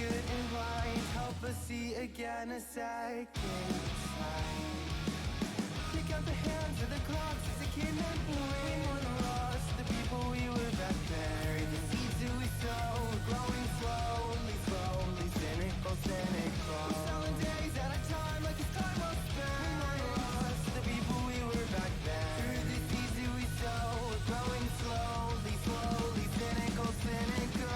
good and blind. Help us see again a second time. Pick out the hands of the clocks as a kid named Wayne. We're lost, the people we were back then. The seeds that we sow, growing slowly, slowly, cynical, cynical. We're selling days at a time like it's time well spent. We're lost, the people we were back then. Through the seeds that we sow, growing slowly, slowly, cynical, cynical.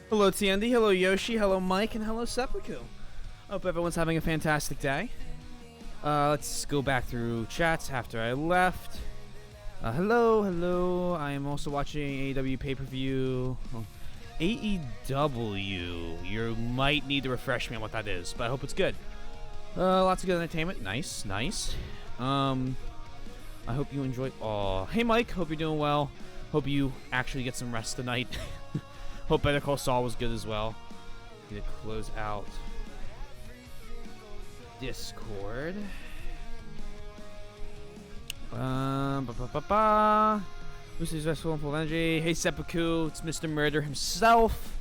Hello TND, hello Yoshi, hello Mike, and hello Seppuku. Hope everyone's having a fantastic day. Let's go back through chats after I left. Hello. I am also watching AEW pay-per-view. AEW. You might need to refresh me on what that is, but I hope it's good. Lots of good entertainment. Nice. I hope you enjoyed. Oh, hey Mike. Hope you're doing well. Hope you actually get some rest tonight. Hope Better Call Saul was good as well. Need to close out Discord. Who's his restful and full of energy? Hey Seppuku, it's Mr. Murder himself.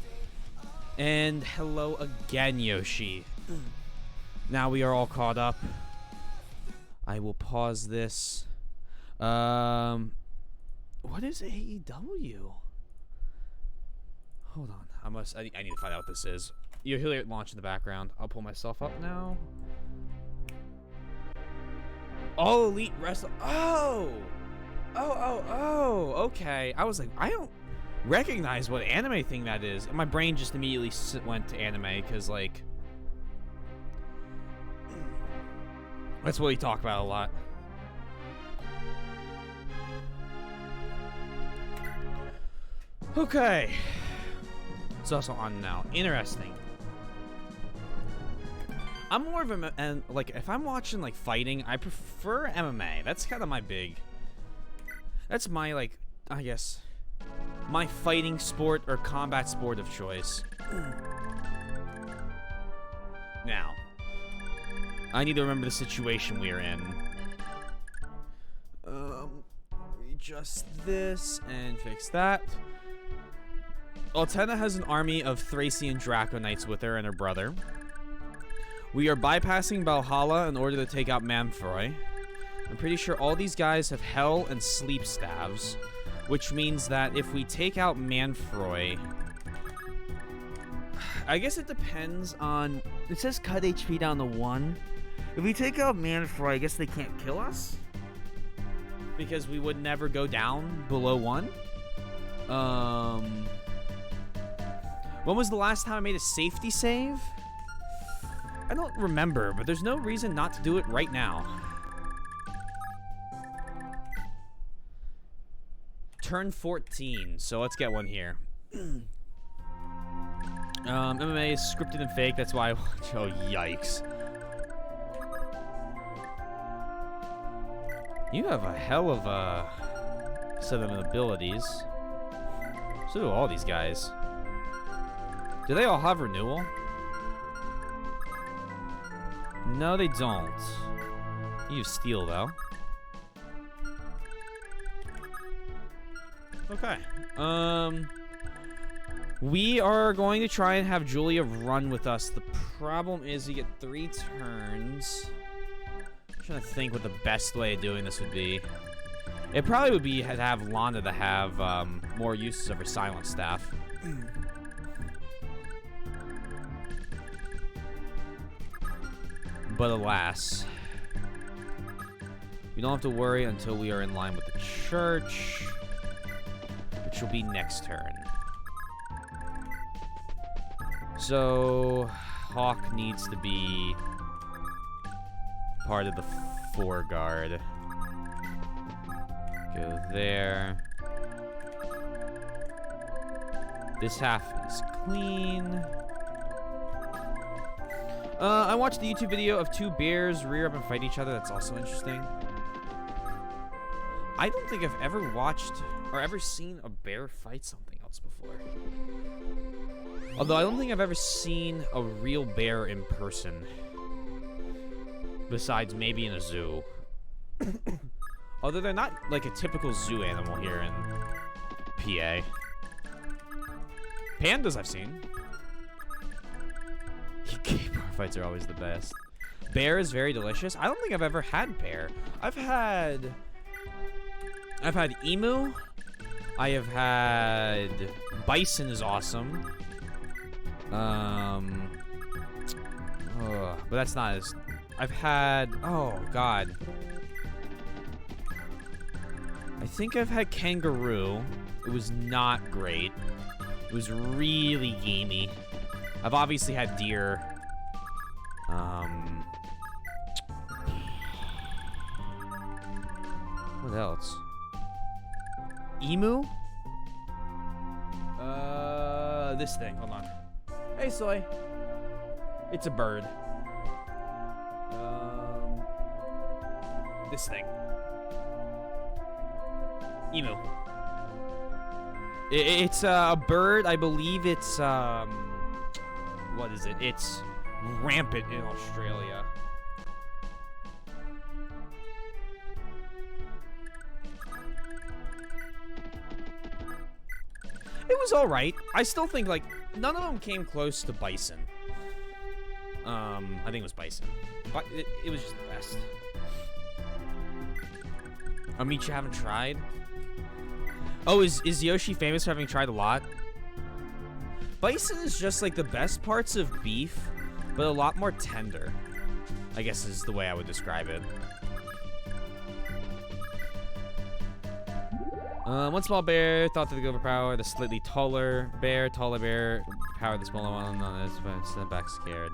And hello again, Yoshi. Now we are all caught up. I will pause this. What is AEW? Hold on. I need to find out what this is. You'll hear it launch in the background. I'll pull myself up now. All Elite Wrestling. Oh! Oh, okay. I was like, I don't recognize what anime thing that is. And my brain just immediately went to anime because, like, that's what we talk about a lot. Okay. It's also on now. Interesting. I'm more of a, and like, if I'm watching like fighting, I prefer MMA. That's kind of my big. That's my, like, I guess, my fighting sport or combat sport of choice. Now, I need to remember the situation we're in. Adjust this and fix that. Altena has an army of Thracian Draco Knights with her and her brother. We are bypassing Valhalla in order to take out Manfroy. I'm pretty sure all these guys have Hell and Sleep Staves, which means that if we take out Manfroy, I guess it depends on. It says cut HP down to 1. If we take out Manfroy, I guess they can't kill us because we would never go down below 1. When was the last time I made a safety save? I don't remember, but there's no reason not to do it right now. Turn 14, so let's get one here. MMA is scripted and fake, that's why I watch. Oh, yikes. You have a hell of a set of abilities. So do all these guys. Do they all have renewal? No, they don't. You have steel, though. Okay. We are going to try and have Julia run with us. The problem is we get 3 turns. I'm trying to think what the best way of doing this would be. It probably would be to have Lana to have more uses of her silent staff. But alas, we don't have to worry until we are in line with the church, which will be next turn. So Hawk needs to be part of the foreguard. Go there. This half is clean. I watched the YouTube video of 2 bears rear up and fight each other. That's also interesting. I don't think I've ever watched or ever seen a bear fight something else before. Although I don't think I've ever seen a real bear in person. Besides maybe in a zoo. Although they're not like a typical zoo animal here in PA. Pandas I've seen. Gay bar fights are always the best. Bear is very delicious. I don't think I've ever had bear. I've had emu. I have had bison is awesome. But that's not as. I've had. Oh God. I think I've had kangaroo. It was not great. It was really gamey. I've obviously had deer. What else? Emu? This thing. Hold on. Hey, Soy. It's a bird. This thing. Emu. It's a bird. I believe it's what is it? It's rampant in Australia. It was all right. I still think like none of them came close to bison. I think it was bison, but it was just the best. A meat you haven't tried? Oh, is Yoshi famous for having tried a lot? Bison is just like the best parts of beef, but a lot more tender, I guess is the way I would describe it. One small bear thought that they could overpower the slightly taller bear. Taller bear powered the smaller one on this, but sent back scared.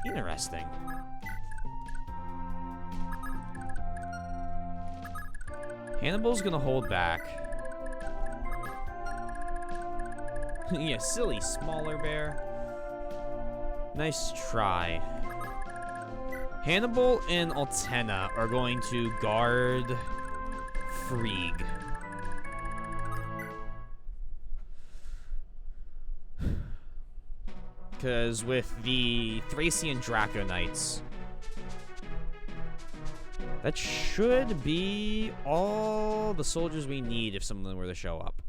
Interesting. Hannibal's gonna hold back. Yeah, silly smaller bear. Nice try. Hannibal and Altena are going to guard Frigg. Because with the Thracian Draco Knights, that should be all the soldiers we need if someone were to show up.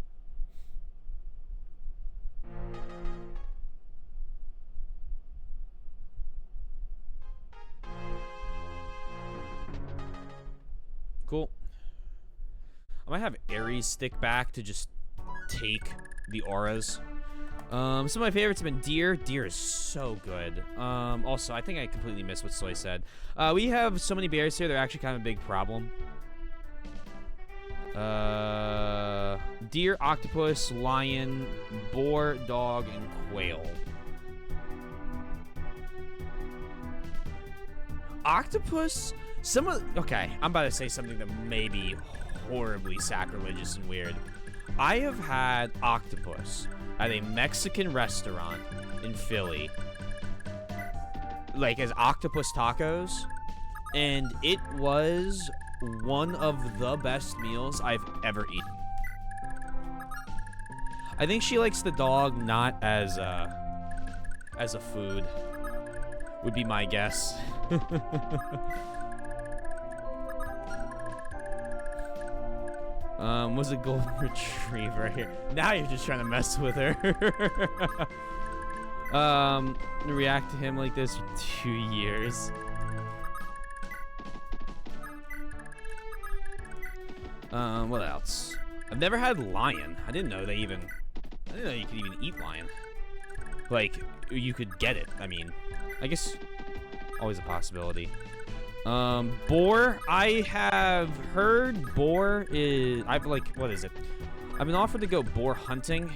Cool. I might have Ares stick back to just take the auras. Some of my favorites have been Deer. Deer is so good. Also, I think I completely missed what Soy said. We have so many bears here, they're actually kind of a big problem. Deer, octopus, lion, boar, dog, and quail. Octopus? Okay, I'm about to say something that may be horribly sacrilegious and weird. I have had octopus at a Mexican restaurant in Philly, like as octopus tacos, and it was one of the best meals I've ever eaten. I think she likes the dog not as a food, would be my guess. Was a golden retriever here. Now you're just trying to mess with her. React to him like this for 2 years. What else? I've never had lion. I didn't know you could even eat lion. Like, you could get it. I mean, I guess always a possibility. Boar, I have heard boar is, what is it? I've been offered to go boar hunting.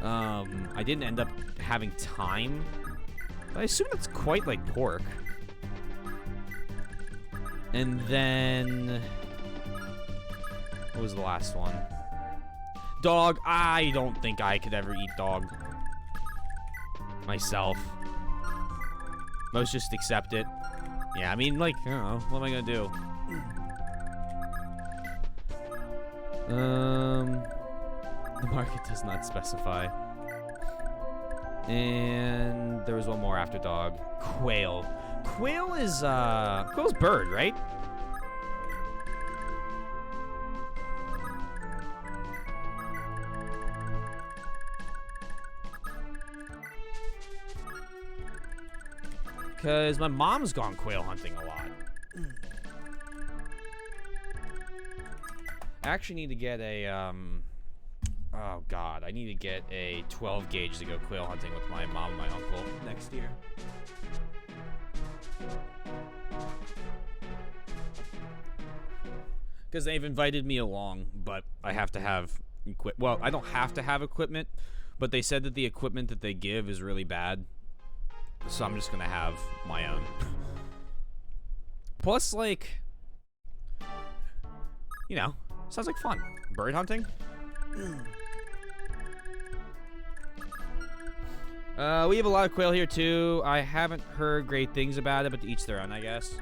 I didn't end up having time, but I assume it's quite like pork. And then, what was the last one? Dog, I don't think I could ever eat dog myself. Most just accept it. Yeah, I mean, like, I don't know. What am I gonna do? The market does not specify. And there was one more after dog. Quail. Quail is, quail's bird, right? Because my mom's gone quail hunting a lot. I actually need to get a, oh god, I need to get a 12 gauge to go quail hunting with my mom and my uncle next year. Because they've invited me along, but I have to have well, I don't have to have equipment, but they said that the equipment that they give is really bad. So I'm just gonna have my own. Plus, like, you know, sounds like fun. Bird hunting. We have a lot of quail here too. I haven't heard great things about it, but to each their own, I guess.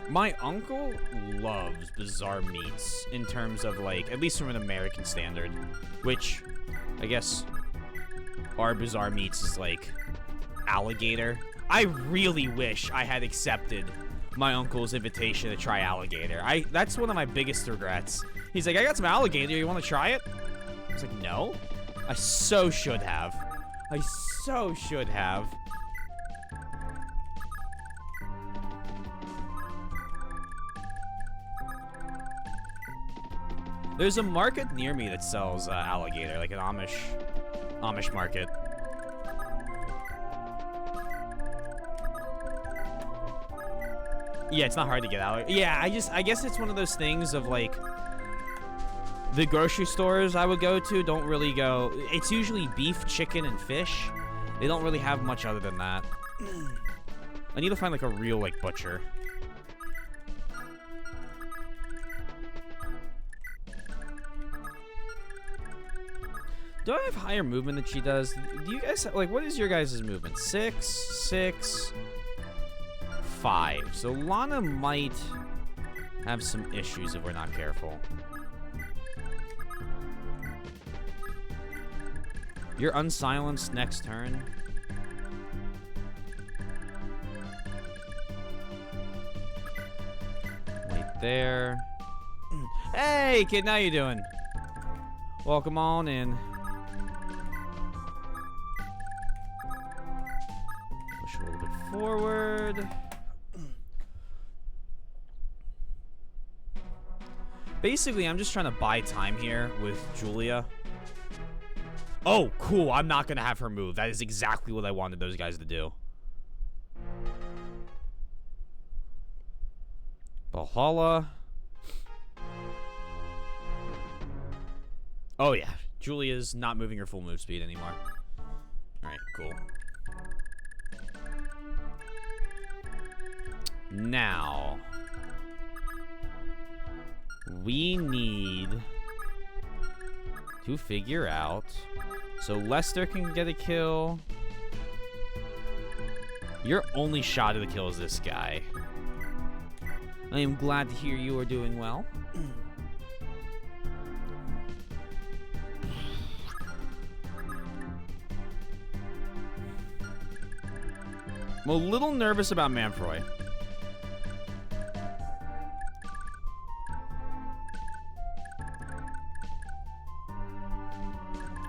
My uncle loves bizarre meats in terms of, like, at least from an American standard, which I guess our bizarre meats is like alligator. I really wish I had accepted my uncle's invitation to try alligator. That's one of my biggest regrets. He's like, I got some alligator, you want to try it? I was like, no. I so should have. I so should have. There's a market near me that sells alligator, like an Amish market. Yeah, it's not hard to get alligator. Yeah, I guess it's one of those things of like the grocery stores I would go to don't really go. It's usually beef, chicken, and fish. They don't really have much other than that. I need to find like a real like butcher. Do I have higher movement than she does? Do you guys like, what is your guys' movement? 6, 6, 5. So Lana might have some issues if we're not careful. You're unsilenced next turn. Wait there. Hey, kid, how you doing? Welcome on in. Push a little bit forward. Basically, I'm just trying to buy time here with Julia. Oh, cool. I'm not going to have her move. That is exactly what I wanted those guys to do. Valhalla. Oh, yeah. Julia's not moving her full move speed anymore. All right, cool. Now, we need to figure out. So Lester can get a kill. Your only shot at the kill is this guy. I am glad to hear you are doing well. I'm a little nervous about Manfroy.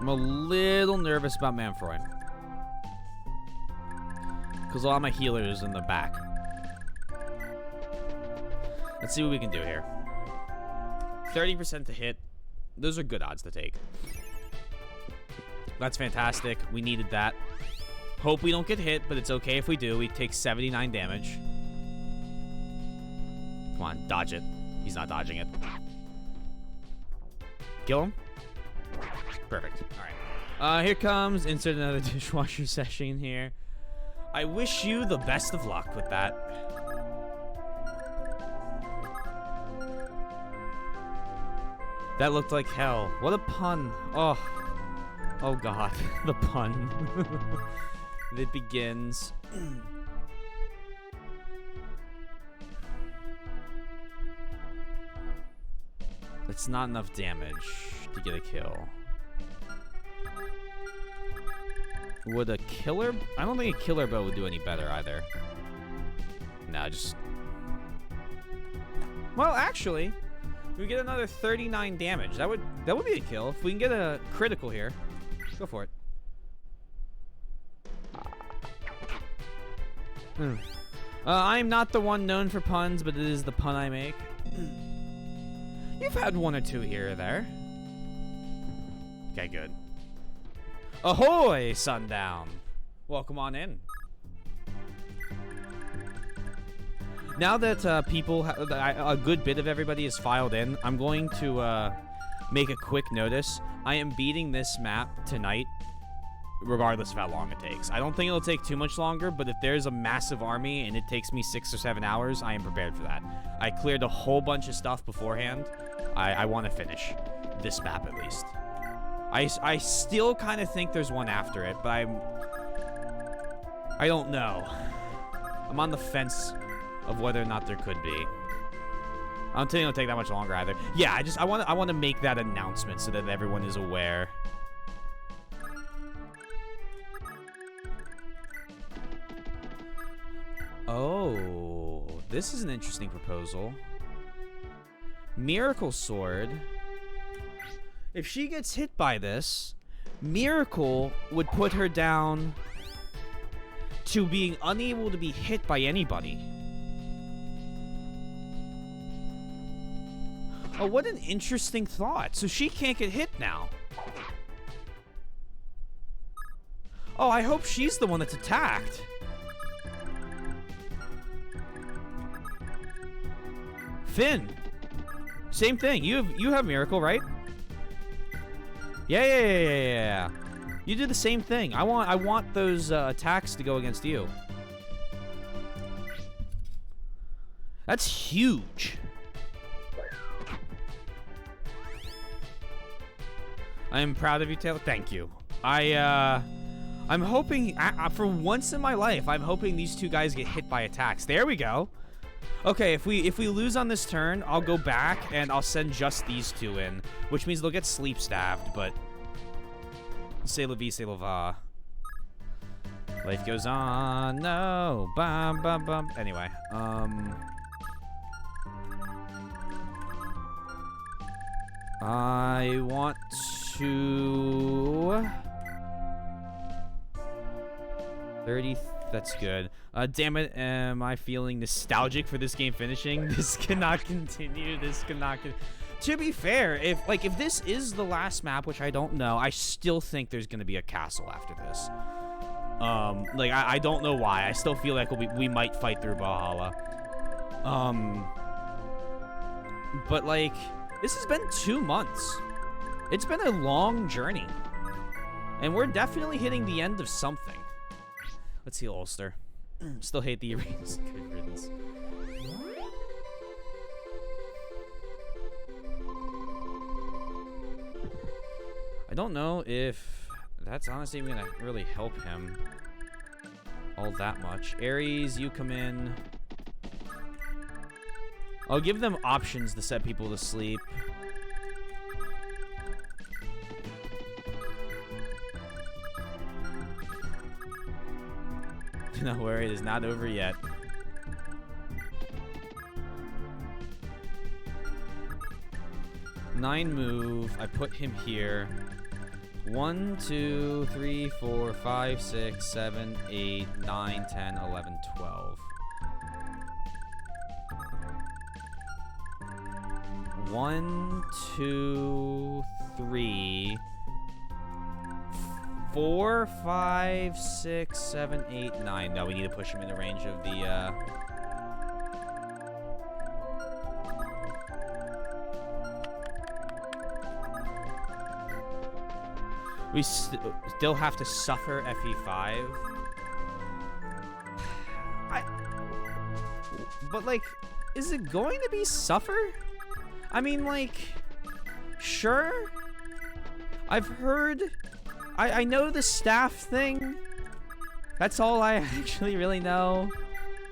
I'm a little nervous about Manfroy. Because a lot of my healers in the back. Let's see what we can do here. 30% to hit. Those are good odds to take. That's fantastic. We needed that. Hope we don't get hit, but it's okay if we do. We take 79 damage. Come on, dodge it. He's not dodging it. Kill him. Perfect. All right. Here comes. Insert another dishwasher session here. I wish you the best of luck with that. That looked like hell. What a pun. Oh. Oh, God. The pun. It begins. That's not enough damage to get a kill. Would a killer... I don't think a killer bow would do any better either. Nah, just... Well, actually, we get another 39 damage. That would be a kill. If we can get a critical here, go for it. I'm not the one known for puns, but it is the pun I make. You've had one or two here or there. Okay, good. Ahoy, Sundown! Welcome on in. Now that people, a good bit of everybody is filed in, I'm going to make a quick notice. I am beating this map tonight, regardless of how long it takes. I don't think it'll take too much longer, but if there's a massive army and it takes me 6 or 7 hours, I am prepared for that. I cleared a whole bunch of stuff beforehand. I want to finish this map at least. I still kind of think there's one after it, but I don't know. I'm on the fence of whether or not there could be. I don't think it'll take that much longer either. Yeah, I want to make that announcement so that everyone is aware. Oh, this is an interesting proposal. Miracle Sword. If she gets hit by this, Miracle would put her down to being unable to be hit by anybody. Oh, what an interesting thought. So she can't get hit now. Oh, I hope she's the one that's attacked. Finn. Same thing. You have Miracle, right? Yeah. You do the same thing. I want those attacks to go against you. That's huge. I am proud of you, Taylor. Thank you. I'm hoping, for once in my life, I'm hoping these two guys get hit by attacks. There we go. Okay, if we lose on this turn, I'll go back and I'll send just these two in, which means they'll get sleep stabbed, but c'est la vie, c'est la va. Life goes on. No. Bum bum bum. Anyway, I want to 30. That's good. Damn it, am I feeling nostalgic for this game finishing? This cannot continue. This cannot To be fair, if this is the last map, which I don't know, I still think there's gonna be a castle after this. I don't know why. I still feel like we might fight through Valhalla. But this has been 2 months. It's been a long journey. And we're definitely hitting the end of something. Let's heal Ulster. Still hate the earrings. Good riddance. I don't know if that's honestly even gonna really help him all that much. Ares, you come in. I'll give them options to set people to sleep. Don't worry, it is not over yet. Nine move. I put him here. 1, 2, 3, 4, 5, 6, 7, 8, 9, 10, 11, 12. 1, 2, 3, 4, 5, 6, 7, 8, 9. No, we need to push him in the range of the, we still have to suffer FE5. But, is it going to be suffer? I mean, sure? I've heard... I know the staff thing. That's all I actually really know.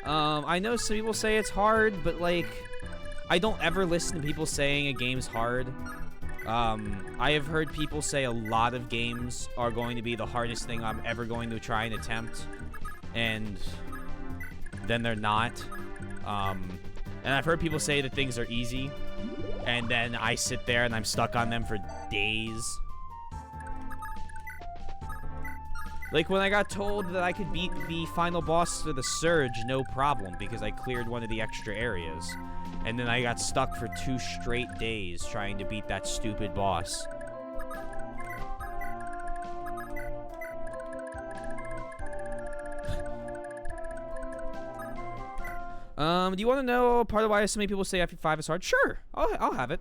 I know some people say it's hard, but I don't ever listen to people saying a game's hard. I have heard people say a lot of games are going to be the hardest thing I'm ever going to try and attempt, and then they're not. And I've heard people say that things are easy, and then I sit there and I'm stuck on them for days. When I got told that I could beat the final boss of the Surge, no problem, because I cleared one of the extra areas. And then I got stuck for 2 straight days trying to beat that stupid boss. Do you want to know part of why so many people say FE5 is hard? Sure, I'll have it.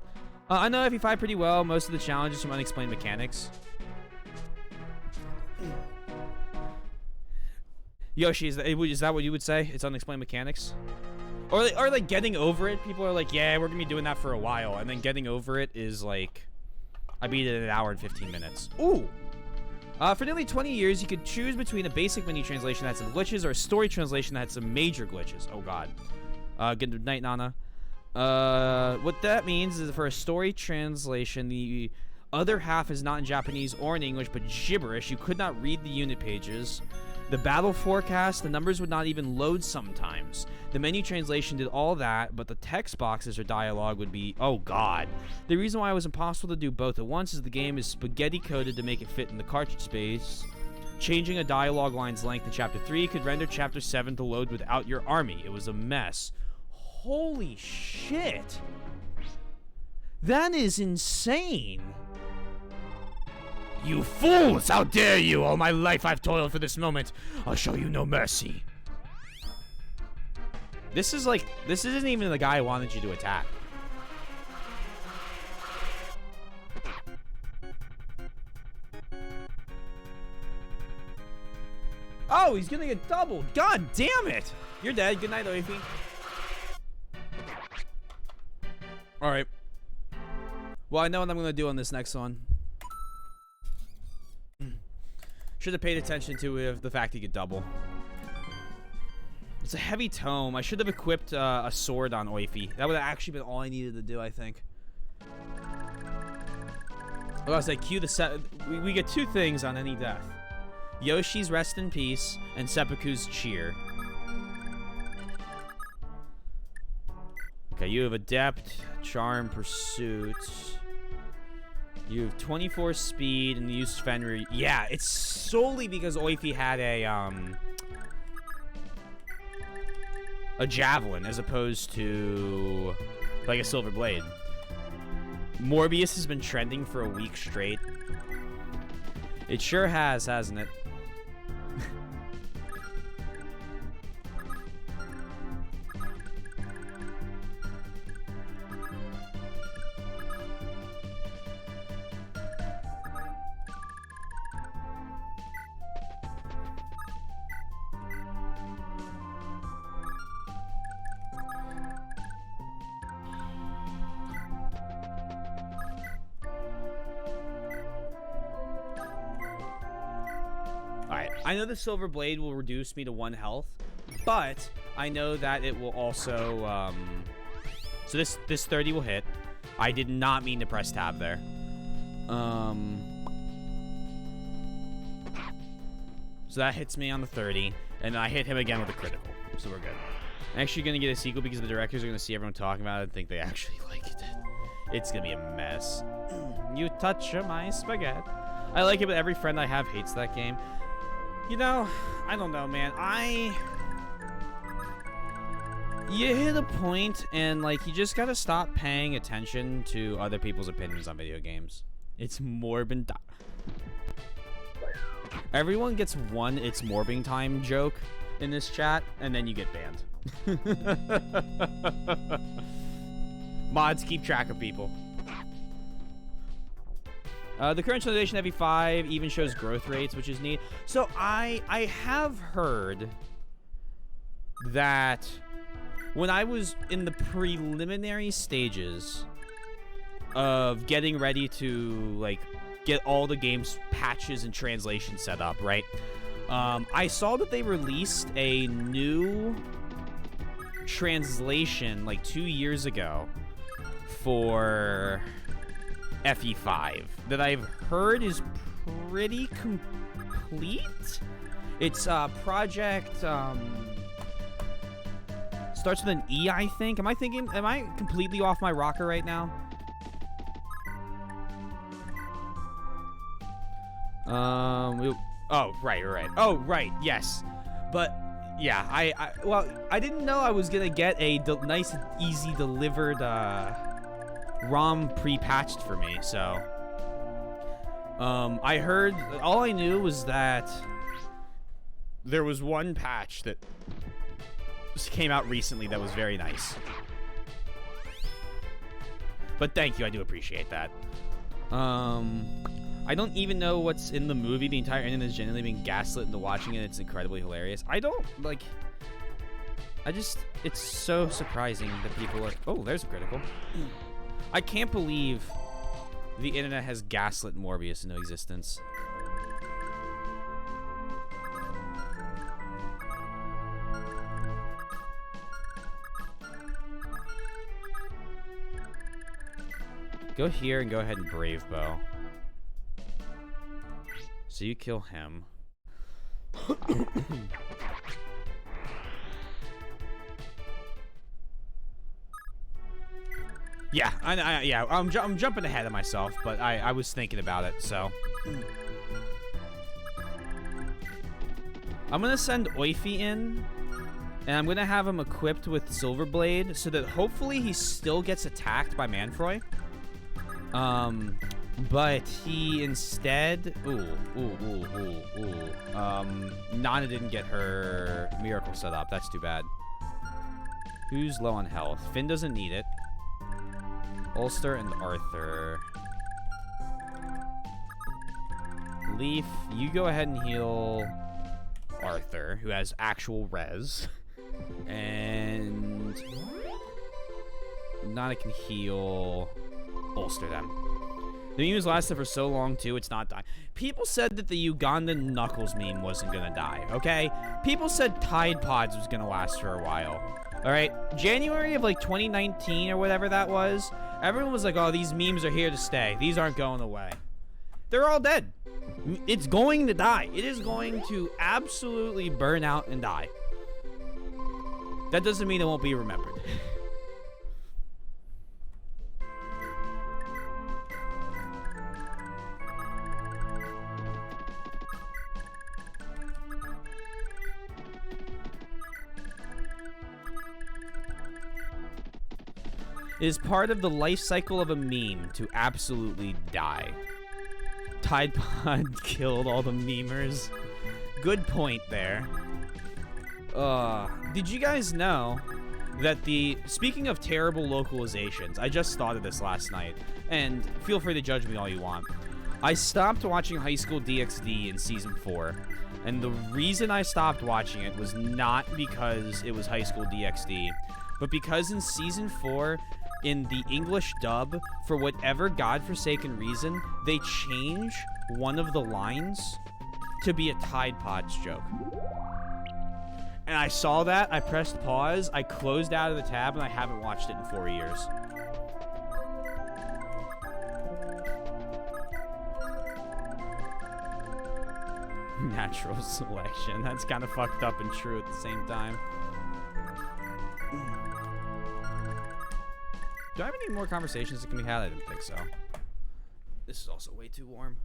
I know FE5 pretty well. Most of the challenges from unexplained mechanics. Yoshi, is that what you would say? It's unexplained mechanics? Or getting over it. People are like, yeah, we're gonna be doing that for a while, and then getting over it is I beat it in 1 hour and 15 minutes. Ooh. For nearly 20 years, you could choose between a basic menu translation that had some glitches or a story translation that had some major glitches. Oh god. Good night, Nana. What that means is for a story translation, the other half is not in Japanese or in English, but gibberish. You could not read the unit pages. The battle forecast, the numbers would not even load sometimes. The menu translation did all that, but the text boxes or dialogue would be, oh god. The reason why it was impossible to do both at once is the game is spaghetti coded to make it fit in the cartridge space. Changing a dialogue line's length in Chapter 3 could render Chapter 7 to load without your army. It was a mess. Holy shit. That is insane. You fools! How dare you! All my life I've toiled for this moment. I'll show you no mercy. This isn't even the guy I wanted you to attack. Oh, he's gonna get doubled. God damn it! You're dead. Good night, Oifi. Alright. Well, I know what I'm gonna do on this next one. Should have paid attention to the fact he could double. It's a heavy tome. I should have equipped a sword on Oifi. That would have actually been all I needed to do, I think. I was like, cue the set. We get 2 things on any death. Yoshi's Rest in Peace and Seppuku's Cheer. Okay, you have Adept, Charm, Pursuit. You have 24 speed and you use Fenrir. Yeah, it's solely because Oifi had a javelin as opposed to like a silver blade. Morbius has been trending for a week straight. It sure has, hasn't it? I know the silver blade will reduce me to 1 health, but I know that it will also, so this 30 will hit. I did not mean to press tab there. So that hits me on the 30, and I hit him again with a critical, so we're good. I'm actually going to get a sequel because the directors are going to see everyone talking about it and think they actually liked it. It's going to be a mess. You touch my spaghetti. I like it, but every friend I have hates that game. You know, I don't know, man. You hit a point, and, like, you just gotta stop paying attention to other people's opinions on video games. It's morbing. Everyone gets one "it's morbing time" joke in this chat, and then you get banned. Mods keep track of people. The current translation every 5 even shows growth rates, which is neat. So I have heard that when I was in the preliminary stages of getting ready to like get all the game's patches and translation set up, right? I saw that they released a new translation like 2 years ago for FE5 that I've heard is pretty complete. It's project starts with an E, I think. Am I completely off my rocker right now? Oh, right. Oh, right, yes. But yeah, I didn't know I was gonna get a nice, easy delivered ROM pre-patched for me, so I heard, all I knew was that there was one patch that came out recently that was very nice. But thank you, I do appreciate that. I don't even know what's in the movie. The entire internet has genuinely been gaslit into watching it. It's incredibly hilarious. It's so surprising that people are, oh, there's a critical. I can't believe the internet has gaslit Morbius into existence. Go here and go ahead and Brave Bow. So you kill him. Yeah, I'm jumping ahead of myself, but I was thinking about it, so. I'm gonna send Oifi in, and I'm gonna have him equipped with Silverblade, so that hopefully he still gets attacked by Manfroy. But he instead, Nana didn't get her miracle set up. That's too bad. Who's low on health? Finn doesn't need it. Ulster and Arthur. Leaf, you go ahead and heal Arthur, who has actual res. And Nana can heal Ulster then. The memes lasted for so long too, it's not dying. People said that the Ugandan Knuckles meme wasn't gonna die, okay? People said Tide Pods was gonna last for a while. Alright, January of like 2019 or whatever that was, everyone was like, oh, these memes are here to stay. These aren't going away. They're all dead. It's going to die. It is going to absolutely burn out and die. That doesn't mean it won't be remembered. It is part of the life cycle of a meme to absolutely die. Tide Pod killed all the memers. Good point there. Did you guys know that speaking of terrible localizations, I just thought of this last night, and feel free to judge me all you want. I stopped watching High School DxD in Season 4, and the reason I stopped watching it was not because it was High School DxD, but because in Season 4, in the English dub, for whatever godforsaken reason, they change one of the lines to be a Tide Pods joke. And I saw that, I pressed pause, I closed out of the tab, and I haven't watched it in 4 years. Natural selection. That's kind of fucked up and true at the same time. Do I have any more conversations that can be had? I didn't think so. This is also way too warm.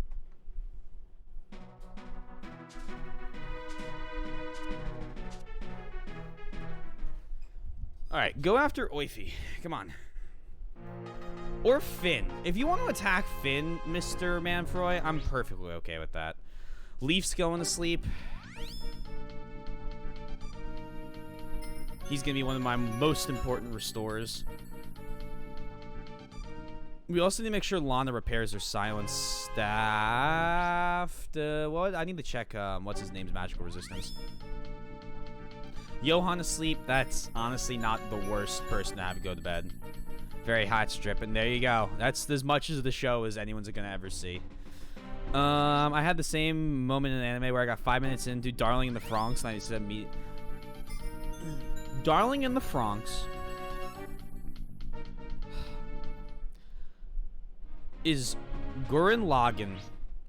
Alright, go after Oify. Come on. Or Finn. If you want to attack Finn, Mr. Manfroy, I'm perfectly okay with that. Leaf's going to sleep. He's going to be one of my most important restores. We also need to make sure Lana repairs her silence staff. What? I need to check what's his name's magical resistance. Johan asleep. That's honestly not the worst person to have go to bed. Very hot strip, and there you go. That's as much as the show as anyone's gonna ever see. I had the same moment in anime where I got 5 minutes into Darling in the Franxx, and I said, Darling in the Franxx is Gurren Lagann,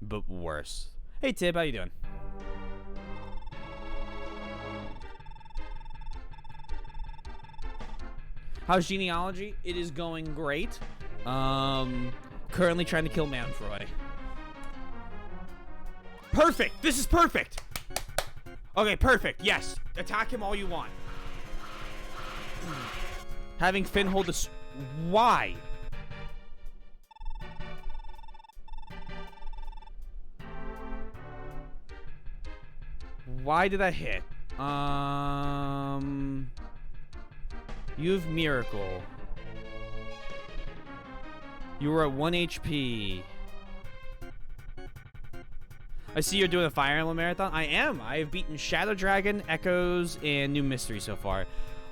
but worse. Hey Tib, how you doing? How's Genealogy? It is going great. Currently trying to kill Manfroy. Perfect! This is perfect! Okay, perfect. Yes. Attack him all you want. Having Finn hold this. Why? Why did that hit? You have Miracle. You were at 1 HP. I see you're doing a Fire Emblem marathon. I am. I have beaten Shadow Dragon, Echoes, and New Mystery so far.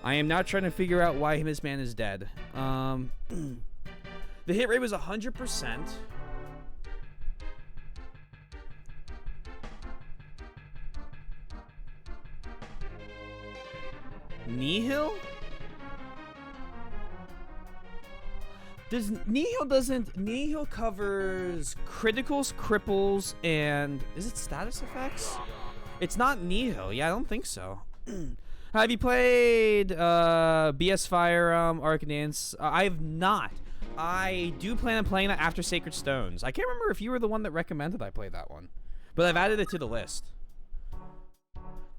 I am now trying to figure out why this man is dead. The hit rate was 100%. Nihil? Nihil covers criticals, cripples, and is it status effects? It's not Nihil. Yeah, I don't think so. Have you played BS Fire Arcanance? I have not. I do plan on playing that after Sacred Stones. I can't remember if you were the one that recommended I play that one, but I've added it to the list.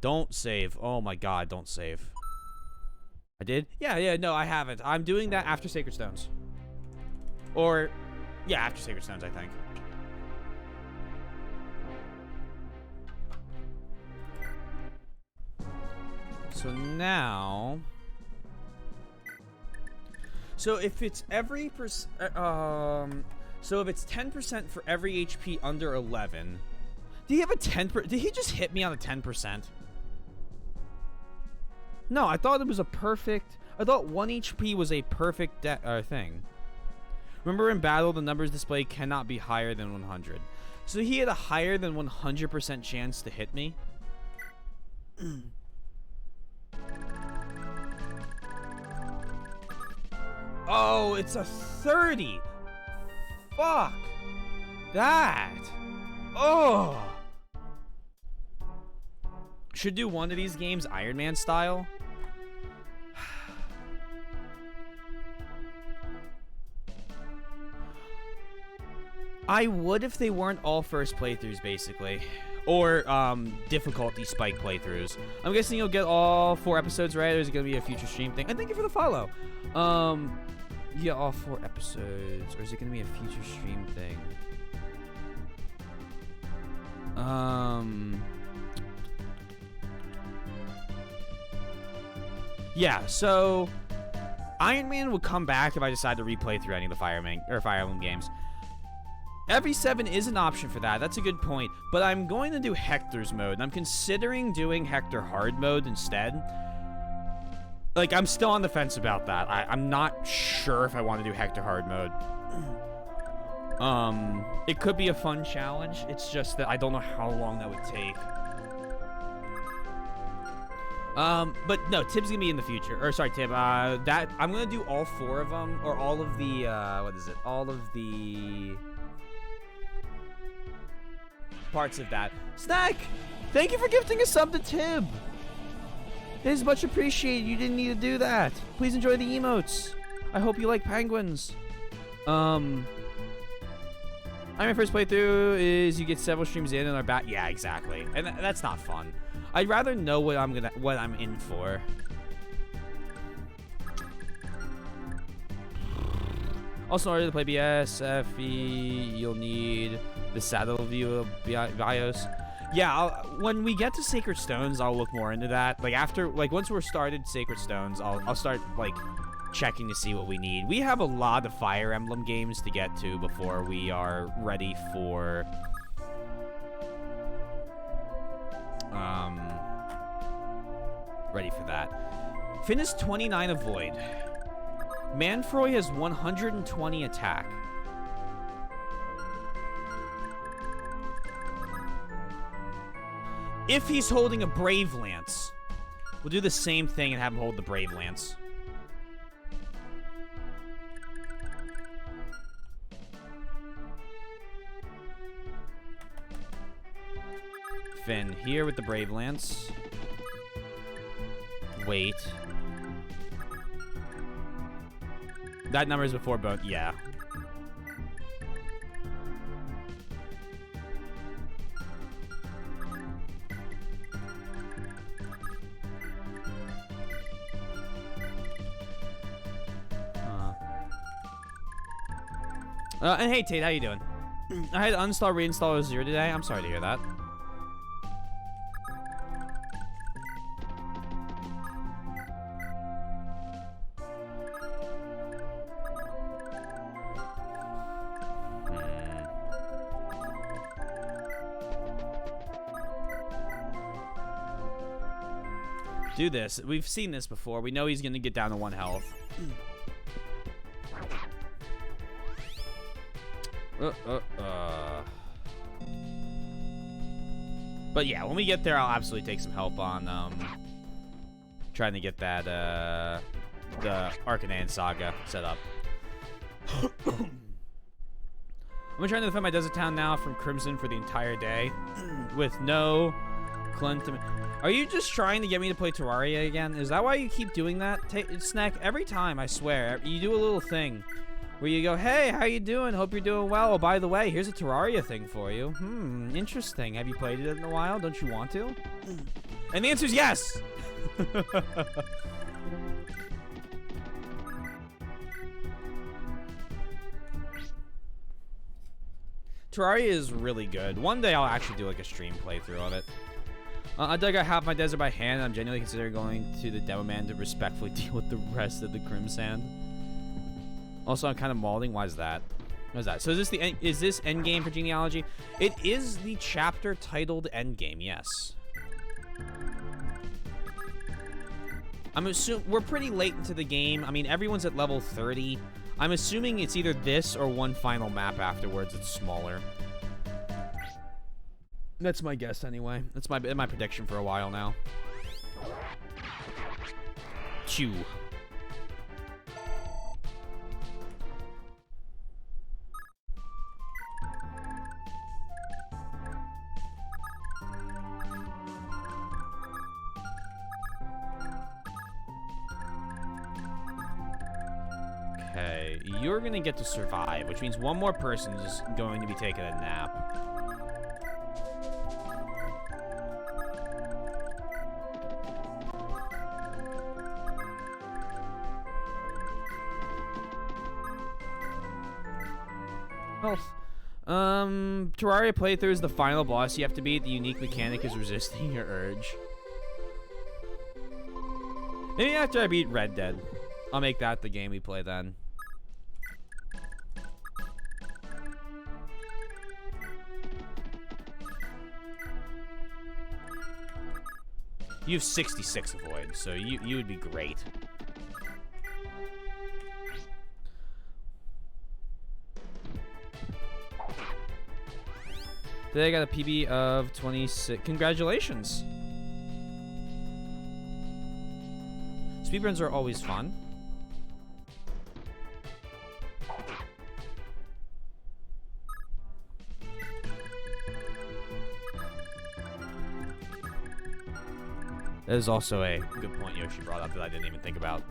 Don't save. Oh my god, don't save. I did? Yeah, no, I haven't. I'm doing that after Sacred Stones. Or, Yeah, after Sacred Stones, I think. So now... So if it's every so if it's 10% for every HP under 11... Did he have a 10%? Did he just hit me on a 10%? No, I thought it was a perfect... I thought 1 HP was a perfect thing. Remember in battle, the numbers displayed cannot be higher than 100. So he had a higher than 100% chance to hit me? Oh, it's a 30! Fuck! That! Oh! Should do one of these games Iron Man style. I would if they weren't all first playthroughs, basically. Or, difficulty spike playthroughs. I'm guessing you'll get all 4 episodes, right? Or is it gonna be a future stream thing? And thank you for the follow. Yeah, all 4 episodes. Or is it gonna be a future stream thing? Yeah, so Iron Man would come back if I decide to replay through any of the Fire Emblem games. Every 7 is an option for that. That's a good point. But I'm going to do Hector's mode, and I'm considering doing Hector hard mode instead. Like, I'm still on the fence about that. I'm not sure if I want to do Hector hard mode. It could be a fun challenge. It's just that I don't know how long that would take. But no, Tib's gonna be in the future. Or sorry, Tib. That I'm gonna do all 4 of them, or all of the what is it? All of the parts of that. Snack, thank you for gifting a sub to Tib. It is much appreciated. You didn't need to do that. Please enjoy the emotes. I hope you like penguins. My first playthrough is you get several streams in and are back. Yeah, exactly. And that's not fun. I'd rather know what I'm in for. Also, in order to play BSFE, you'll need the saddle view of BIOS. Yeah, when we get to Sacred Stones, I'll look more into that. Like once we're started Sacred Stones, I'll start like checking to see what we need. We have a lot of Fire Emblem games to get to before we are ready for that. Finn is 29 Avoid. Manfroy has 120 attack. If he's holding a Brave Lance, we'll do the same thing and have him hold the Brave Lance. Finn here with the Brave Lance. Wait. That number is before bone. Yeah. And hey, Tate, how you doing? I had to uninstall, reinstall 0 today. I'm sorry to hear that. Do this. We've seen this before. We know he's gonna get down to 1 health. But yeah, when we get there, I'll absolutely take some help on trying to get that the Arcanine Saga set up. I'm trying to defend my desert town now from Crimson for the entire day with no Clint. Are you just trying to get me to play Terraria again? Is that why you keep doing that? Snack, every time, I swear. You do a little thing where you go, hey, how you doing? Hope you're doing well. Oh, by the way, here's a Terraria thing for you. Interesting. Have you played it in a while? Don't you want to? And the answer is yes! Terraria is really good. One day I'll actually do like a stream playthrough of it. I dug out half my desert by hand, and I'm genuinely considering going to the demo man to respectfully deal with the rest of the Crimsand. Also, I'm kind of malding. Why is that? What is that? So is this endgame for Genealogy? It is the chapter titled Endgame, yes. I'm assuming we're pretty late into the game. I mean, everyone's at level 30. I'm assuming it's either this or one final map afterwards. It's smaller. That's my guess anyway. That's my prediction for a while now. Chew. Okay, you're gonna get to survive, which means one more person is going to be taking a nap. Terraria playthrough is the final boss you have to beat. The unique mechanic is resisting your urge. Maybe after I beat Red Dead, I'll make that the game we play then. You have 66 avoid, so you would be great. Today I got a PB of 26. Congratulations. Speedruns are always fun. That is also a good point Yoshi brought up that I didn't even think about.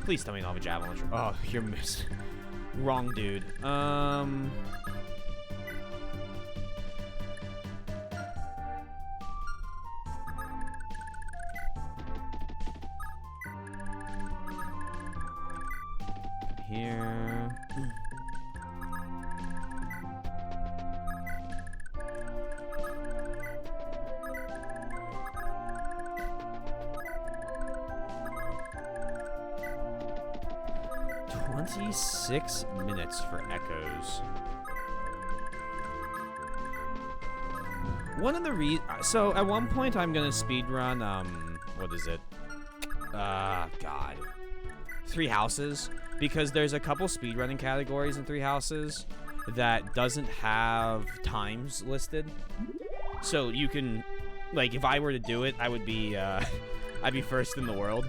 Please tell me you don't have a javelin. Oh, you're missing. Wrong dude. Here. Six minutes for echoes. One of the so at one point I'm gonna speedrun what is it? God. 3 Houses, because there's a couple speedrunning categories in 3 Houses that doesn't have times listed. So you can, like, if I were to do it, I would be I'd be first in the world.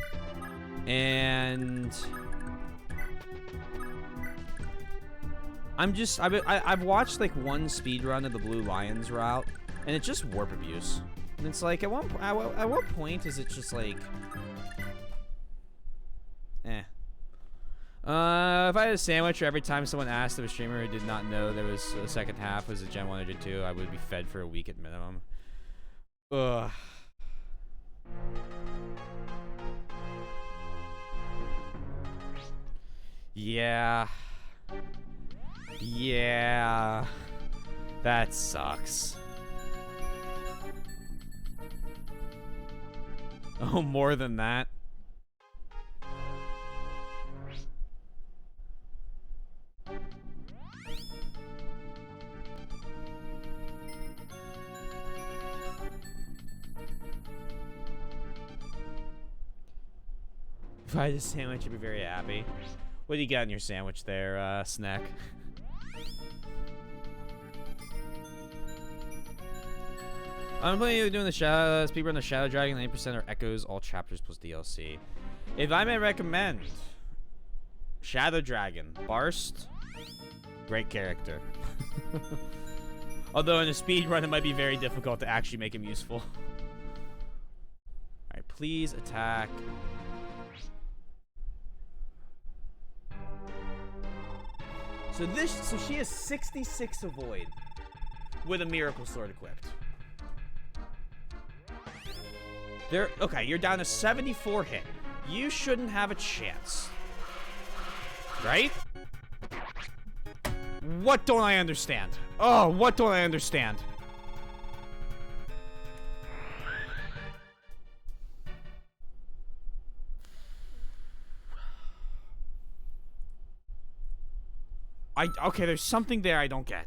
And I've watched like one speedrun of the Blue Lions route, and it's just warp abuse. And it's like, at what point is it just like, eh. If I had a sandwich every time someone asked of a streamer who did not know there was a second half was a Gen 1 or Gen 2, I would be fed for a week at minimum. Ugh. Yeah. Yeah, that sucks. Oh, more than that? If I had a sandwich, I'd be very happy. What do you got in your sandwich there, Snack? I'm planning on doing the speedrun the Shadow Dragon, 90% are echoes, all chapters plus DLC. If I may recommend, Shadow Dragon, Barst, great character. Although in a speedrun, it might be very difficult to actually make him useful. Alright, please attack. So she has 66 avoid with a Miracle Sword equipped. Okay, you're down to 74 hit. You shouldn't have a chance. Right? What don't I understand? Oh, what don't I understand? Okay, there's something there I don't get.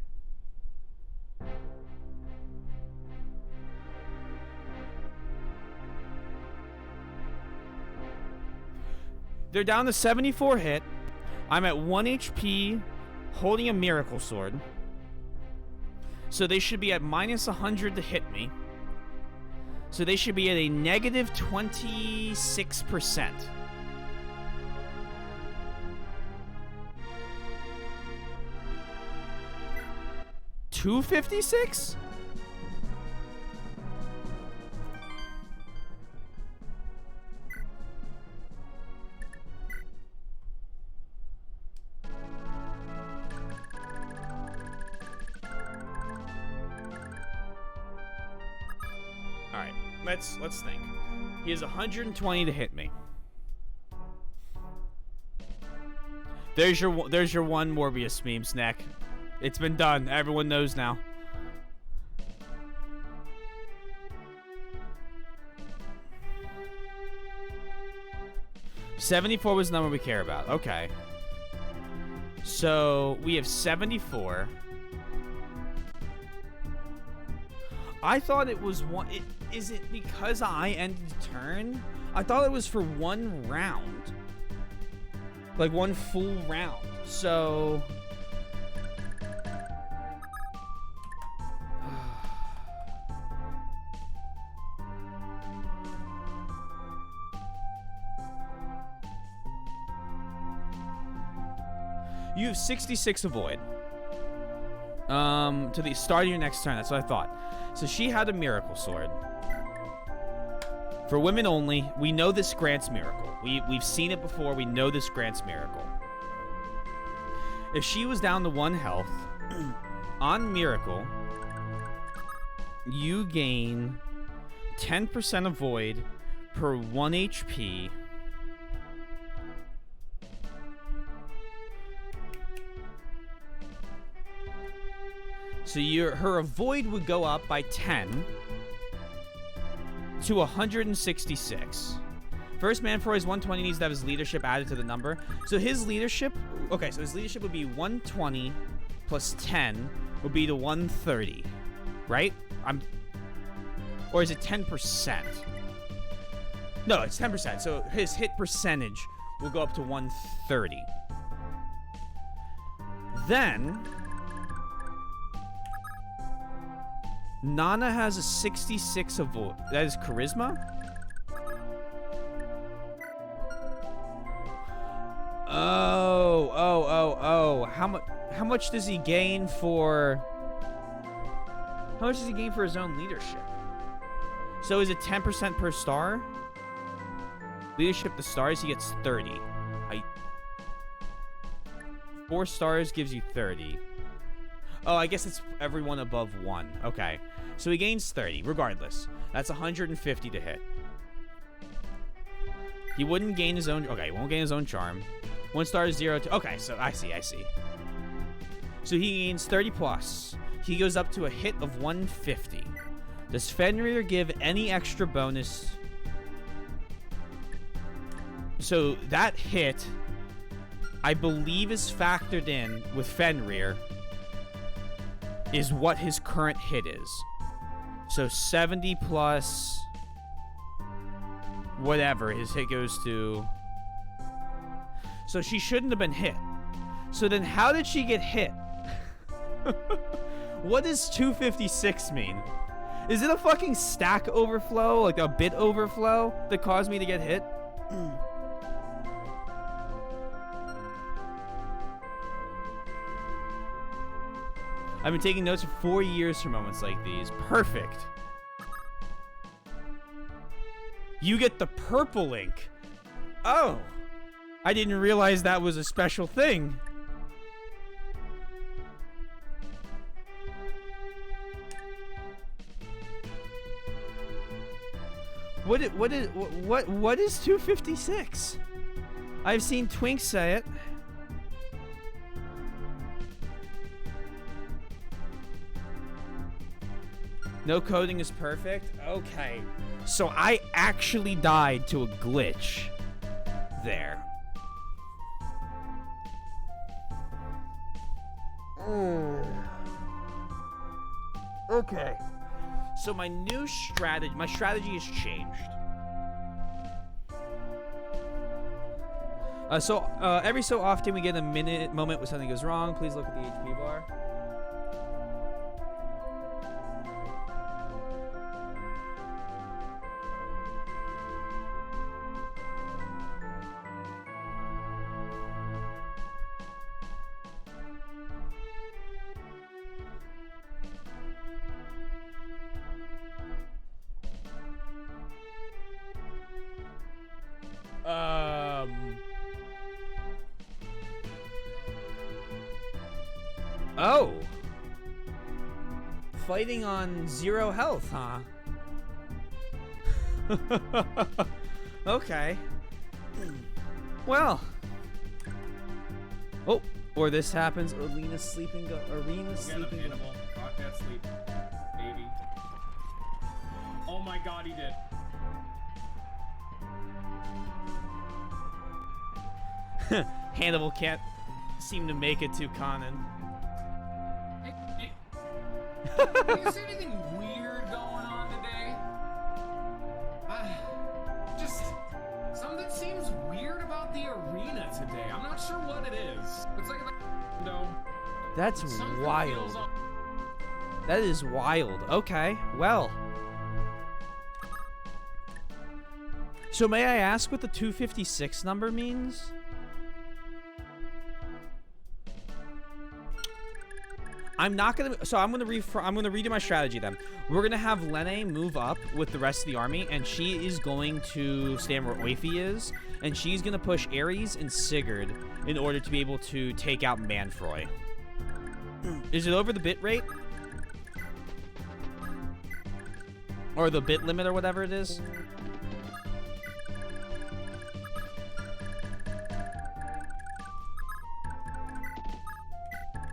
They're down to 74 hit. I'm at 1 HP holding a miracle sword. So they should be at minus 100 to hit me. So they should be at a negative 26%. $256? Alright, let's think. He has 120 to hit me. There's your one Morbius meme, Snack. It's been done. Everyone knows now. $74 was the number we care about. Okay. So we have 74. I thought it was one. Is it because I ended the turn? I thought it was for one round. Like one full round. So. You have 66 avoid. To the start of your next turn. That's what I thought. So she had a miracle sword. For women only, we know this grants miracle. We've seen it before. We know this grants miracle. If she was down to 1 health, on miracle, you gain 10% avoid per 1 HP. So her avoid would go up by 10 to 166. First man for his 120 needs to have his leadership added to the number. So his leadership, okay, so his leadership would be 120 plus 10 would be to 130, right? Or is it 10%? No, it's 10%. So his hit percentage will go up to 130. Then Nana has a 66 avoid. That is charisma? Oh. How much does he gain for... How much does he gain for his own leadership? So is it 10% per star? Leadership to stars, he gets 30. 4 stars gives you 30. Oh, I guess it's everyone above 1. Okay. So he gains 30, regardless. That's 150 to hit. He wouldn't gain his own... Okay, he won't gain his own charm. 1 star is 0 to... Okay, so I see. So he gains 30 plus. He goes up to a hit of 150. Does Fenrir give any extra bonus? So that hit, I believe, is factored in with Fenrir, is what his current hit is. So 70 plus whatever his hit goes to. So she shouldn't have been hit. So then how did she get hit? What does 256 mean? Is it a fucking stack overflow, like a bit overflow that caused me to get hit? I've been taking notes for 4 years for moments like these. Perfect. You get the purple ink. Oh. I didn't realize that was a special thing. What is 256? I've seen Twink say it. No coding is perfect? Okay. So I actually died to a glitch there. Okay. So my strategy has changed. Every so often we get a moment when something goes wrong. Please look at the HP bar. Oh. Fighting on 0 health, huh? Okay. Well. Oh, or this happens. Arena's sleeping. Arena's sleeping. Animal. Rock that sleep. Baby. Oh my god, he did. Hannibal can't seem to make it to Conan. Hey, is there anything weird going on today? Just something seems weird about the arena today. I'm not sure what it is. It's like no. That's wild. That is wild. Okay, well. So may I ask what the 256 number means? I'm gonna redo my strategy then. We're gonna have Lene move up with the rest of the army, and she is going to stand where Oifi is, and she's gonna push Ares and Sigurd in order to be able to take out Manfroy. Is it over the bit rate? Or the bit limit or whatever it is?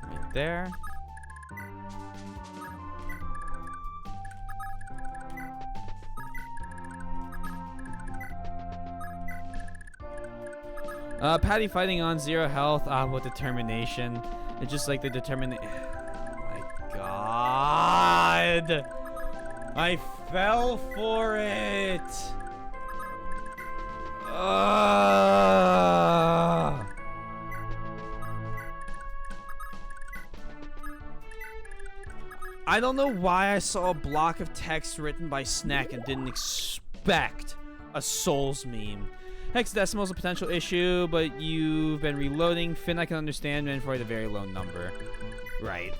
Right there. Patty fighting on 0 health. With determination. It's just like the determination. Oh my god. I fell for it. I don't know why I saw a block of text written by Snack and didn't expect a Souls meme. Hexadecimal is a potential issue, but you've been reloading. Finn, I can understand, and for a very low number. Right.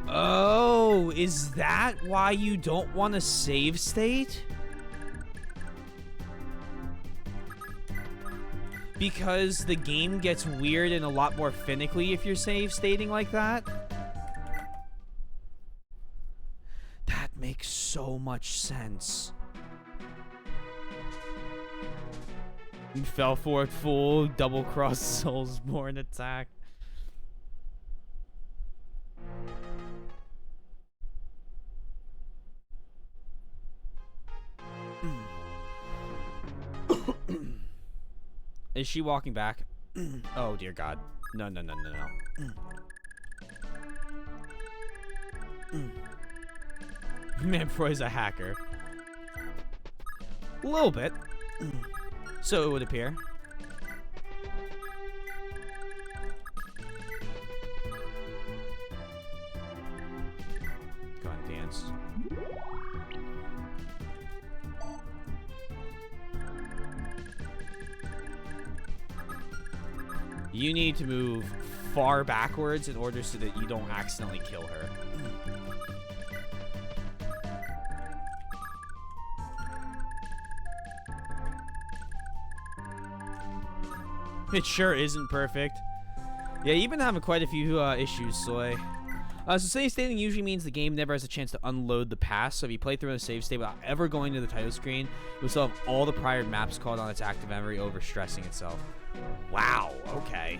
Oh, is that why you don't want to save state? Because the game gets weird and a lot more finicky if you're save stating like that? That makes so much sense. You fell for it, fool. Double cross Soulsborne attack. Is she walking back? Oh dear God. No, no, no, no, no. Manfroy's a hacker. A little bit. So it would appear. Go on, dance. You need to move far backwards in order so that you don't accidentally kill her. It sure isn't perfect. Yeah, you've been having quite a few issues, Soy. So save stating usually means the game never has a chance to unload the past, so if you play through a save state without ever going to the title screen, it will still have all the prior maps called on its active memory, overstressing itself. Wow, okay.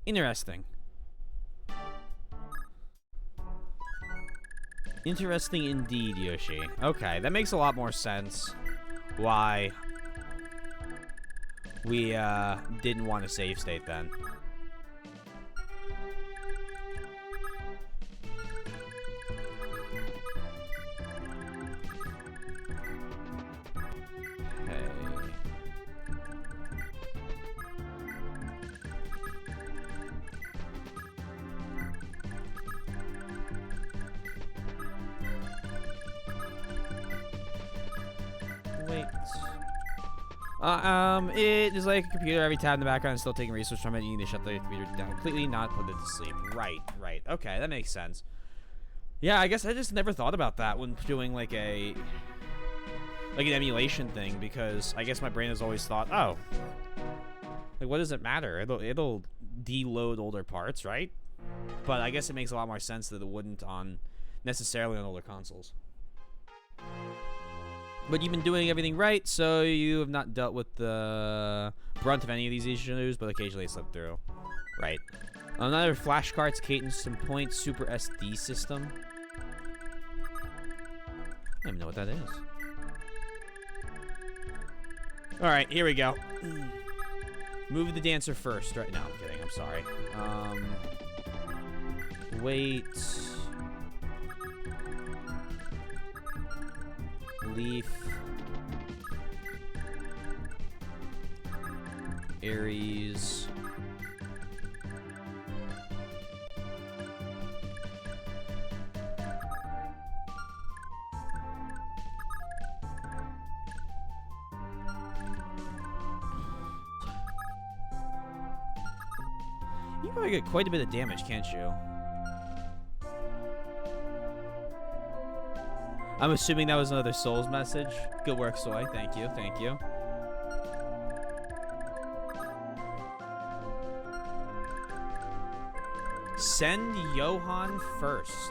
Interesting. Interesting indeed, Yoshi. Okay, that makes a lot more sense why we didn't want to save state then. Wait. It is like a computer. Every tab in the background is still taking resources from it. You need to shut the computer down completely, not put it to sleep. Right. Okay, that makes sense. Yeah, I guess I just never thought about that when doing like an emulation thing, because I guess my brain has always thought, oh, like what does it matter? It'll deload older parts, right? But I guess it makes a lot more sense that it wouldn't necessarily on older consoles. But you've been doing everything right, so you have not dealt with the brunt of any of these issues, but occasionally it slipped through. Right. Another flashcards, cadence, and point super SD system. I don't even know what that is. Alright, here we go. Move the dancer first, right? No, I'm kidding. I'm sorry. Wait. Leaf. Aries. You probably get quite a bit of damage, can't you? I'm assuming that was another Souls message. Good work, Soy. Thank you. Thank you. Send Johan first.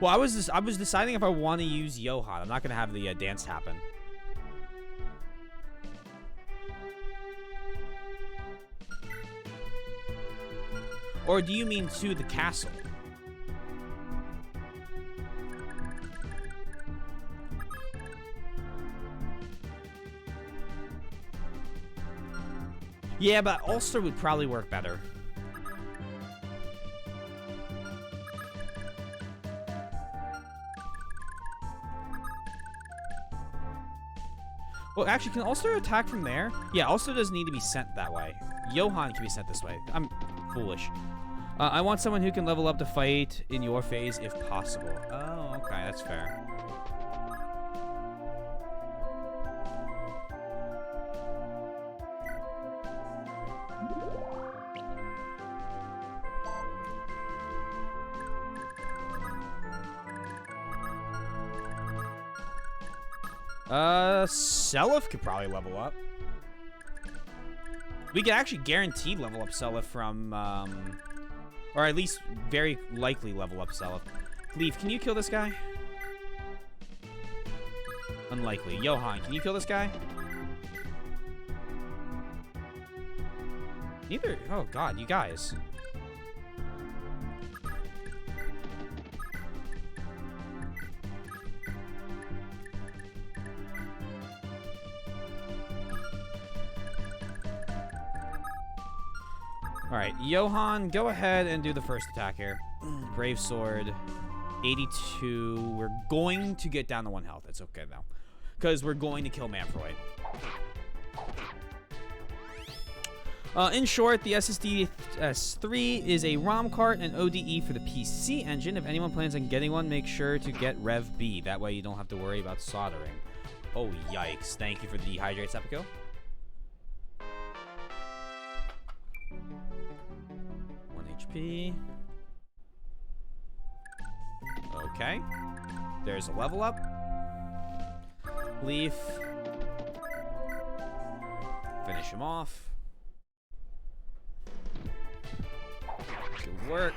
Well, I was deciding if I want to use Johan. I'm not gonna have the dance happen. Or do you mean to the castle? Yeah, but Ulster would probably work better. Well, actually, can Ulster attack from there? Yeah, Ulster doesn't need to be sent that way. Johan can be sent this way. I'm foolish. I want someone who can level up to fight in your phase if possible. Oh, okay, that's fair. Seliph could probably level up. We could actually guarantee level up Seliph from, or at least very likely level up Seliph. Leaf, can you kill this guy? Unlikely. Johan, can you kill this guy? Neither. Oh god, you guys. Alright, Johan, go ahead and do the first attack here. Brave Sword. 82. We're going to get down to 1 health. It's okay, though. Because we're going to kill Manfroy. In short, the SSD S3 is a ROM cart and ODE for the PC engine. If anyone plans on getting one, make sure to get Rev B. That way you don't have to worry about soldering. Oh, yikes. Thank you for the dehydrate, Seppico. HP. Okay. There's a level up. Leaf. Finish him off. Good work.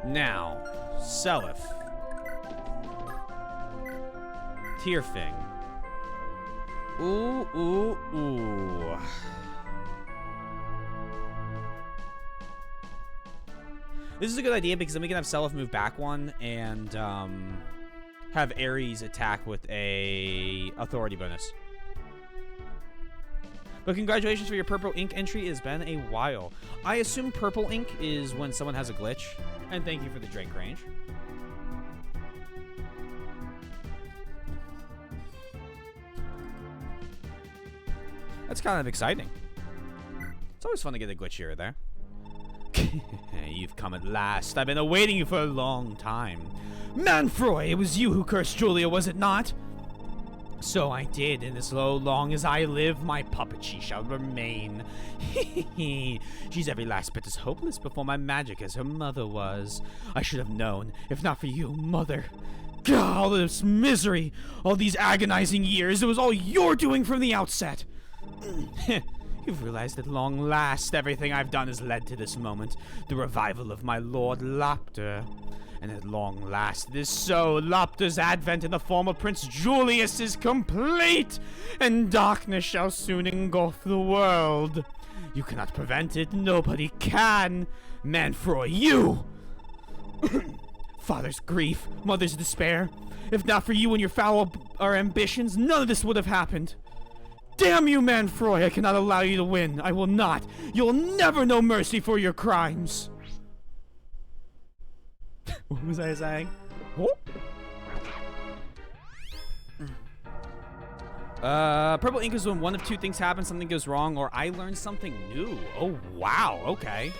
Now, Seliph. Tierfing. Ooh, ooh, ooh. This is a good idea because then we can have Seliph move back one and have Ares attack with a authority bonus. But congratulations for your purple ink entry. It's been a while. I assume purple ink is when someone has a glitch. And thank you for the Drake range. That's kind of exciting. It's always fun to get a glitch here or there. You've come at last. I've been awaiting you for a long time. Manfroy, it was you who cursed Julia, was it not? So I did, and as long as I live, my puppet she shall remain. She's every last bit as hopeless before my magic as her mother was. I should have known, if not for you, mother. God, all this misery, all these agonizing years, it was all your doing from the outset. You've realized at long last everything I've done has led to this moment, the revival of my Lord Lopter. And at long last, this so, Lopter's advent in the form of Prince Julius is complete, and darkness shall soon engulf the world. You cannot prevent it, nobody can. Manfroy, you! Father's grief, mother's despair. If not for you and your foul ambitions, none of this would have happened. Damn you, Manfroy, I cannot allow you to win. I will not. You'll never know mercy for your crimes. What was I saying? Whoop. Purple ink is when one of two things happen, something goes wrong, or I learn something new. Oh, wow. Okay.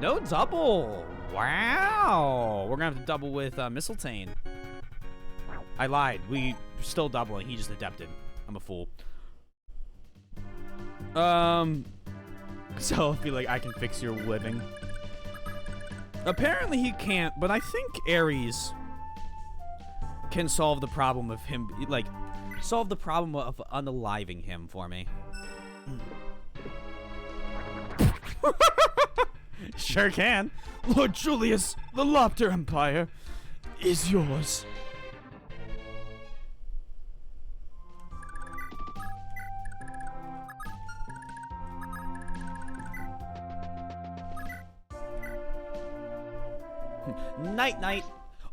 No double. Wow. We're going to have to double with Mistletoe. I lied. We're still doubling. He just adapted. I'm a fool. So I'll be like, I can fix your living. Apparently he can't, but I think Ares can solve the problem of him, like, solve the problem of unaliving him for me. Sure can. Lord Julius, the Lopter Empire is yours. Night.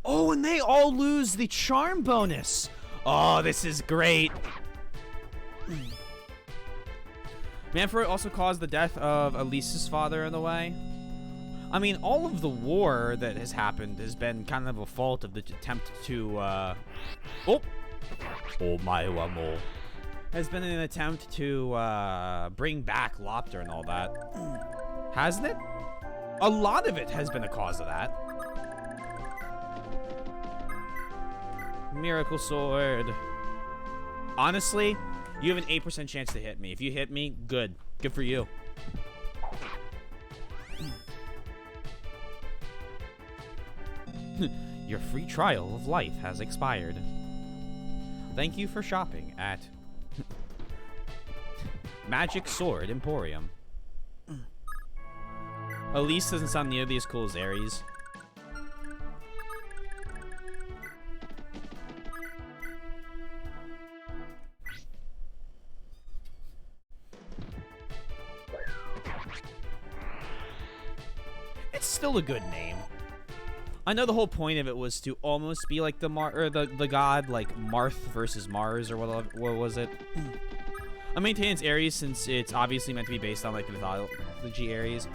Oh, and they all lose the charm bonus. Oh, this is great. Manfroy also caused the death of Elise's father in the way. I mean, all of the war that has happened has been kind of a fault of the attempt to, Oh my amor. Has been an attempt to, bring back Lopter and all that. Hasn't it? A lot of it has been a cause of that. Miracle Sword. Honestly, you have an 8% chance to hit me. If you hit me, good. Good for you. Your free trial of life has expired. Thank you for shopping at Magic Sword Emporium. Elise doesn't sound nearly as cool as Ares. It's still a good name. I know the whole point of it was to almost be like the god, like Marth versus Mars or what was it? I maintain it's Ares since it's obviously meant to be based on like the mythology Ares.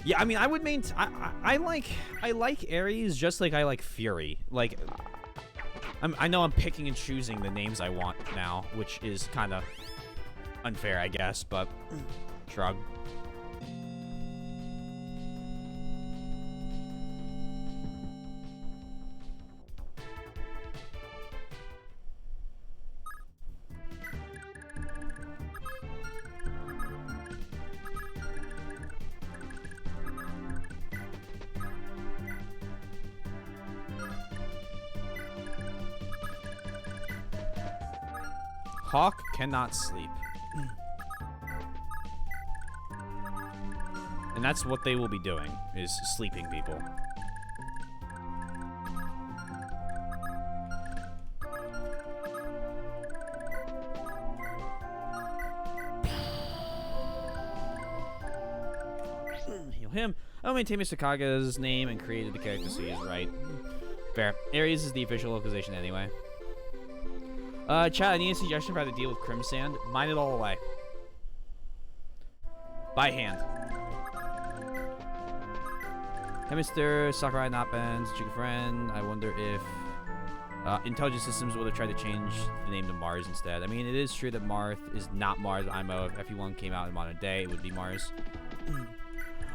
Yeah, I mean, I would maintain. I like Ares just like I like Fury. Like, I know I'm picking and choosing the names I want now, which is kind of unfair, I guess, but shrug. Hawk cannot sleep. And that's what they will be doing, is sleeping people. Heal him. I'll maintain Mr. Kaga's name and created the character so he's right. Fair. Ares is the official localization anyway. Chat, I need a suggestion for how to deal with Crimsand. Mine it all away. By hand. Hey, Mr. Sakurai Nappens, chicken friend. I wonder if Intelligent Systems would have tried to change the name to Mars instead. I mean, it is true that Marth is not Mars IMO. If FE1 came out in modern day, it would be Mars.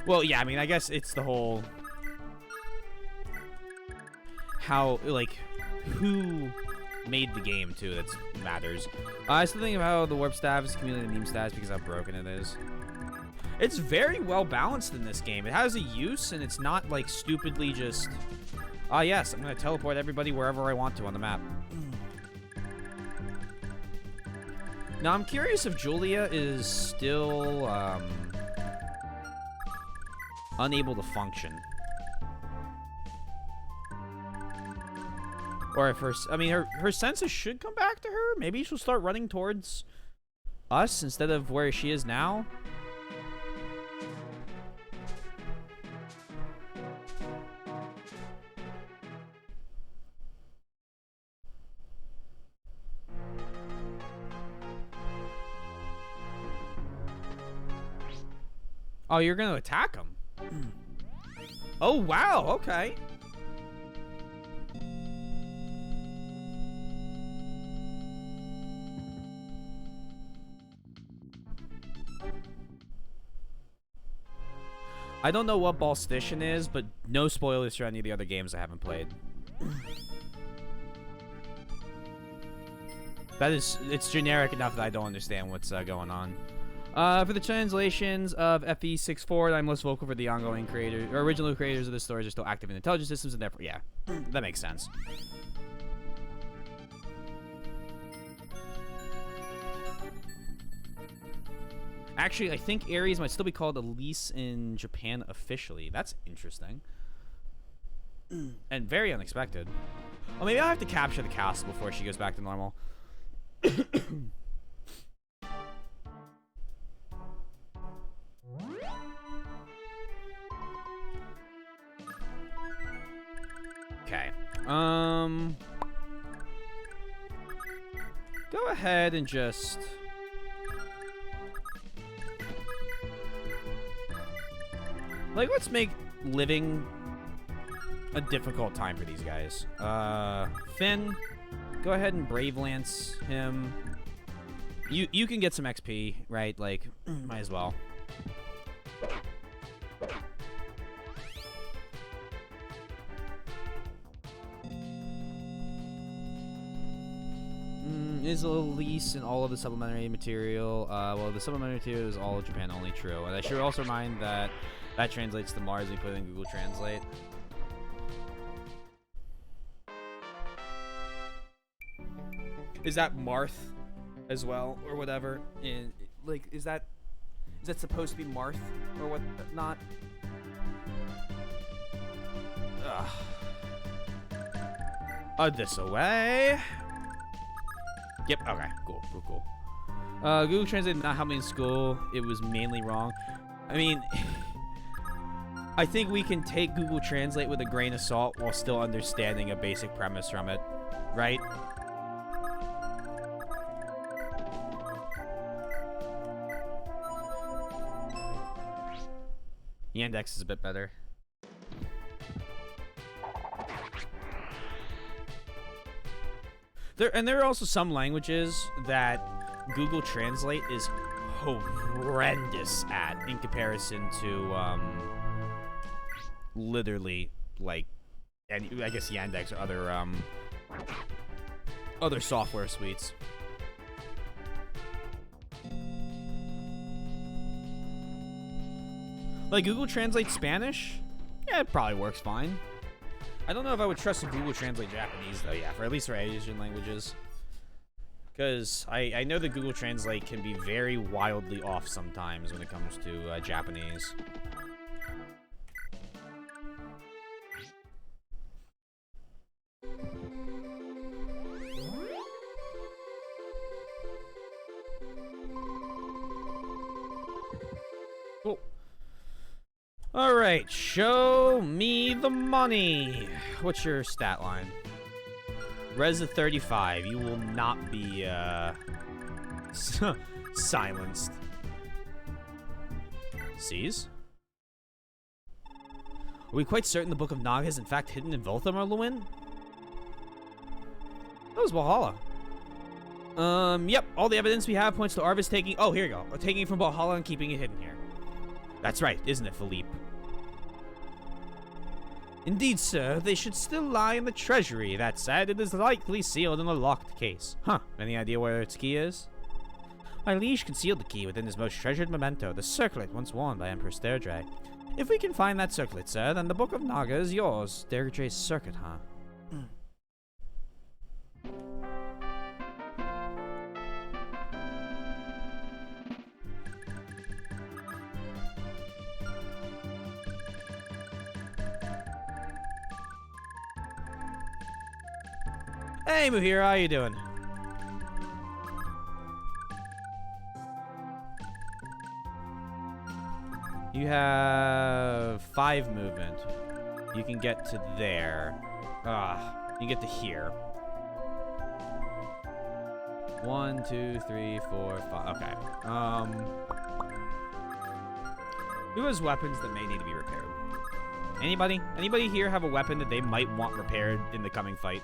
Well, yeah, I mean, I guess it's the whole... How, like, who made the game, too, that matters. I still think about how the warp staff is accumulating meme stats because how broken it is. It's very well balanced in this game. It has a use, and it's not, like, stupidly just... Ah, yes, I'm going to teleport everybody wherever I want to on the map. Now, I'm curious if Julia is still, unable to function. Or if her senses should come back to her. Maybe she'll start running towards us instead of where she is now. Oh, you're gonna attack him? Oh, wow, okay. I don't know what Ballstition is, but no spoilers for any of the other games I haven't played. It's generic enough that I don't understand what's going on. For the translations of FE64, I'm less vocal for the ongoing creators, or original creators of the stories are still active in intelligence systems, and therefore, yeah, that makes sense. Actually, I think Ares might still be called Elise in Japan officially. That's interesting. And very unexpected. Oh, maybe I'll have to capture the castle before she goes back to normal. Okay. Go ahead and just... Like, let's make living a difficult time for these guys. Finn, go ahead and Brave Lance him. You can get some XP, right? Like, might as well. Is Elise and all of the supplementary material? Well, the supplementary material is all Japan only, true. And I should also remind that that translates to Mars. We put it in Google Translate. Is that Marth as well, or whatever? And like, is that supposed to be Marth or what? Not. This away. Yep. Okay. Cool. Google Translate did not help me in school. It was mainly wrong. I mean, I think we can take Google Translate with a grain of salt while still understanding a basic premise from it, right? Yandex is a bit better. There are also some languages that Google Translate is horrendous at in comparison to literally, like, and I guess Yandex or other software suites. Like Google Translate Spanish, yeah, it probably works fine. I don't know if I would trust Google Translate Japanese though, yeah, for at least for Asian languages. Because I know that Google Translate can be very wildly off sometimes when it comes to Japanese. right, show me the money. What's your stat line? Res of 35. You will not be silenced. Seize? Are we quite certain the Book of Naga is in fact hidden in Volthamar, Luin? That was Valhalla. Yep. All the evidence we have points to Arvis taking... Oh, here you go. Taking it from Valhalla and keeping it hidden here. That's right, isn't it, Philippe? Indeed, sir. They should still lie in the treasury. That said, it is likely sealed in a locked case. Huh. Any idea where its key is? My liege concealed the key within his most treasured memento, the circlet once worn by Emperor Stairdre. If we can find that circlet, sir, then the Book of Naga is yours. Stairdre's circuit, huh? Hey, Muhira, how you doing? You have 5 movement. You can get to there. You get to here. 1, 2, 3, 4, 5. Okay. Who has weapons that may need to be repaired? Anybody? Anybody here have a weapon that they might want repaired in the coming fight?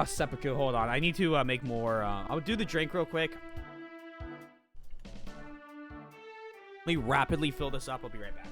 Seppuku, hold on. I need to make more. I'll do the drink real quick. Let me rapidly fill this up. I'll be right back.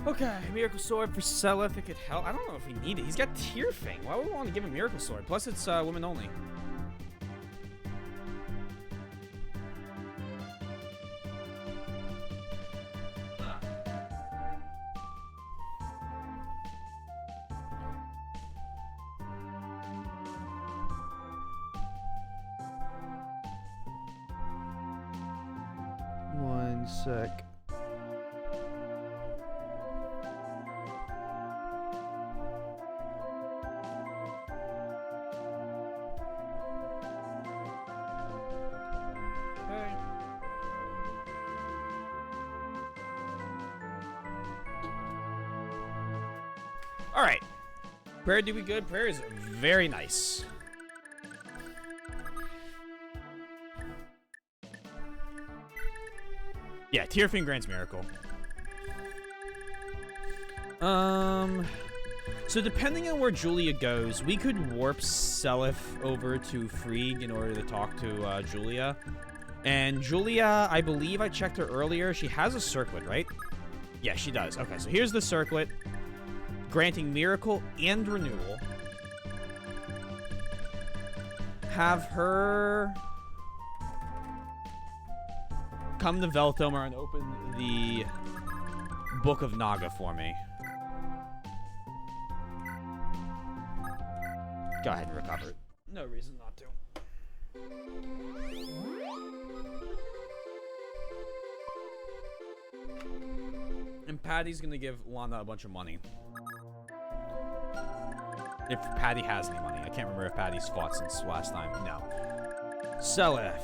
Okay, Miracle Sword for Sela if it could help. I don't know if we need it. He's got Tearfang. Why would we want to give him Miracle Sword? Plus, it's women only. One sec. Alright. Prayer do we good? Prayer is very nice. Yeah, Tearfang grants Miracle. So depending on where Julia goes, we could warp Seliph over to Frigg in order to talk to Julia. And Julia, I believe I checked her earlier. She has a circlet, right? Yeah, she does. Okay, so here's the circlet. Granting Miracle and Renewal. Have her come to Veltomar and open the Book of Naga for me. Go ahead and recover it. No reason not to. And Patty's gonna give Lana a bunch of money. If Patty has any money. I can't remember if Patty's fought since last time. No. Seliph.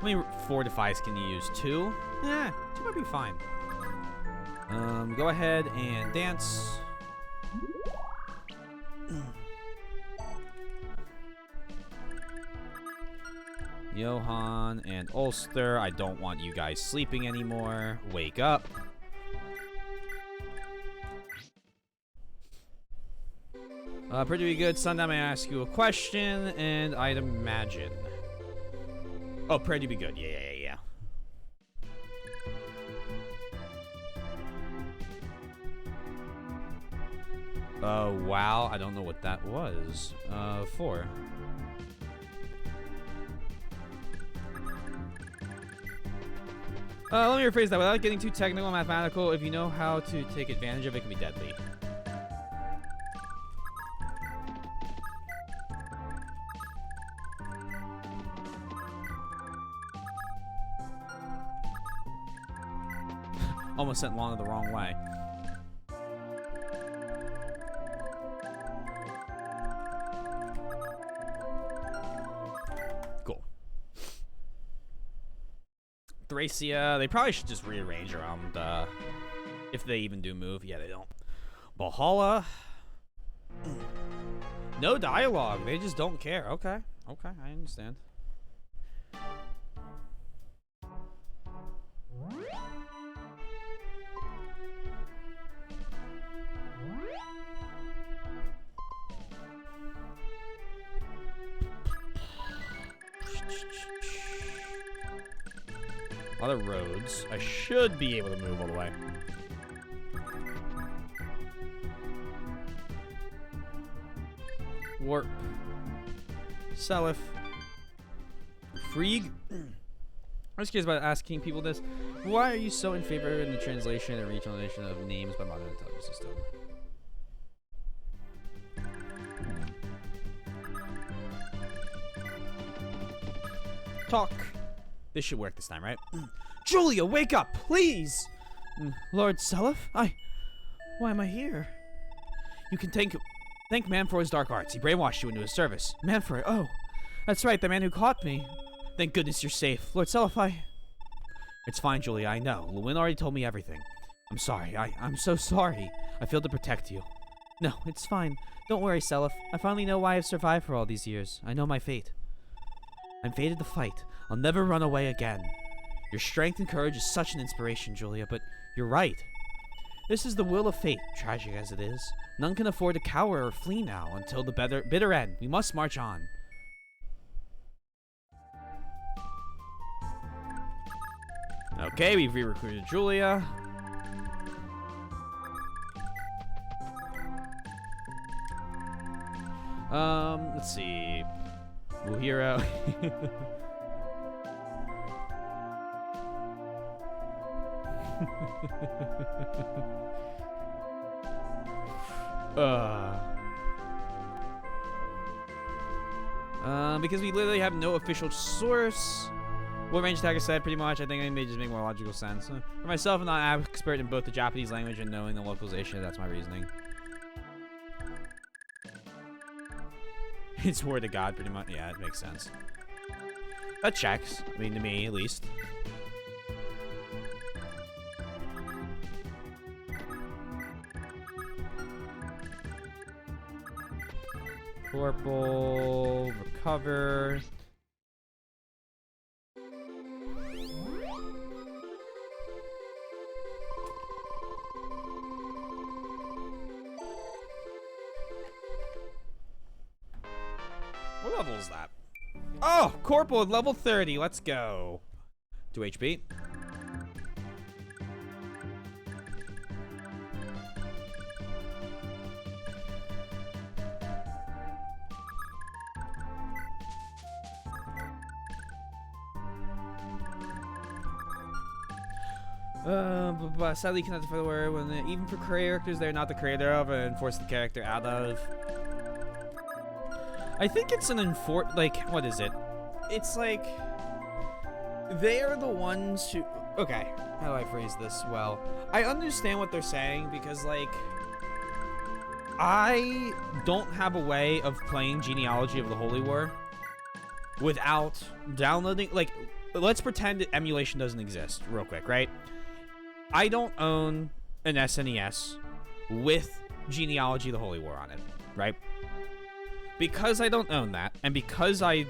How many fortifies can you use? 2? Yeah, 2 might be fine. Go ahead and dance. Johann and Ulster, I don't want you guys sleeping anymore. Wake up. Pretty good. Sundown, may I ask you a question? And I'd imagine. Oh, pretty be good. Yeah. Wow. I don't know what that was. 4. Let me rephrase that. Without getting too technical and mathematical, if you know how to take advantage of it, it can be deadly. Almost sent Lana the wrong way. Cool. Thracia, they probably should just rearrange around, if they even do move. Yeah, they don't. Valhalla. No dialogue. They just don't care. Okay, I understand. A lot of roads. I should be able to move all the way. Warp. Selif. Freeg. I'm just curious about asking people this. Why are you so in favor in the translation and regionalization of names by modern intelligence system? Talk. This should work this time, right? Julia, wake up, please! Lord Selif? Why am I here? You can thank Man for his dark arts. He brainwashed you into his service. Manfred, oh. That's right, the man who caught me. Thank goodness you're safe. Lord Selif, It's fine, Julia, I know. Lewin already told me everything. I'm sorry. I'm so sorry. I failed to protect you. No, it's fine. Don't worry, Selif. I finally know why I've survived for all these years. I know my fate. I'm fated to fight. I'll never run away again. Your strength and courage is such an inspiration, Julia, but you're right. This is the will of fate, tragic as it is. None can afford to cower or flee now until the bitter end. We must march on. Okay, we've re-recruited Julia. Let's see. Hero. Because we literally have no official source. What range attacker said, pretty much. I think it may just make more logical sense. For myself, I'm not an expert in both the Japanese language and knowing the localization. That's my reasoning. It's word of God, pretty much. Yeah, it makes sense. That checks. I mean, to me, at least. Corporal, recover. What level is that? Oh, Corporal, level 30. Let's go. 2 HP. Sadly cannot define the word when even for characters they're not the creator of and force the character out of. I think it's an what is it? It's like they're the ones who. Okay, how do I phrase this well? I understand what they're saying because like I don't have a way of playing Genealogy of the Holy War without downloading. Like let's pretend that emulation doesn't exist real quick, right? I don't own an SNES with Genealogy: The Holy War on it, right? Because I don't own that, and because I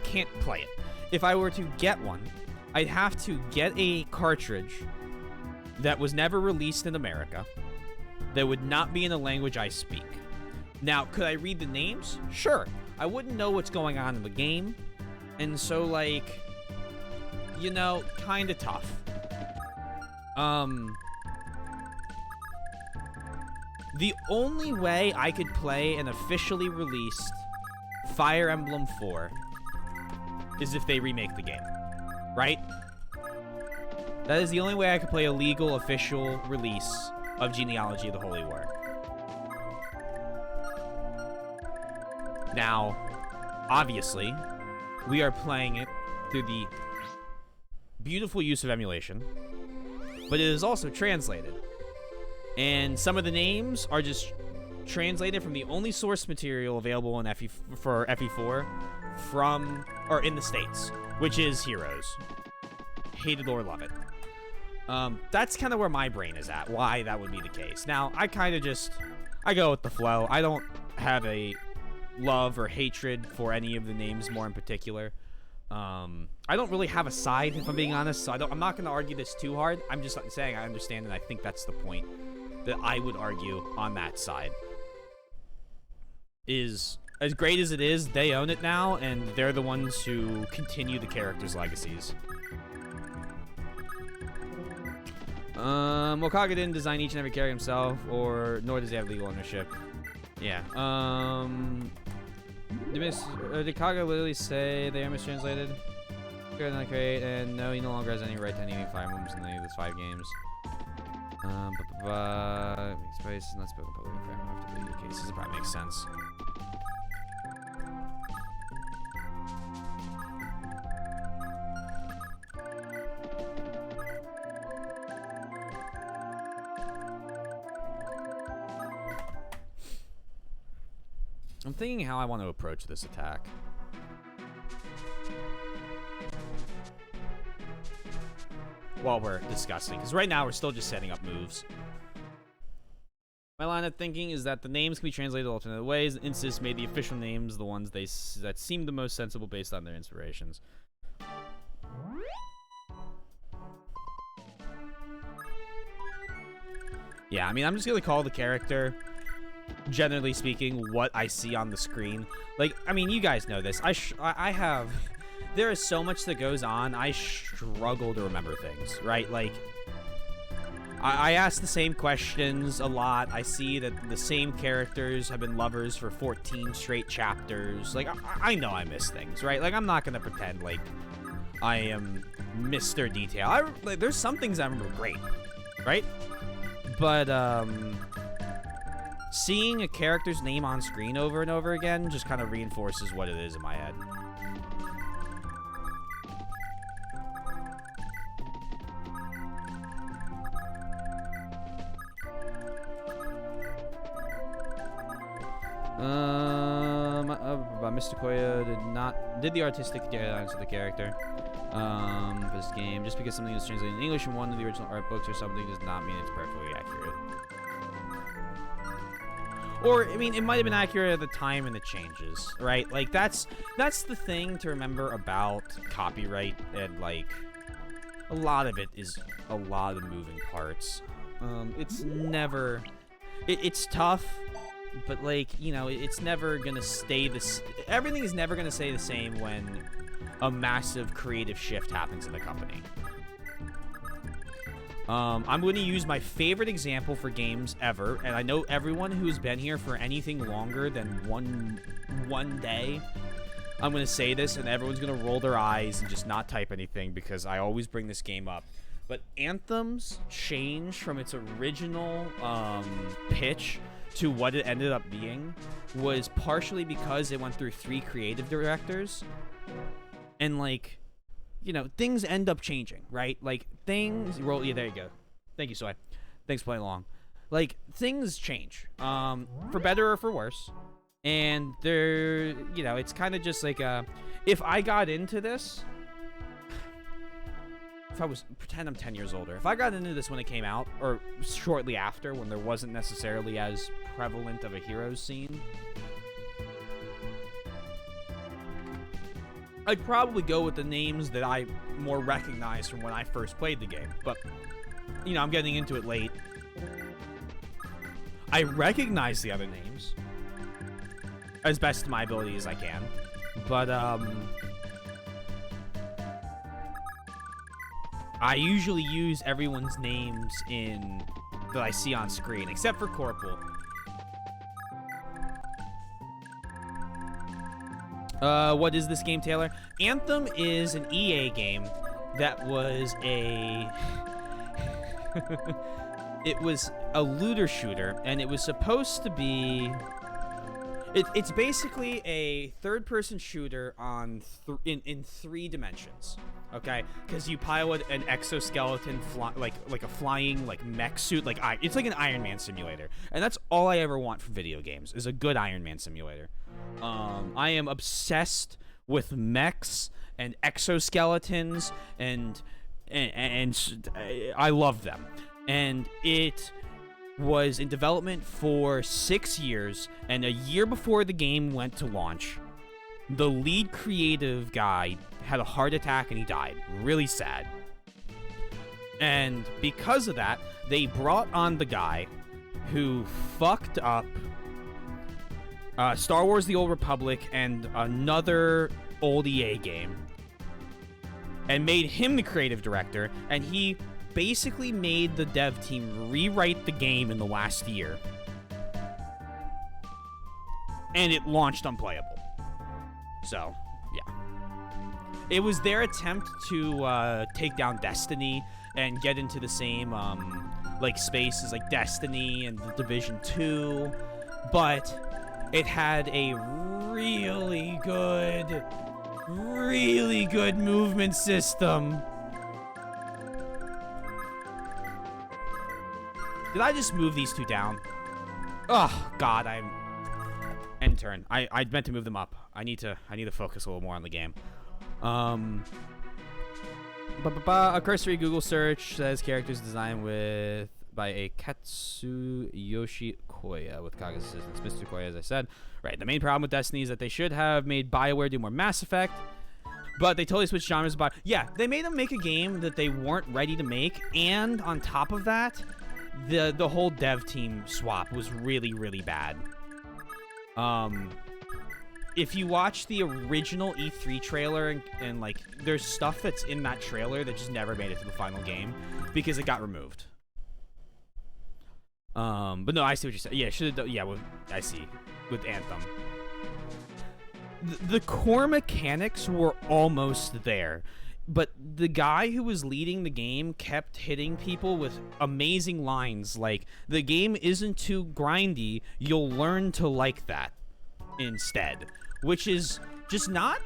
can't play it. If I were to get one, I'd have to get a cartridge that was never released in America, that would not be in a language I speak. Now, could I read the names? Sure. I wouldn't know what's going on in the game, and so, like, you know, kind of tough. The only way I could play an officially released Fire Emblem 4 is if they remake the game, right? That is the only way I could play a legal, official release of Genealogy of the Holy War. Now, obviously, we are playing it through the beautiful use of emulation, but it is also translated. And some of the names are just translated from the only source material available in for FE4 or in the States, which is Heroes. Hate it or love it. That's kind of where my brain is at, why that would be the case. Now, I go with the flow. I don't have a love or hatred for any of the names more in particular. I don't really have a side, if I'm being honest, so I'm not going to argue this too hard. I'm just saying I understand, and I think that's the point that I would argue on that side. Is, as great as it is, they own it now, and they're the ones who continue the characters' legacies. Okage didn't design each and every character himself, nor does he have legal ownership. Yeah. Did Kaga literally say they are mistranslated? Good, not great, and no, he no longer has any right to any Fire Emblems in any of those 5 games. Space is not spoken publicly in Fire Emblem after the cases. It probably makes sense. I'm thinking how I want to approach this attack. While we're discussing, because right now we're still just setting up moves. My line of thinking is that the names can be translated alternate ways. Insys made the official names the ones that seem the most sensible based on their inspirations. Yeah, I mean, I'm just gonna call the character, generally speaking, what I see on the screen. Like, I mean, you guys know this. I have... There is so much that goes on, I struggle to remember things, right? Like, I ask the same questions a lot. I see that the same characters have been lovers for 14 straight chapters. Like, I know I miss things, right? Like, I'm not gonna pretend like I am Mr. Detail. Like, there's some things I remember great, right? But, seeing a character's name on screen over and over again just kind of reinforces what it is in my head. Mr. Koya did the artistic designs of the character for this game. Just because something is translated in English in one of the original art books or something does not mean it's perfectly accurate. Or, I mean, it might have been accurate at the time and it changes, right? Like, that's the thing to remember about copyright, and, like, a lot of it is a lot of moving parts. It's never... It's tough, but, like, you know, it's never gonna stay everything is never gonna stay the same when a massive creative shift happens in the company. I'm going to use my favorite example for games ever, and I know everyone who's been here for anything longer than one day, I'm going to say this, and everyone's going to roll their eyes and just not type anything because I always bring this game up. But Anthem's change from its original pitch to what it ended up being was partially because it went through 3 creative directors, and, like, you know, things end up changing, right? Like, things... Roll... Yeah, there you go. Thank you, Soy. Thanks for playing along. Like, things change. For better or for worse. And they're... You know, it's kind of just like a... If I got into this... if I was, pretend I'm 10 years older. If I got into this when it came out, or shortly after, when there wasn't necessarily as prevalent of a heroes scene, I'd probably go with the names that I more recognize from when I first played the game. But, you know, I'm getting into it late. I recognize the other names as best to my ability as I can. But, I usually use everyone's names that I see on screen, except for Corporal. What is this game, Taylor? Anthem is an EA game that was it was a looter shooter, and it was supposed to be... It's basically a third-person shooter on in 3 dimensions, okay? Because you pilot an exoskeleton, like a flying mech suit, it's like an Iron Man simulator, and that's all I ever want from video games is a good Iron Man simulator. I am obsessed with mechs and exoskeletons, and I love them, and it was in development for 6 years, and a year before the game went to launch, the lead creative guy had a heart attack and he died. Really sad. And because of that, they brought on the guy who fucked up Star Wars The Old Republic and another old EA game, and made him the creative director, and he basically made the dev team rewrite the game in the last year. And it launched unplayable. So, yeah. It was their attempt to take down Destiny and get into the same space as like Destiny and The Division 2, but it had a really good movement system. Did I just move these 2 down? Oh God, end turn. I meant to move them up. I need to focus a little more on the game. A cursory Google search says characters designed by a Katsuyoshi Koya with Kaga's assistance. Mr. Koya, as I said. Right, the main problem with Destiny is that they should have made BioWare do more Mass Effect, but they totally switched genres. Yeah, they made them make a game that they weren't ready to make, and on top of that, the whole dev team swap was really, really bad. If you watch the original E3 trailer and like, there's stuff that's in that trailer that just never made it to the final game because it got removed. But no, I see what you said. Yeah, should have. Yeah, I see with Anthem. The core mechanics were almost there, but the guy who was leading the game kept hitting people with amazing lines like, "The game isn't too grindy. You'll learn to like that instead," which is just not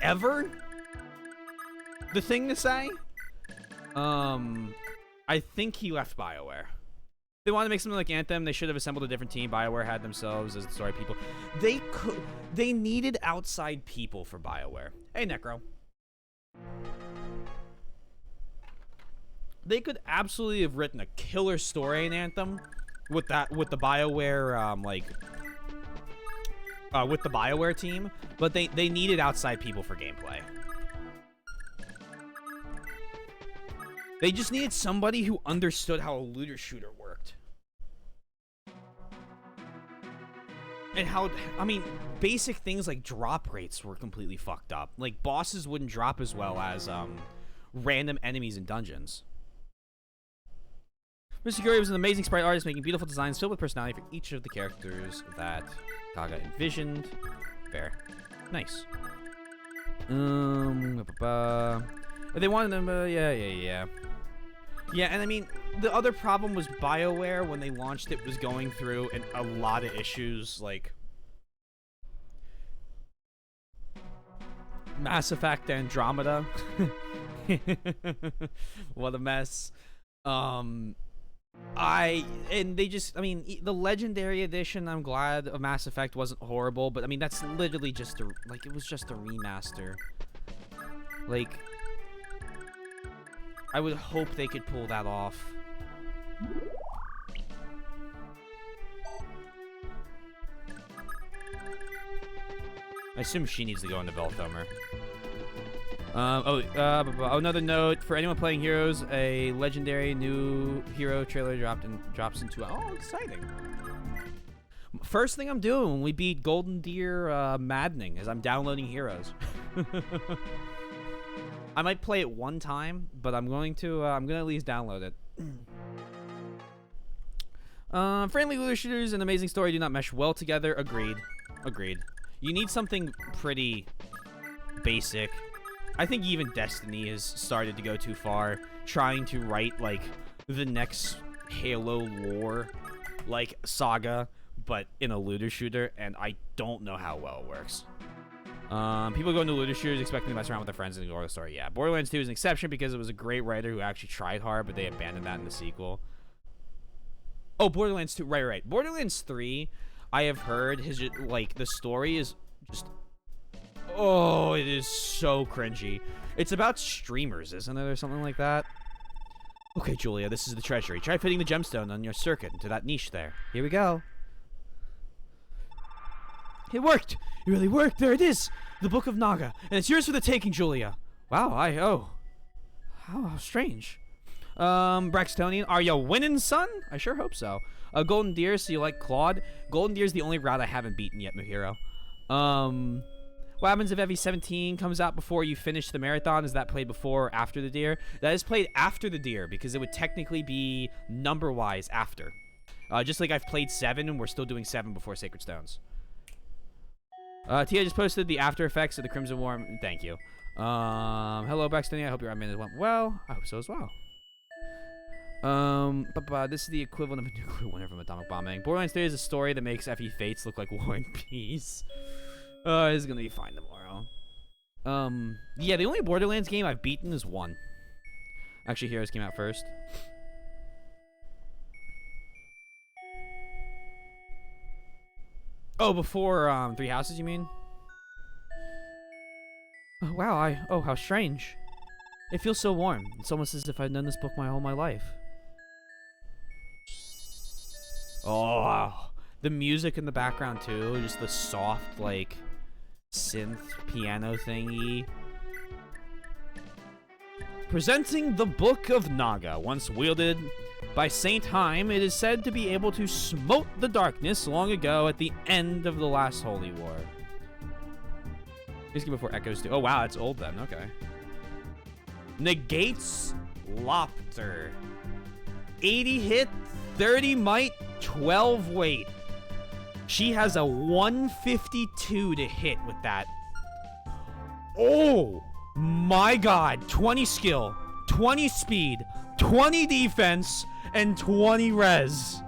ever the thing to say. I think he left BioWare. They wanted to make something like Anthem. They should have assembled a different team. BioWare had themselves as the story people. They needed outside people for BioWare. Hey, Necro. They could absolutely have written a killer story in Anthem with the BioWare with the BioWare team, but they needed outside people for gameplay. They just needed somebody who understood how a looter shooter worked. And how, I mean, basic things like drop rates were completely fucked up. Like, bosses wouldn't drop as well as random enemies in dungeons. Mr. Curry was an amazing sprite artist, making beautiful designs filled with personality for each of the characters that Kaga envisioned. Fair. Nice. They wanted them, yeah. Yeah, and I mean, the other problem was BioWare, when they launched it, was going through a lot of issues, like Mass Effect Andromeda. What a mess. The Legendary Edition, I'm glad, of Mass Effect wasn't horrible, but I mean, that's literally just it was just a remaster. Like, I would hope they could pull that off. I assume she needs to go into Velthomer. Another note for anyone playing Heroes: a legendary new hero trailer drops into. Oh, exciting! First thing I'm doing when we beat Golden Deer Maddening is I'm downloading Heroes. I might play it one time, but I'm going to at least download it. Friendly looter shooters and amazing story do not mesh well together. Agreed. You need something pretty basic. I think even Destiny has started to go too far, trying to write, like, the next Halo lore, like, saga, but in a looter shooter, and I don't know how well it works. People go into looter shooters expecting to mess around with their friends and ignore the story. Yeah, Borderlands 2 is an exception because it was a great writer who actually tried hard, but they abandoned that in the sequel. Oh, Borderlands 2, right. Borderlands 3, I have heard, his, like, the story is just... Oh, it is so cringy. It's about streamers, isn't it, or something like that? Okay, Julia, this is the treasury. Try fitting the gemstone on your circuit into that niche there. Here we go. It worked! It really worked! There it is! The Book of Naga. And it's yours for the taking, Julia. Wow, how strange. Braxtonian, are you winning, son? I sure hope so. Golden Deer, so you like Claude? Golden Deer's the only route I haven't beaten yet, Muhiro. What happens if FE17 comes out before you finish the marathon? Is that played before or after the Deer? That is played after the Deer, because it would technically be number-wise after. Just like I've played 7, and we're still doing 7 before Sacred Stones. Tia just posted the after effects of the Crimson War. Thank you. Hello, Braxton. I hope your admin went well. I hope so as well. This is the equivalent of a nuclear winter from atomic bombing. Borderlands 3 is a story that makes FE Fates look like War and Peace. It's gonna be fine tomorrow. Yeah, the only Borderlands game I've beaten is 1. Actually, Heroes came out first. Oh, before, 3 Houses, you mean? Oh, wow, oh, how strange. It feels so warm. It's almost as if I'd known this book all my life. Oh, the music in the background, too. Just the soft, like, synth piano thingy. Presenting the Book of Naga. Once wielded by Saint Heim, it is said to be able to smote the darkness long ago at the end of the last Holy War. Just before Echoes 2. Oh, wow, it's old then. Okay. Negates Lopter. 80 hit, 30 might, 12 weight. She has a 152 to hit with that. Oh my god. 20 skill, 20 speed, 20 defense, and 20 res.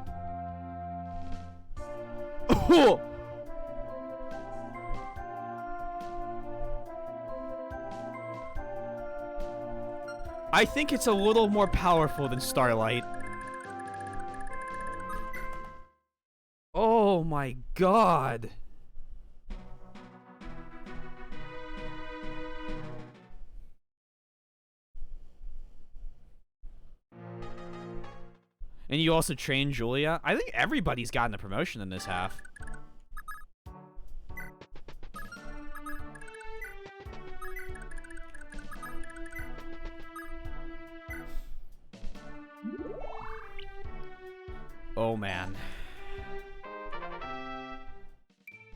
Oh. I think it's a little more powerful than Starlight. Oh my god. And you also trained Julia? I think everybody's gotten a promotion in this half. Oh, man.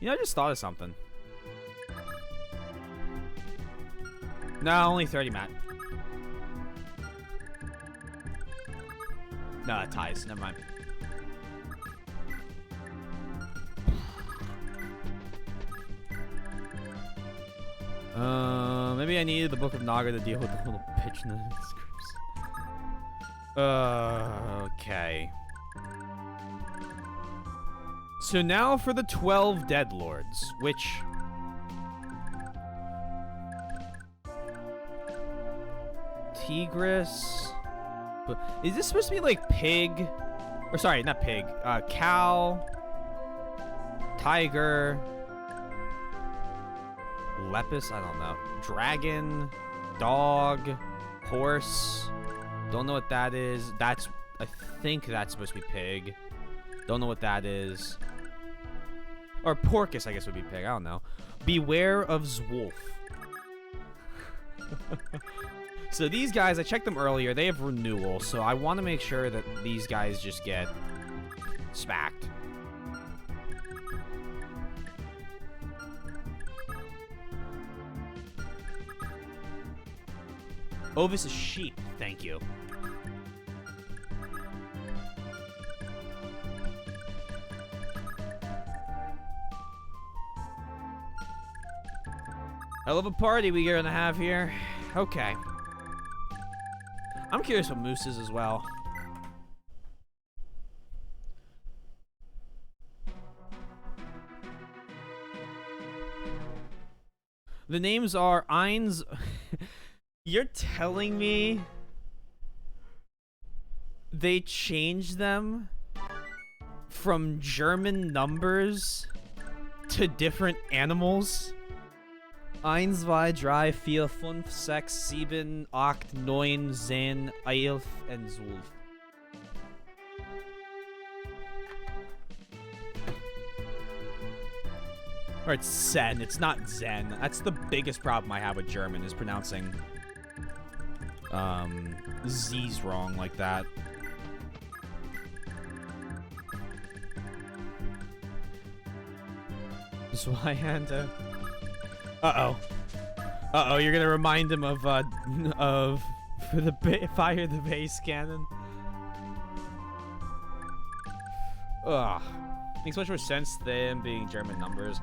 You know, I just thought of something. No, only 30, Matt. No, it ties. Never mind. Maybe I needed the Book of Naga to deal with the little pitch in the scripts. Okay. So now for the 12 Deadlords, which... Tigress... But is this supposed to be like pig? Or sorry, not pig. Cow... Tiger... Lepus? I don't know. Dragon... Dog... Horse. Don't know what that is. That's... I think that's supposed to be pig. Don't know what that is. Or porcus, I guess, would be pig. I don't know. Beware of Zwolf. So these guys, I checked them earlier. They have renewal, so I want to make sure that these guys just get smacked. Ovis is sheep. Thank you. Hell of a party we're gonna have here. Okay. I'm curious what moose is as well. The names are Eins. You're telling me they changed them from German numbers to different animals? 1, 2, 3, 4, 5, 6, 7, 8, 9, 10, 11 and 12. Or it's Zen. It's not Zen. That's the biggest problem I have with German, is pronouncing Z's wrong like that. So I had to... Uh-oh. Uh-oh, you're gonna remind him of fire the base cannon. Ugh. Makes much more sense than being German numbers.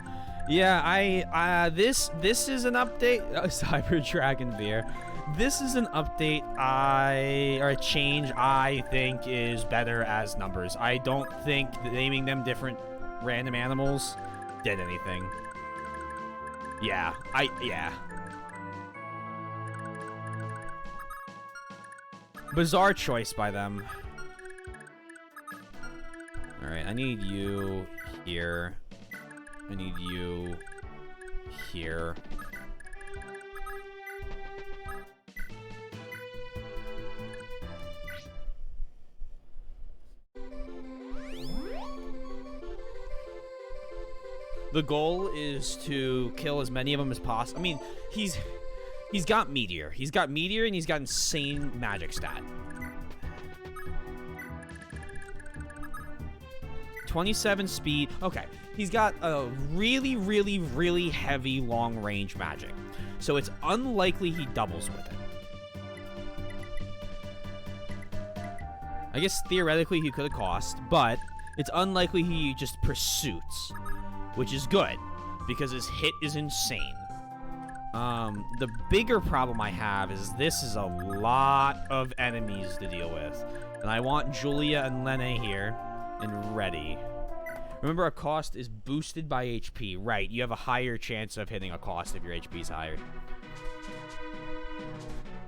Yeah, this is an update. Cyber Dragon Beer. This is an update or a change I think is better as numbers. I don't think naming them different random animals did anything. Yeah. Bizarre choice by them. Alright, I need you here. I need you here. The goal is to kill as many of them as possible. I mean, he's got Meteor. He's got Meteor and he's got insane magic stat. 27 speed. Okay. He's got a really, really, really heavy long-range magic. So it's unlikely he doubles with it. I guess theoretically he could have cost, but it's unlikely he just pursuits, which is good because his hit is insane. The bigger problem I have is this is a lot of enemies to deal with. And I want Julia and Lene here and ready. Remember, a cost is boosted by HP. Right, you have a higher chance of hitting a cost if your HP is higher.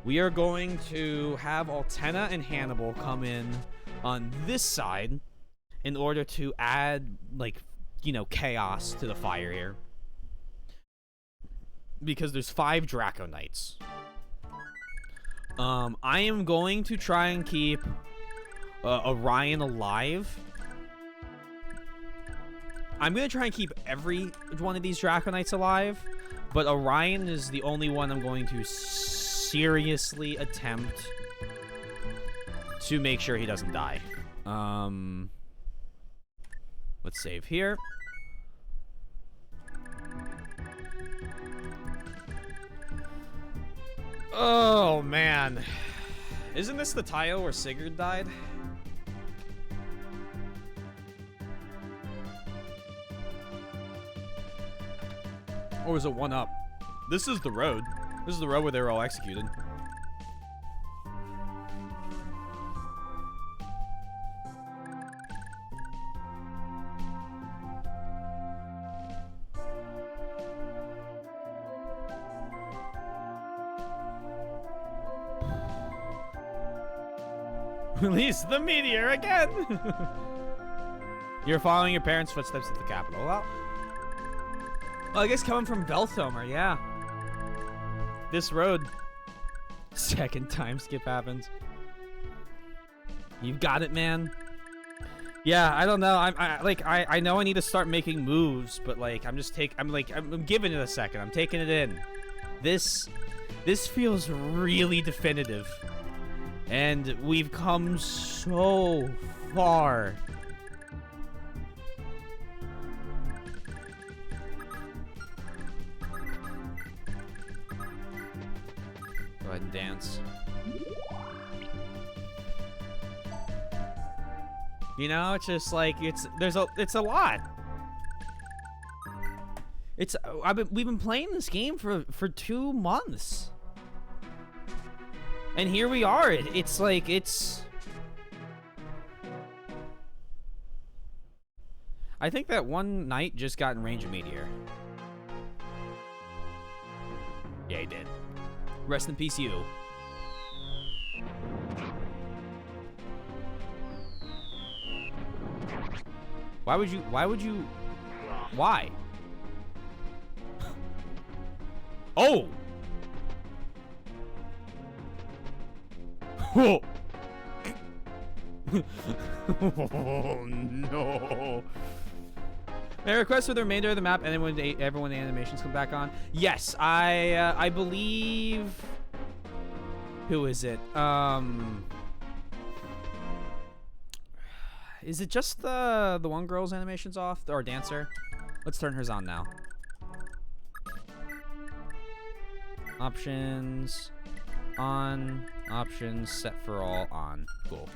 We are going to have Altena and Hannibal come in on this side in order to add, like, you know, chaos to the fire here. Because there's 5 Draco Knights. I am going to try and keep Orion alive. I'm going to try and keep every one of these Draco Knights alive, but Orion is the only one I'm going to seriously attempt to make sure he doesn't die. Let's save here. Oh, man. Isn't this the tile where Sigurd died? Or was it one up? This is the road. This is the road where they were all executed. Release the meteor again! You're following your parents' footsteps at the capital. Well, I guess coming from Velthomer, yeah. This road Second time skip happens. You've got it, man. Yeah, I don't know. I know I need to start making moves, but like I'm giving it a second. I'm taking it in. This feels really definitive. And we've come so far. Go ahead and dance. You know, it's just like it's a lot. We've been playing this game for 2 months. And here we are. It's like I think that one knight just got in range of meteor. Yeah, he did. Rest in peace, you. Why? Oh! Oh! Oh no! May I request for the remainder of the map and then when everyone the animations come back on? Yes, I believe. Who is it? Is it just the one girl's animations off? Or dancer? Let's turn hers on now. Options. On. Options. Set for all. On. Cool.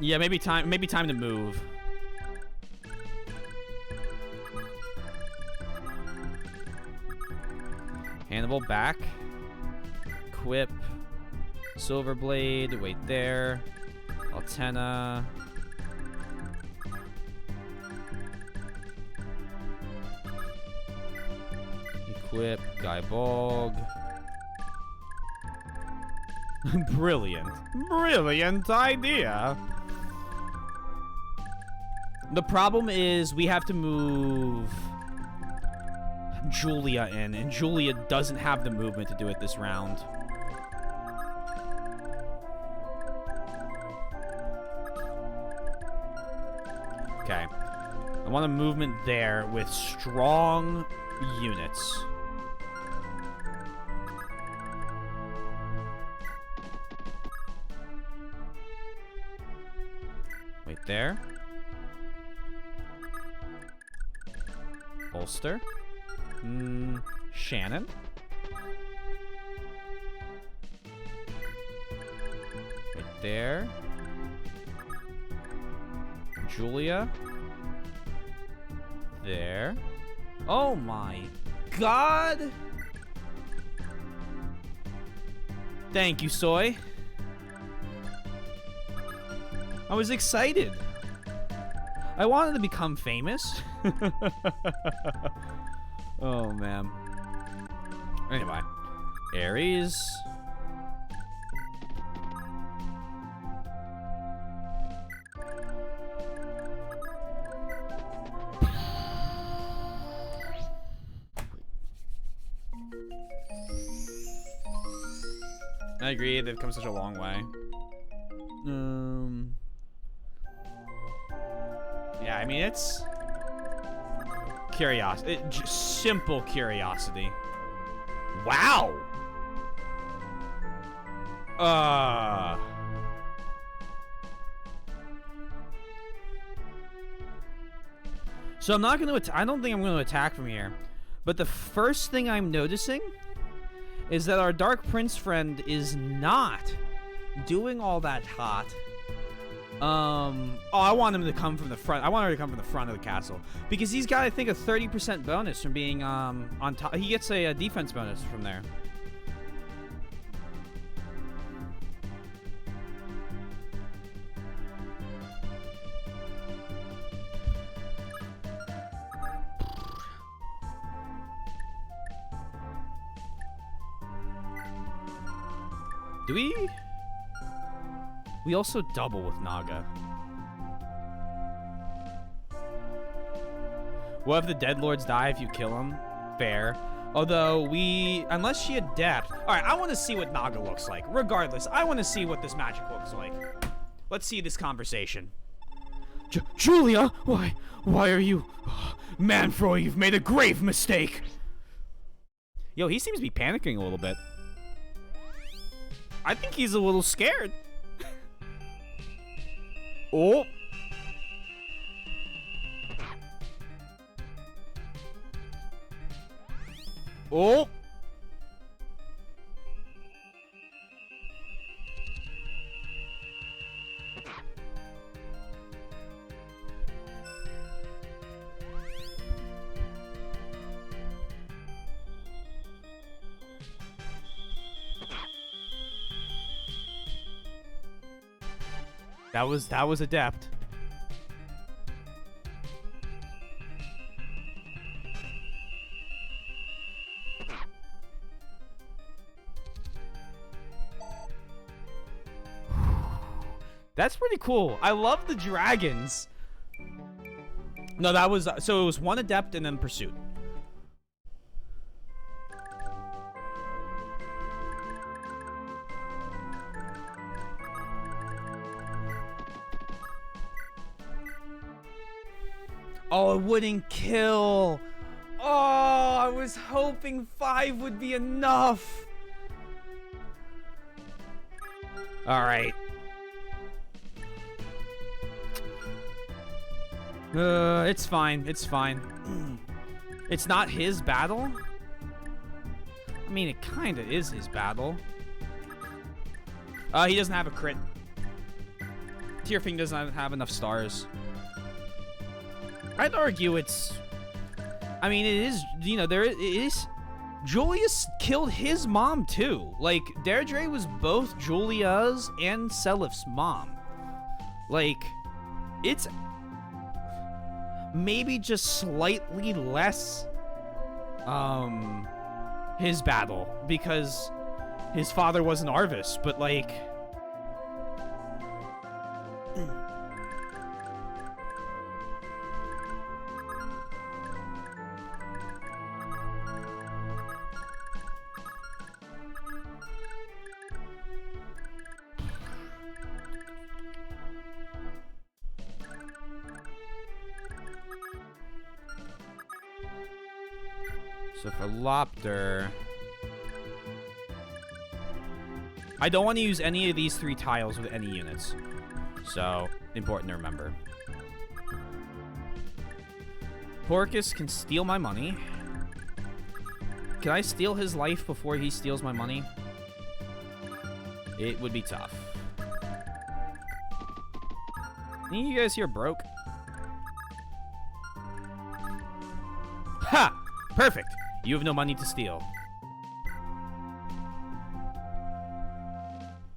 Yeah, maybe time to move. Hannibal back. Equip. Silver Blade, wait there. Altena. Equip, Guy Bog. Brilliant. Brilliant idea. The problem is we have to move Julia in, and Julia doesn't have the movement to do it this round. Okay. I want a movement there with strong units. Wait there. Holster. Shannon. Right there. Julia. There. Oh my god! Thank you, Soy. I was excited. I wanted to become famous. Oh, man. Anyway. Ares. I agree, they've come such a long way. Yeah, I mean, it's curiosity. Just simple curiosity. Wow. So I'm not going to. I don't think I'm going to attack from here. But the first thing I'm noticing is that our Dark Prince friend is not doing all that hot. Oh, I want him to come from the front. I want her to come from the front of the castle. Because he's got, I think, a 30% bonus from being on top. He gets a defense bonus from there. Do we? We also double with Naga. What if the Dead Lords die if you kill them? Fair. Although unless she adept. All right, I want to see what Naga looks like. Regardless, I want to see what this magic looks like. Let's see this conversation. Julia, why are you, Manfroy? You've made a grave mistake. Yo, he seems to be panicking a little bit. I think he's a little scared. Oh. Oh. That was adept. That's pretty cool. I love the dragons. No, that was so it was one adept and then pursuit. Oh, it wouldn't kill. Oh, I was hoping 5 would be enough. All right. It's fine. It's fine. It's not his battle. I mean, it kind of is his battle. He doesn't have a crit. Tierfing doesn't have enough stars. I'd argue it's... I mean, it is, you know, it is... Julius killed his mom, too. Like, Deirdre was both Julia's and Selif's mom. Like, it's... maybe just slightly less, his battle. Because his father was an Arvis, but, like... So for Lopter, I don't want to use any of these 3 tiles with any units. So, important to remember. Porcus can steal my money. Can I steal his life before he steals my money? It would be tough. Any of you guys here broke? Ha! Perfect! You have no money to steal.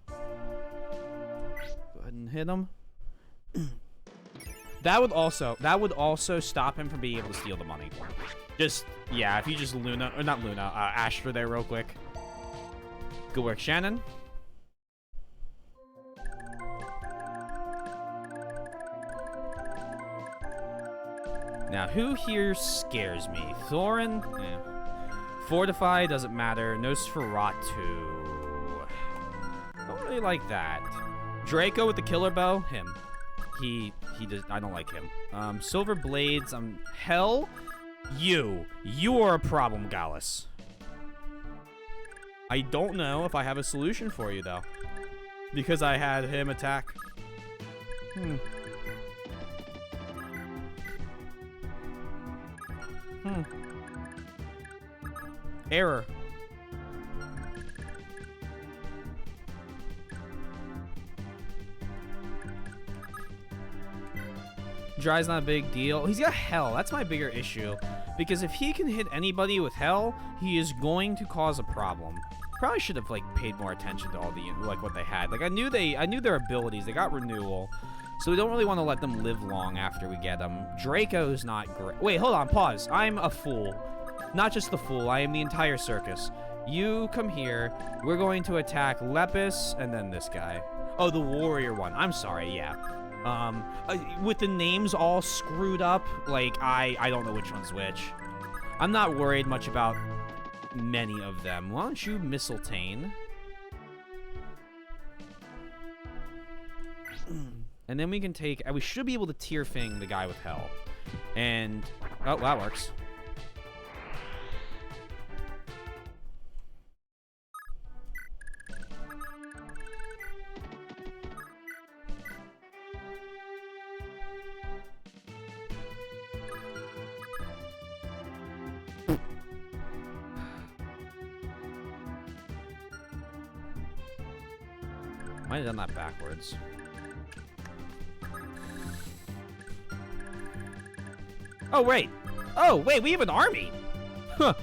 Go ahead and hit him. That would also stop him from being able to steal the money. Just, yeah, if you just Luna, or not Luna, Ashford there real quick. Good work, Shannon. Now, who here scares me? Thorin? Eh. Fortify doesn't matter. Nosferatu. Don't really like that. Draco with the killer bow? Him. He does. I don't like him. Silver Blades. Hell? You are a problem, Gallus. I don't know if I have a solution for you, though. Because I had him attack. Error. Dry's not a big deal. He's got Hell. That's my bigger issue. Because if he can hit anybody with Hell, he is going to cause a problem. Probably should have like paid more attention to all the like what they had. Like I knew their abilities. They got renewal. So we don't really want to let them live long after we get them. Draco's not great. Wait, hold on, pause. I'm a fool. Not just the fool, I am the entire circus. You come here. We're going to attack Lepus and then this guy. Oh, the warrior one. I'm sorry, yeah. With the names all screwed up, like, I don't know which one's which. I'm not worried much about many of them. Why don't you Mistletoe? And then we can take... we should be able to Tear Fing the guy with Hell. And... oh, that works. Might have done that backwards. Oh, wait. Oh, wait, we have an army. Huh.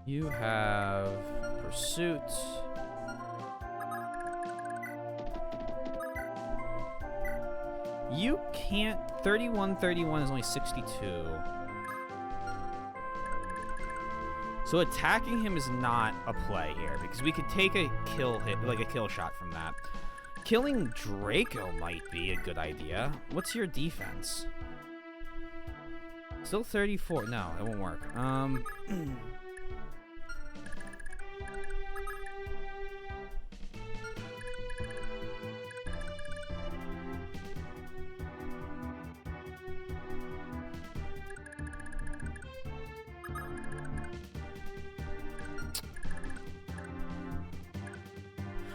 You have Pursuit. You can't... 31 is only 62. So attacking him is not a play here, because we could take a kill hit, like a kill shot from that. Killing Draco might be a good idea. What's your defense? Still 34. No, it won't work.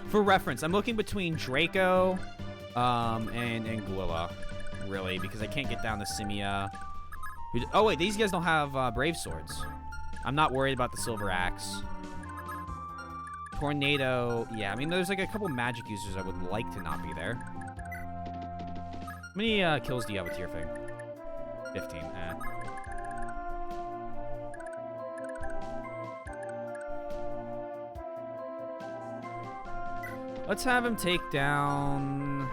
For reference, I'm looking between Draco and Glilla, really, because I can't get down to Simia. Oh, wait, these guys don't have Brave Swords. I'm not worried about the Silver Axe. Tornado, yeah, I mean, there's like a couple magic users I would like to not be there. How many kills do you have with Tear Fing? 15, eh. Let's have him take down...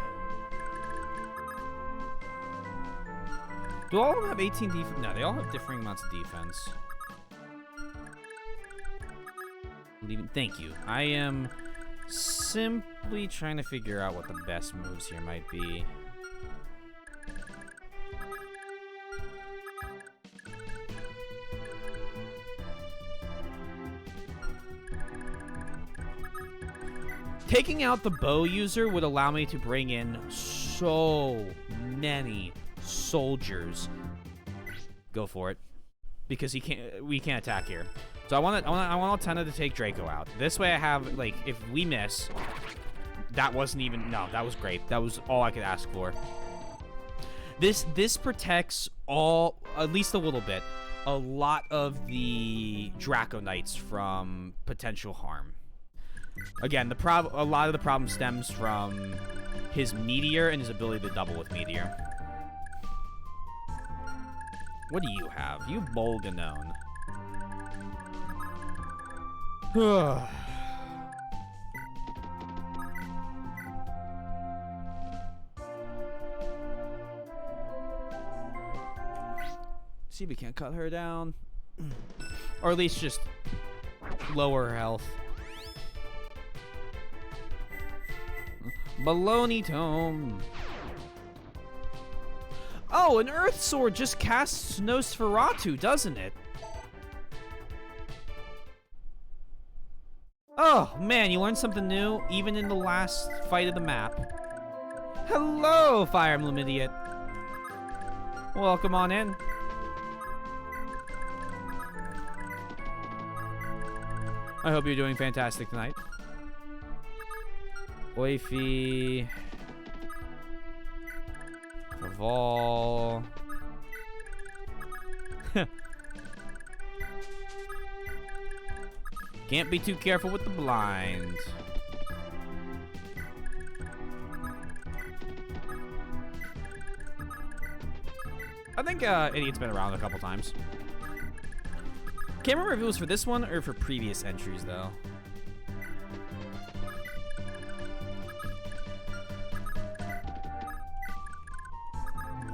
Do all of them have 18 defense? No, they all have differing amounts of defense. Thank you. I am simply trying to figure out what the best moves here might be. Taking out the bow user would allow me to bring in so many soldiers. Go for it, because we can't attack here. So I want Altena to take Draco out. This way I have, like, if we miss, that wasn't even, no, that was great. That was all I could ask for. This protects all, at least a little bit, a lot of the Draco Knights from potential harm. Again, a lot of the problem stems from his Meteor and his ability to double with Meteor. What do you have? You have Bolganone. See if we can't cut her down. Or at least just lower her health. Baloney Tome. Oh, an Earth Sword just casts Nosferatu, doesn't it? Oh, man, you learned something new, even in the last fight of the map. Hello, Fire Emblem Idiot. Welcome on in. I hope you're doing fantastic tonight. Oifi. Faval. Can't be too careful with the blind. I think Idiot's been around a couple times. Can't remember if it was for this one or for previous entries, though.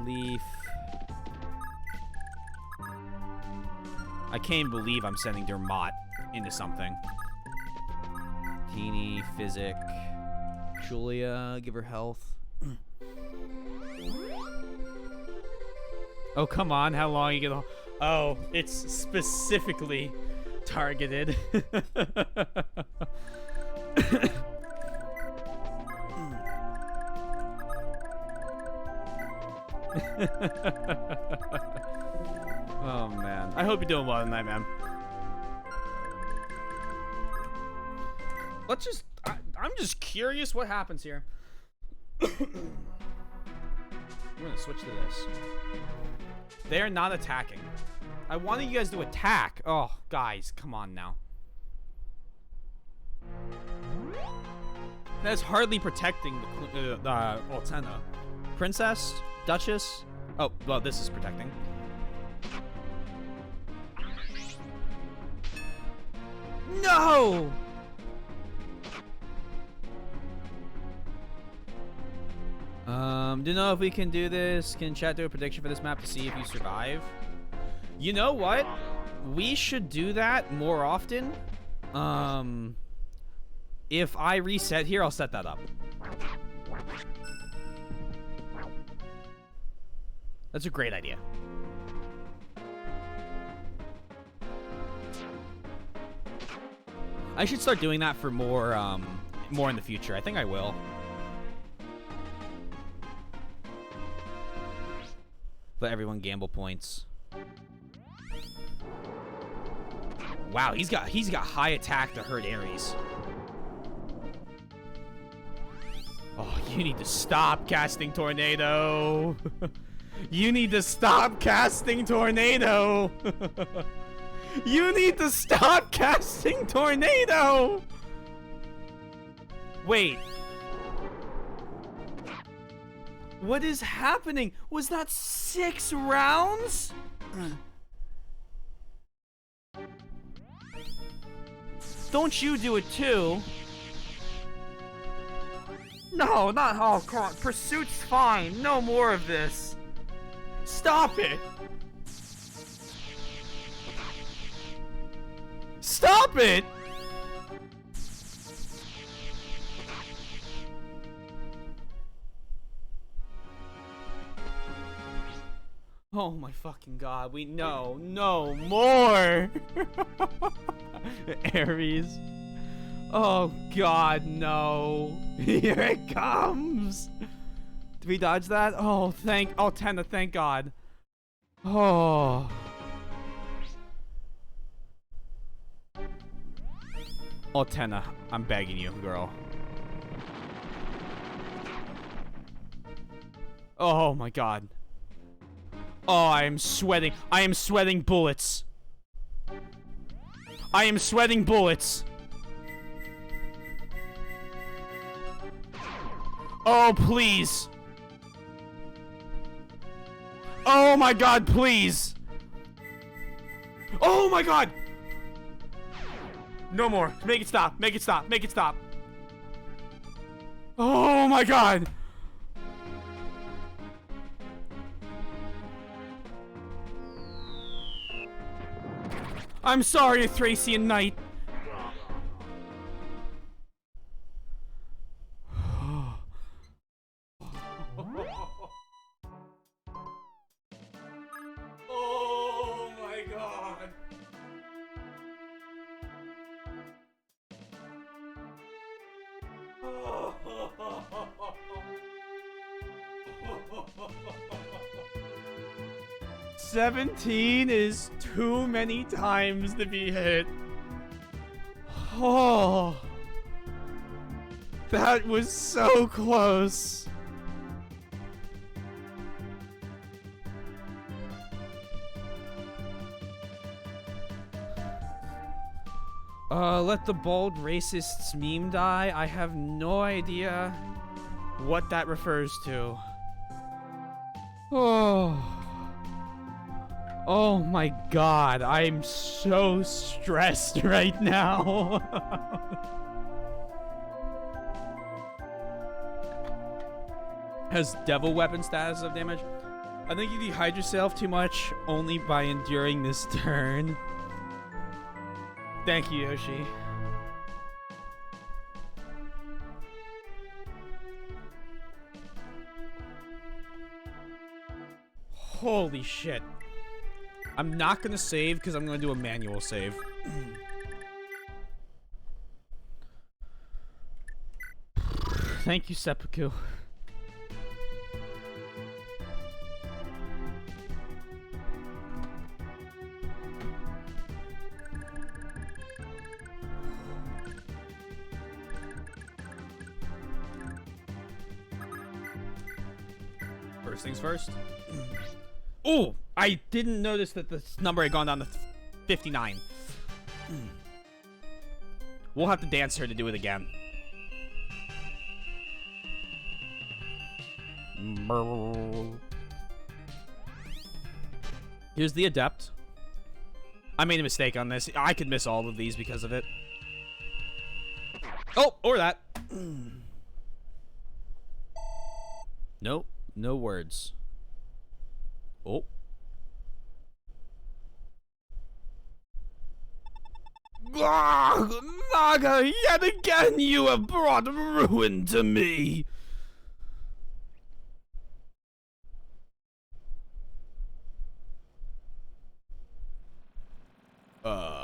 Leaf. I can't believe I'm sending Dermot into something. Genie, Physic. Julia, give her health. Oh, come on. How long are you gonna... Oh, it's specifically targeted. Oh, man. I hope you're doing well tonight, man. Let's just... I'm just curious what happens here. I'm gonna switch to this. They're not attacking. I wanted you guys to attack. Oh, guys, come on now. That's hardly protecting the Altena. Princess? Duchess? Oh, well, this is protecting. No! Don't know if we can do this. Can chat do a prediction for this map to see if you survive? You know what? We should do that more often. If I reset here, I'll set that up. That's a great idea. I should start doing that for more, more in the future. I think I will. Let everyone gamble points. Wow, he's got high attack to hurt Ares. Oh, you need to stop casting Tornado. You need to stop casting Tornado. You need to stop casting Tornado. Wait. What is happening? Was that 6 rounds? Don't you do it too? No, not oh, come on. Pursuit's fine. No more of this. Stop it. Stop it. Oh my fucking god, we know no more. Ares. Oh god, no. Here it comes. Did we dodge that? Oh, Tena, thank god. Oh. Oh, Tena, I'm begging you, girl. Oh my god. Oh, I am sweating. I am sweating bullets. I am sweating bullets. Oh, please. Oh my god, please. Oh my god. No more. Make it stop. Make it stop. Make it stop. Oh my god. I'm sorry, Thracian Knight. Oh my god. $17 is too many times to be hit. Oh, that was so close. Let the bald racists meme die. I have no idea what that refers to. Oh. Oh my god, I'm so stressed right now. Has devil weapon status of damage? I think you dehydrate yourself too much only by enduring this turn. Thank you, Yoshi. Holy shit. I'm not gonna save because I'm gonna do a manual save. Thank you, Seppuku. First things first. Oh, I didn't notice that this number had gone down to 59. We'll have to dance her to do it again. Here's the adept. I made a mistake on this. I could miss all of these because of it. Oh, or that. Nope, no words. Oh. Naga, yet again you have brought ruin to me. Oh.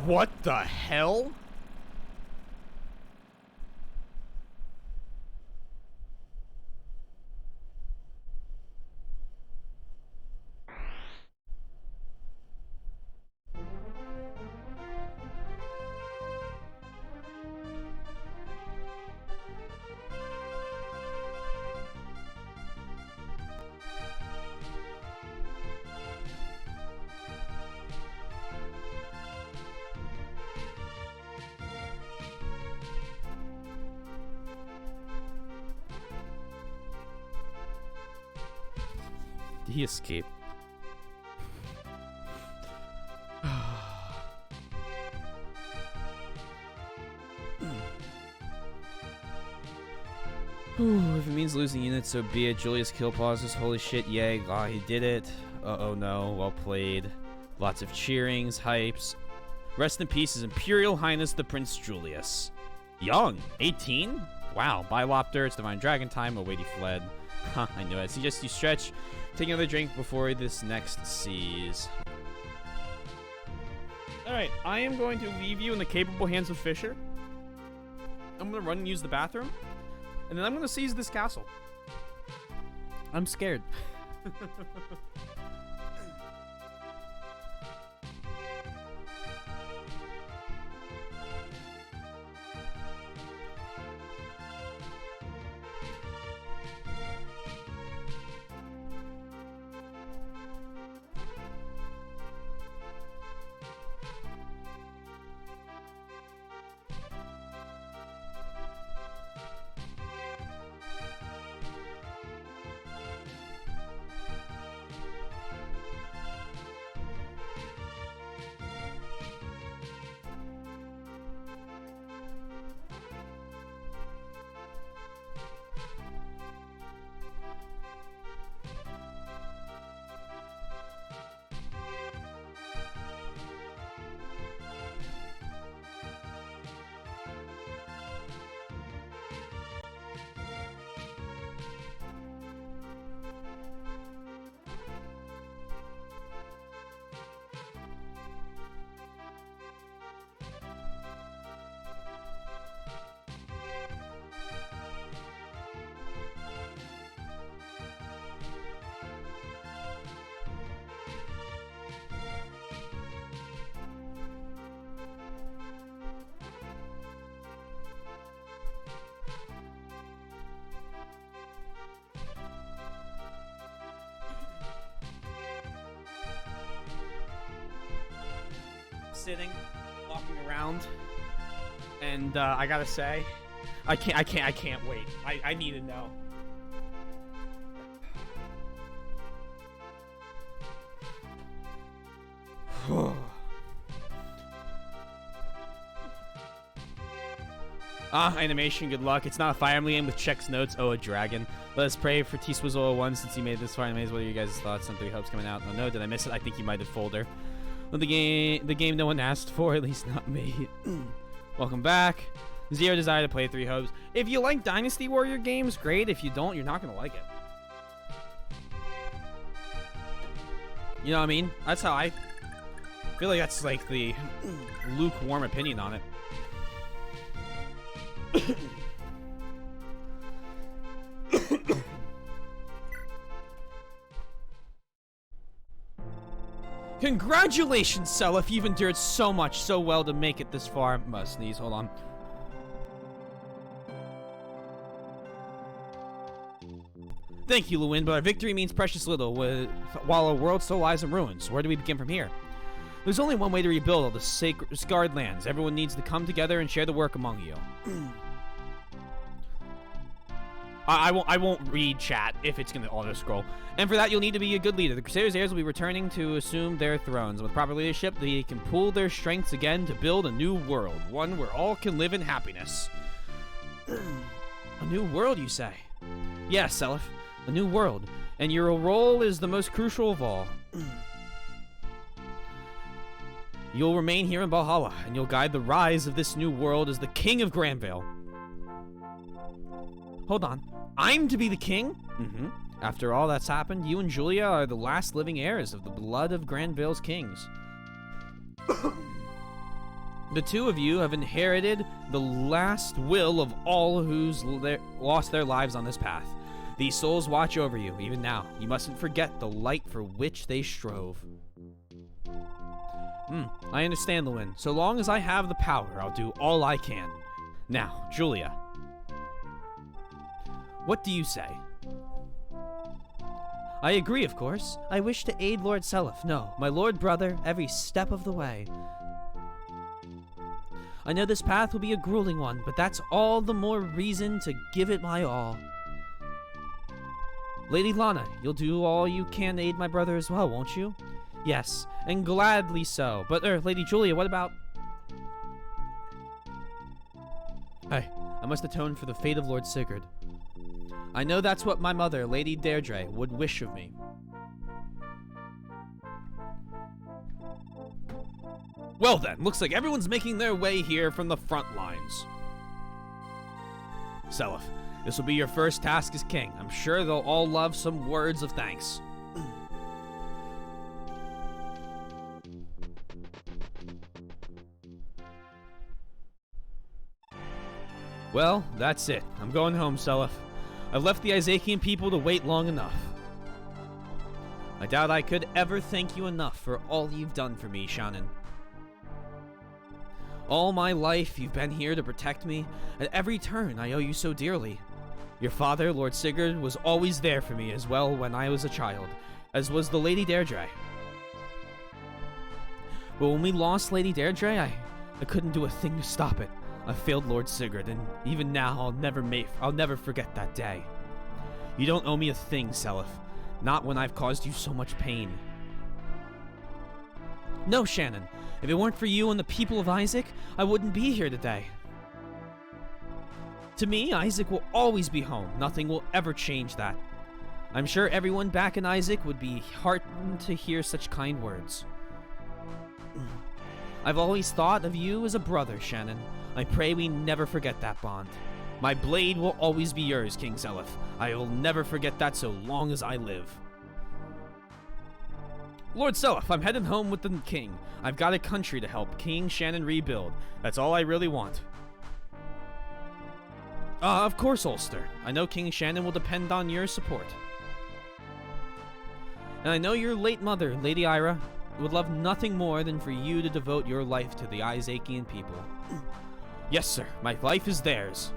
What the hell? Did he escape? If it means losing units, so be it. Julius kill pauses. Holy shit, yay. Ah, he did it. Uh-oh, no. Well played. Lots of cheerings, hypes. Rest in peace, His Imperial Highness the Prince Julius. Young. 18? Wow. Bilopter, it's Divine Dragon time. Oh, wait, he fled. Huh, I knew it. Suggest you stretch. Take another drink before this next seas. Alright, I am going to leave you in the capable hands of Fisher. I'm going to run and use the bathroom. And then I'm going to seize this castle. I'm scared. Sitting, walking around, and I gotta say, I can't wait. I need to know. Animation, good luck. It's not a Fire Emblem game with checks notes. Oh, a dragon. Let us pray for T-Swizzle01 since he made this far. What are your guys' thoughts on 3 Hopes coming out? Oh no, did I miss it? I think you might have folder. Well, the game no one asked for, at least not me. Welcome back. Zero desire to play 3 Hopes. If you like Dynasty Warrior games, great. If you don't, you're not gonna like it. You know what I mean? That's how I feel like that's like the lukewarm opinion on it. Congratulations, Seliph. You've endured so much, so well to make it this far. Must sneeze. Hold on. Thank you, Lewin, but our victory means precious little while our world still lies in ruins. Where do we begin from here? There's only one way to rebuild all the scarred lands. Everyone needs to come together and share the work among you. I won't read chat if it's going to auto-scroll. And for that, you'll need to be a good leader. The Crusaders' heirs will be returning to assume their thrones. With proper leadership, they can pool their strengths again to build a new world. One where all can live in happiness. A new world, you say? Yes, Seliph. A new world. And your role is the most crucial of all. You'll remain here in Valhalla, and you'll guide the rise of this new world as the King of Granvale. Hold on. I'm to be the king? Mm-hmm. After all that's happened, you and Julia are the last living heirs of the blood of Granvale's kings. The two of you have inherited the last will of all who's lost their lives on this path. These souls watch over you, even now. You mustn't forget the light for which they strove. I understand, Lewin. So long as I have the power, I'll do all I can. Now, Julia. What do you say? I agree, of course. I wish to aid Lord Seliph. No, my lord brother, every step of the way. I know this path will be a grueling one, but that's all the more reason to give it my all. Lady Lana, you'll do all you can to aid my brother as well, won't you? Yes, and gladly so. But, Lady Julia, what about... Hey, I must atone for the fate of Lord Sigurd. I know that's what my mother, Lady Deirdre, would wish of me. Well then, looks like everyone's making their way here from the front lines. Seliph, this will be your first task as king. I'm sure they'll all love some words of thanks. Well, that's it. I'm going home, Seliph. I've left the Isakian people to wait long enough. I doubt I could ever thank you enough for all you've done for me, Shannon. All my life, you've been here to protect me. At every turn, I owe you so dearly. Your father, Lord Sigurd, was always there for me as well when I was a child, as was the Lady Deirdre. But when we lost Lady Deirdre, I couldn't do a thing to stop it. I failed Lord Sigurd, and even now I'll never forget that day. You don't owe me a thing, Seliph. Not when I've caused you so much pain. No, Shannon. If it weren't for you and the people of Isaac, I wouldn't be here today. To me, Isaac will always be home. Nothing will ever change that. I'm sure everyone back in Isaac would be heartened to hear such kind words. I've always thought of you as a brother, Shannon. I pray we never forget that bond. My blade will always be yours, King Seliph. I will never forget that so long as I live. Lord Seliph, I'm heading home with the king. I've got a country to help King Shannon rebuild. That's all I really want. Of course, Ulster. I know King Shannon will depend on your support. And I know your late mother, Lady Ira, would love nothing more than for you to devote your life to the Isakian people. Yes, sir. My life is theirs.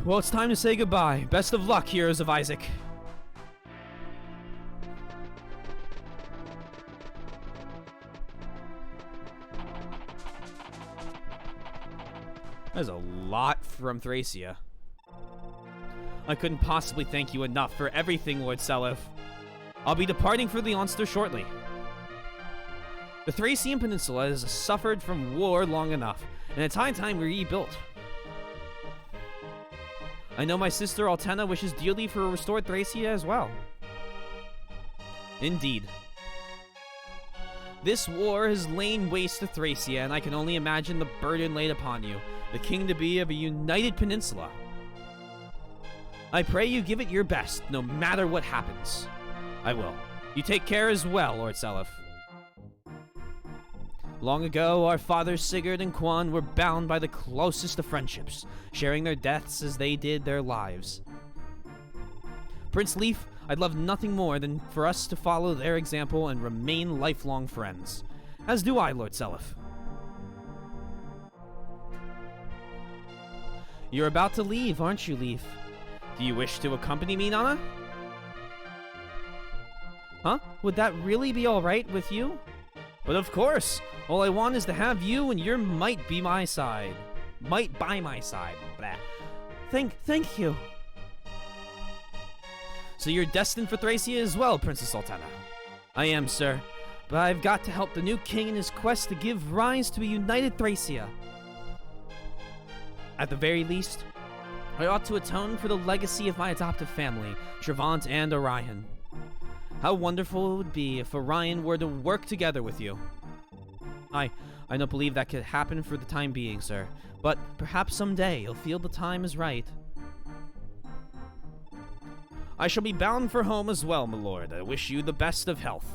Well, it's time to say goodbye. Best of luck, heroes of Isaac. That's a lot from Thracia. I couldn't possibly thank you enough for everything, Lord Seliph. I'll be departing for the Leonster shortly. The Thracian Peninsula has suffered from war long enough, and it's high time we rebuilt. I know my sister Altena wishes dearly for a restored Thracia as well. Indeed. This war has lain waste to Thracia, and I can only imagine the burden laid upon you, the king-to-be of a united peninsula. I pray you give it your best, no matter what happens. I will. You take care as well, Lord Seliph. Long ago, our fathers Sigurd and Quan were bound by the closest of friendships, sharing their deaths as they did their lives. Prince Leif, I'd love nothing more than for us to follow their example and remain lifelong friends. As do I, Lord Seliph. You're about to leave, aren't you, Leif? Do you wish to accompany me, Nana? Huh? Would that really be alright with you? But of course! All I want is to have you and your might be my side. Might by my side. Blah. Thank you. So you're destined for Thracia as well, Princess Altena. I am, sir. But I've got to help the new king in his quest to give rise to a united Thracia. At the very least, I ought to atone for the legacy of my adoptive family, Trevant and Orion. How wonderful it would be if Orion were to work together with you. I don't believe that could happen for the time being, sir. But perhaps someday you'll feel the time is right. I shall be bound for home as well, my lord. I wish you the best of health.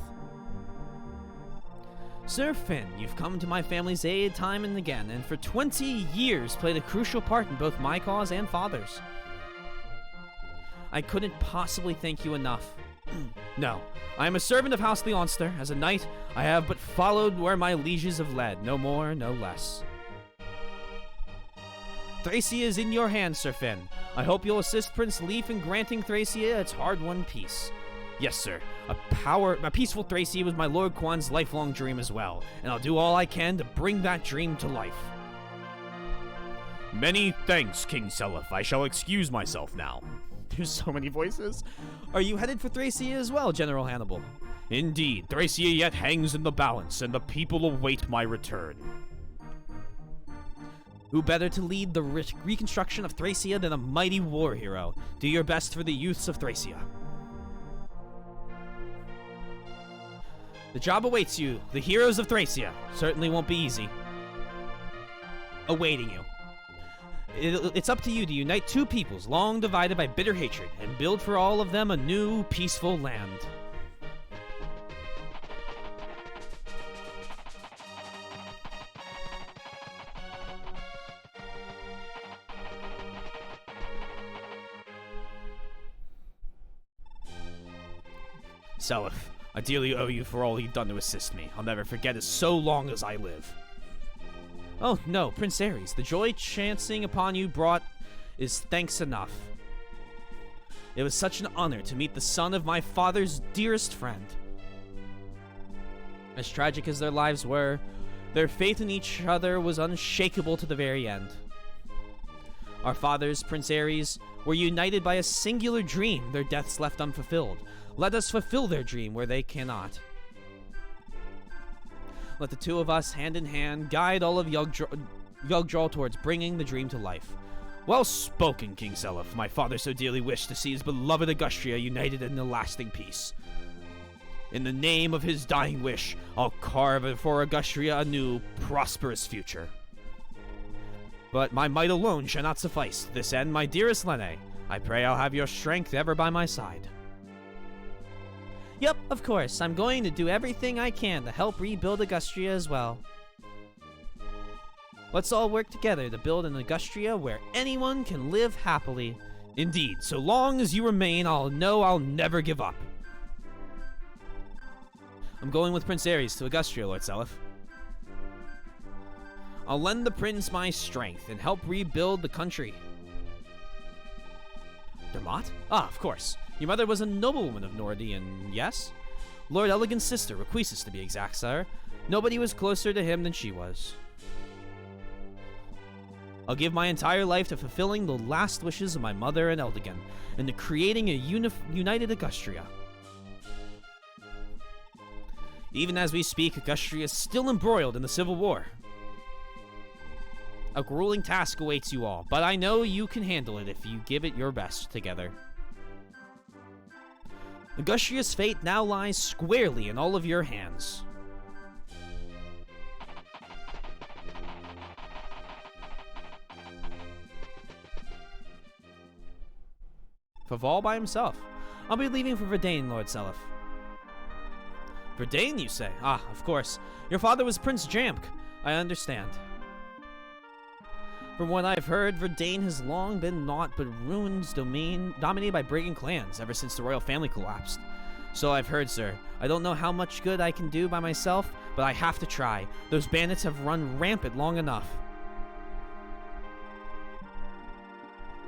Sir Finn, you've come to my family's aid time and again, and for 20 years played a crucial part in both my cause and father's. I couldn't possibly thank you enough. No, I am a servant of House Leonster. As a knight, I have but followed where my lieges have led, no more, no less. Thracia is in your hands, Sir Finn. I hope you'll assist Prince Leif in granting Thracia its hard-won peace. Yes, sir. A peaceful Thracia was my Lord Quan's lifelong dream as well, and I'll do all I can to bring that dream to life. Many thanks, King Seliph. I shall excuse myself now. There's so many voices. Are you headed for Thracia as well, General Hannibal? Indeed, Thracia yet hangs in the balance, and the people await my return. Who better to lead the reconstruction of Thracia than a mighty war hero? Do your best for the youths of Thracia. The job awaits you, the heroes of Thracia. Certainly won't be easy. Awaiting you. It's up to you to unite two peoples long divided by bitter hatred and build for all of them a new, peaceful land. Seliph, I dearly owe you for all you've done to assist me. I'll never forget it so long as I live. Oh, no, Prince Ares, the joy chancing upon you brought is thanks enough. It was such an honor to meet the son of my father's dearest friend. As tragic as their lives were, their faith in each other was unshakable to the very end. Our fathers, Prince Ares, were united by a singular dream their deaths left unfulfilled. Let us fulfill their dream where they cannot. Let the two of us, hand in hand, guide all of Yggdrasil towards bringing the dream to life. Well spoken, King Seliph. My father so dearly wished to see his beloved Augustria united in a lasting peace. In the name of his dying wish, I'll carve for Augustria a new, prosperous future. But my might alone shall not suffice. To this end, my dearest Lene, I pray I'll have your strength ever by my side. Yep, of course. I'm going to do everything I can to help rebuild Augustria as well. Let's all work together to build an Augustria where anyone can live happily. Indeed, so long as you remain, I'll know I'll never give up. I'm going with Prince Ares to Augustria, Lord Seliph. I'll lend the prince my strength and help rebuild the country. Dermot? Ah, of course. Your mother was a noblewoman of Nordian, yes? Lord Elegant's sister, Requisis to be exact, sir. Nobody was closer to him than she was. I'll give my entire life to fulfilling the last wishes of my mother and Eldigan, and to creating a united Augustria. Even as we speak, Augustria is still embroiled in the Civil War. A grueling task awaits you all, but I know you can handle it if you give it your best together. Augustria's fate now lies squarely in all of your hands. Faval by himself. I'll be leaving for Verdane, Lord Seliph. Verdane, you say? Ah, of course. Your father was Prince Jamk. I understand. From what I've heard, Verdane has long been naught but ruined domain dominated by brigand clans ever since the royal family collapsed. So I've heard, sir. I don't know how much good I can do by myself, but I have to try. Those bandits have run rampant long enough.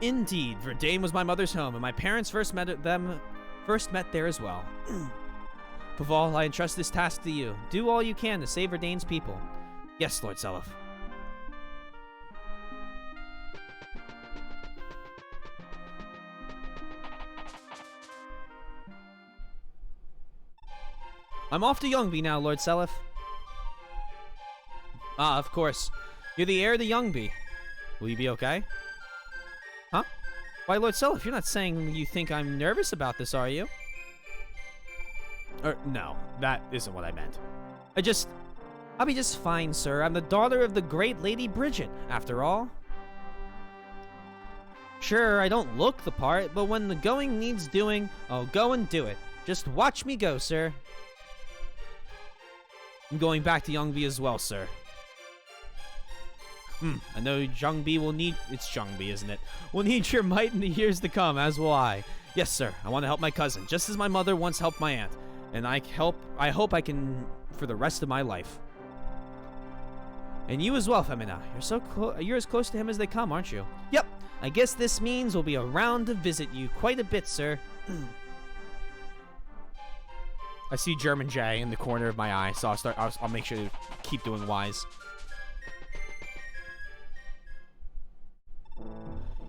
Indeed, Verdane was my mother's home, and my parents first met there as well. Faval, I entrust this task to you. Do all you can to save Verdane's people. Yes, Lord Seliph. I'm off to Youngby now, Lord Seliph. Ah, of course. You're the heir to Youngby. Will you be okay? Huh? Why, Lord Seliph, you're not saying you think I'm nervous about this, are you? No, that isn't what I meant. I'll be just fine, sir. I'm the daughter of the great Lady Bridget, after all. Sure, I don't look the part, but when the going needs doing, I'll go and do it. Just watch me go, sir. I'm going back to Youngby as well, sir. I know Youngby will need... It's Youngby, isn't it? Will need your might in the years to come, as will I. Yes, sir. I want to help my cousin, just as my mother once helped my aunt. And I hope I can for the rest of my life. And you as well, Femina. You're as close to him as they come, aren't you? Yep. I guess this means we'll be around to visit you quite a bit, sir. I see German J in the corner of my eye, so I'll make sure to keep doing wise.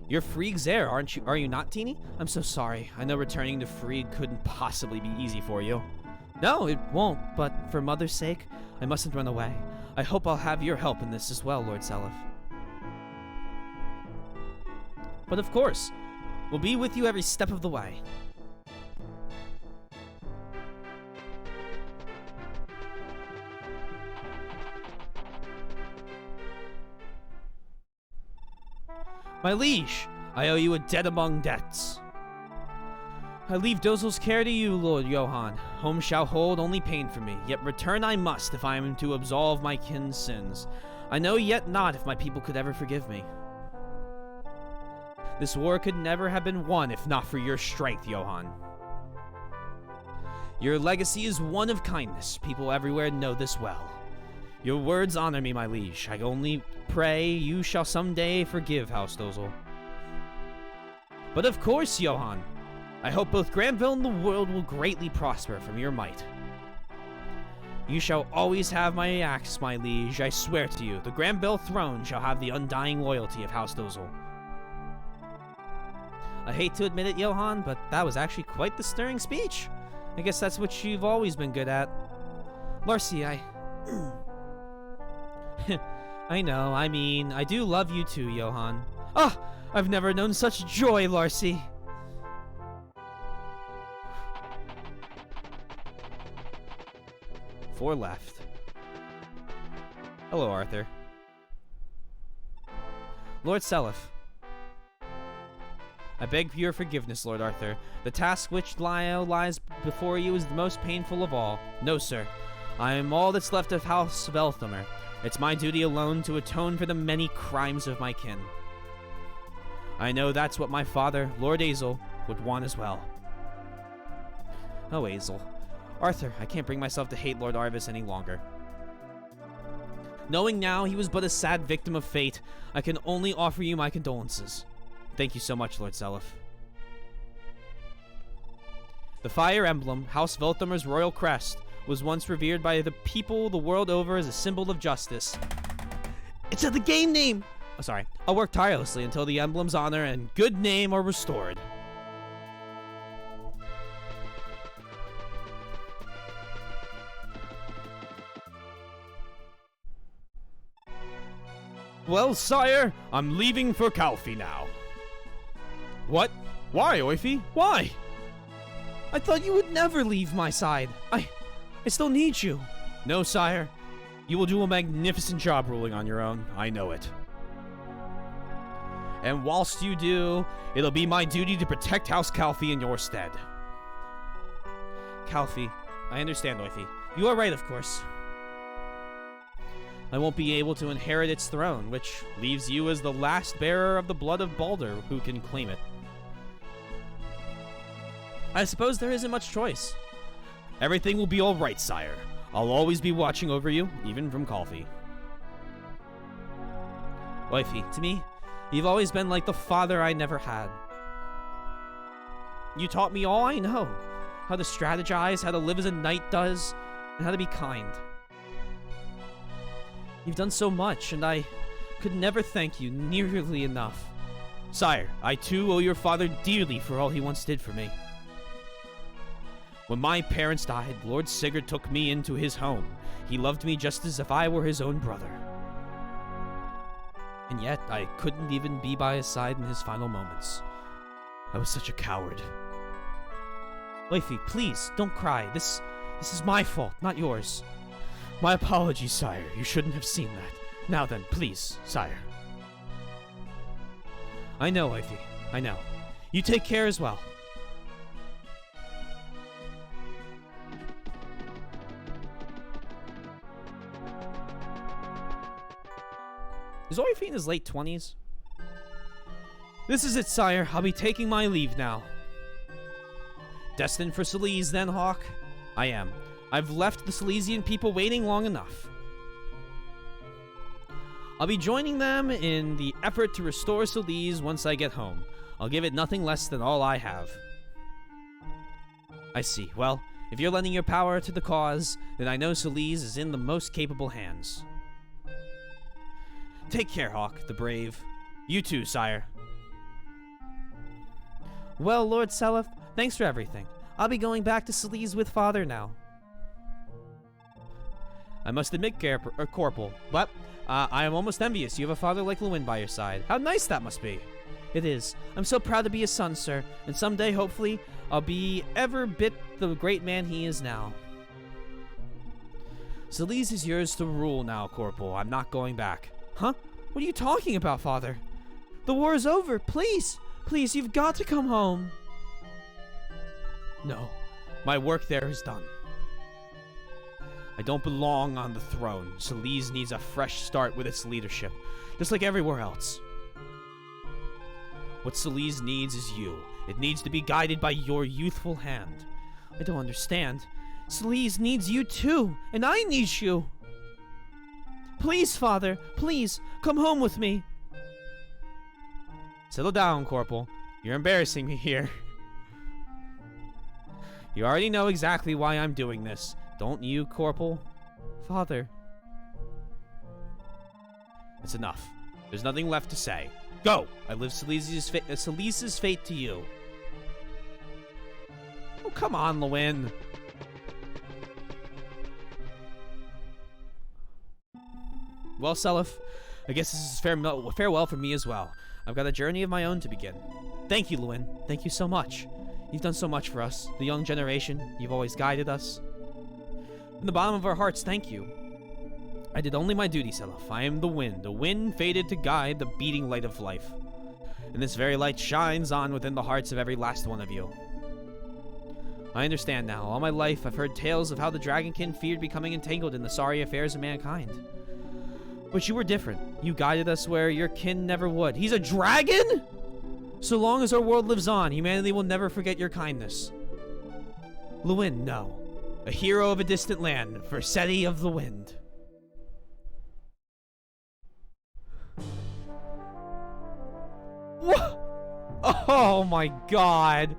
You're Freeg's heir, aren't you? Are you not, Teeny? I'm so sorry. I know returning to Freeg couldn't possibly be easy for you. No, it won't, but for Mother's sake, I mustn't run away. I hope I'll have your help in this as well, Lord Seliph. But of course, we'll be with you every step of the way. My liege, I owe you a debt among debts. I leave Dozel's care to you, Lord Johann. Home shall hold only pain for me, yet return I must if I am to absolve my kin's sins. I know yet not if my people could ever forgive me. This war could never have been won if not for your strength, Johann. Your legacy is one of kindness. People everywhere know this well. Your words honor me, my liege. I only pray you shall someday forgive House Dozel. But of course, Johann. I hope both Granville and the world will greatly prosper from your might. You shall always have my axe, my liege. I swear to you, the Granville throne shall have the undying loyalty of House Dozel. I hate to admit it, Johann, but that was actually quite the stirring speech. I guess that's what you've always been good at. Larcy, I know, I mean, I do love you too, Johann. Ah! I've never known such joy, Larcy! 4 left. Hello, Arthur. Lord Seliph. I beg for your forgiveness, Lord Arthur. The task which lies before you is the most painful of all. No, sir. I am all that's left of House Velthamer. It's my duty alone to atone for the many crimes of my kin. I know that's what my father, Lord Azel, would want as well. Oh, Azel. Arthur, I can't bring myself to hate Lord Arvis any longer. Knowing now he was but a sad victim of fate, I can only offer you my condolences. Thank you so much, Lord Seliph. The fire emblem, House Velthamer's royal crest, was once revered by the people the world over as a symbol of justice. It's the game name! Oh, sorry. I'll work tirelessly until the emblem's honor and good name are restored. Well, sire, I'm leaving for Calfee now. What? Why, Oifi? Why? I thought you would never leave my side. I still need you. No, sire. You will do a magnificent job ruling on your own. I know it. And whilst you do, it'll be my duty to protect House Calfee in your stead. Calfee. I understand, Oifi. You are right, of course. I won't be able to inherit its throne, which leaves you as the last bearer of the blood of Baldur who can claim it. I suppose there isn't much choice. Everything will be all right, sire. I'll always be watching over you, even from Calfee. Oifi, to me, you've always been like the father I never had. You taught me all I know. How to strategize, how to live as a knight does, and how to be kind. You've done so much, and I could never thank you nearly enough. Sire, I too owe your father dearly for all he once did for me. When my parents died, Lord Sigurd took me into his home. He loved me just as if I were his own brother. And yet, I couldn't even be by his side in his final moments. I was such a coward. Oifi, please, don't cry. This is my fault, not yours. My apologies, sire. You shouldn't have seen that. Now then, please, sire. I know, Oifi. I know. You take care as well. Is Oifi in his late 20s? This is it, sire. I'll be taking my leave now. Destined for Silese, then, Hawk? I am. I've left the Silesian people waiting long enough. I'll be joining them in the effort to restore Silese once I get home. I'll give it nothing less than all I have. I see. Well, if you're lending your power to the cause, then I know Silese is in the most capable hands. Take care, Hawk, the brave. You too, sire. Well, Lord Seliph, thanks for everything. I'll be going back to Silese with Father now. I must admit, Corporal, but I am almost envious. You have a father like Lewin by your side. How nice that must be. It is. I'm so proud to be his son, sir, and someday, hopefully, I'll be ever bit the great man he is now. Silese is yours to rule now, Corporal. I'm not going back. Huh? What are you talking about, Father? The war is over. Please, please, you've got to come home. No, my work there is done. I don't belong on the throne. Silese needs a fresh start with its leadership, just like everywhere else. What Silese needs is you. It needs to be guided by your youthful hand. I don't understand. Silese needs you too, and I need you. Please, Father, please, come home with me. Settle down, Corporal. You're embarrassing me here. You already know exactly why I'm doing this, don't you, Corporal? Father. It's enough. There's nothing left to say. Go! I leave Silese's fate to you. Oh, come on, Lewin. Well, Seliph, I guess this is farewell for me as well. I've got a journey of my own to begin. Thank you, Lewin. Thank you so much. You've done so much for us, the young generation. You've always guided us. From the bottom of our hearts, thank you. I did only my duty, Seliph. I am the wind fated to guide the beating light of life. And this very light shines on within the hearts of every last one of you. I understand now. All my life, I've heard tales of how the Dragonkin feared becoming entangled in the sorry affairs of mankind. But you were different. You guided us where your kin never would. He's a dragon?! So long as our world lives on, humanity will never forget your kindness. Lewin, no. A hero of a distant land, Verseti of the Wind. What? Oh my god.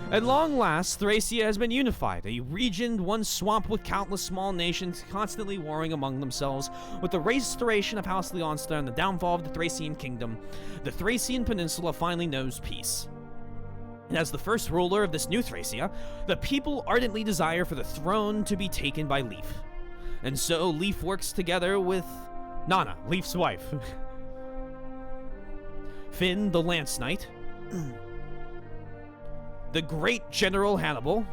At long last, Thracia has been unified, a region once swamped with countless small nations constantly warring among themselves. With the restoration of House Leonsta and the downfall of the Thracian kingdom, the Thracian peninsula finally knows peace. And as the first ruler of this new Thracia, the people ardently desire for the throne to be taken by Leif. And so Leif works together with Nana, Leif's wife, Finn, the Lance Knight, the great General Hannibal,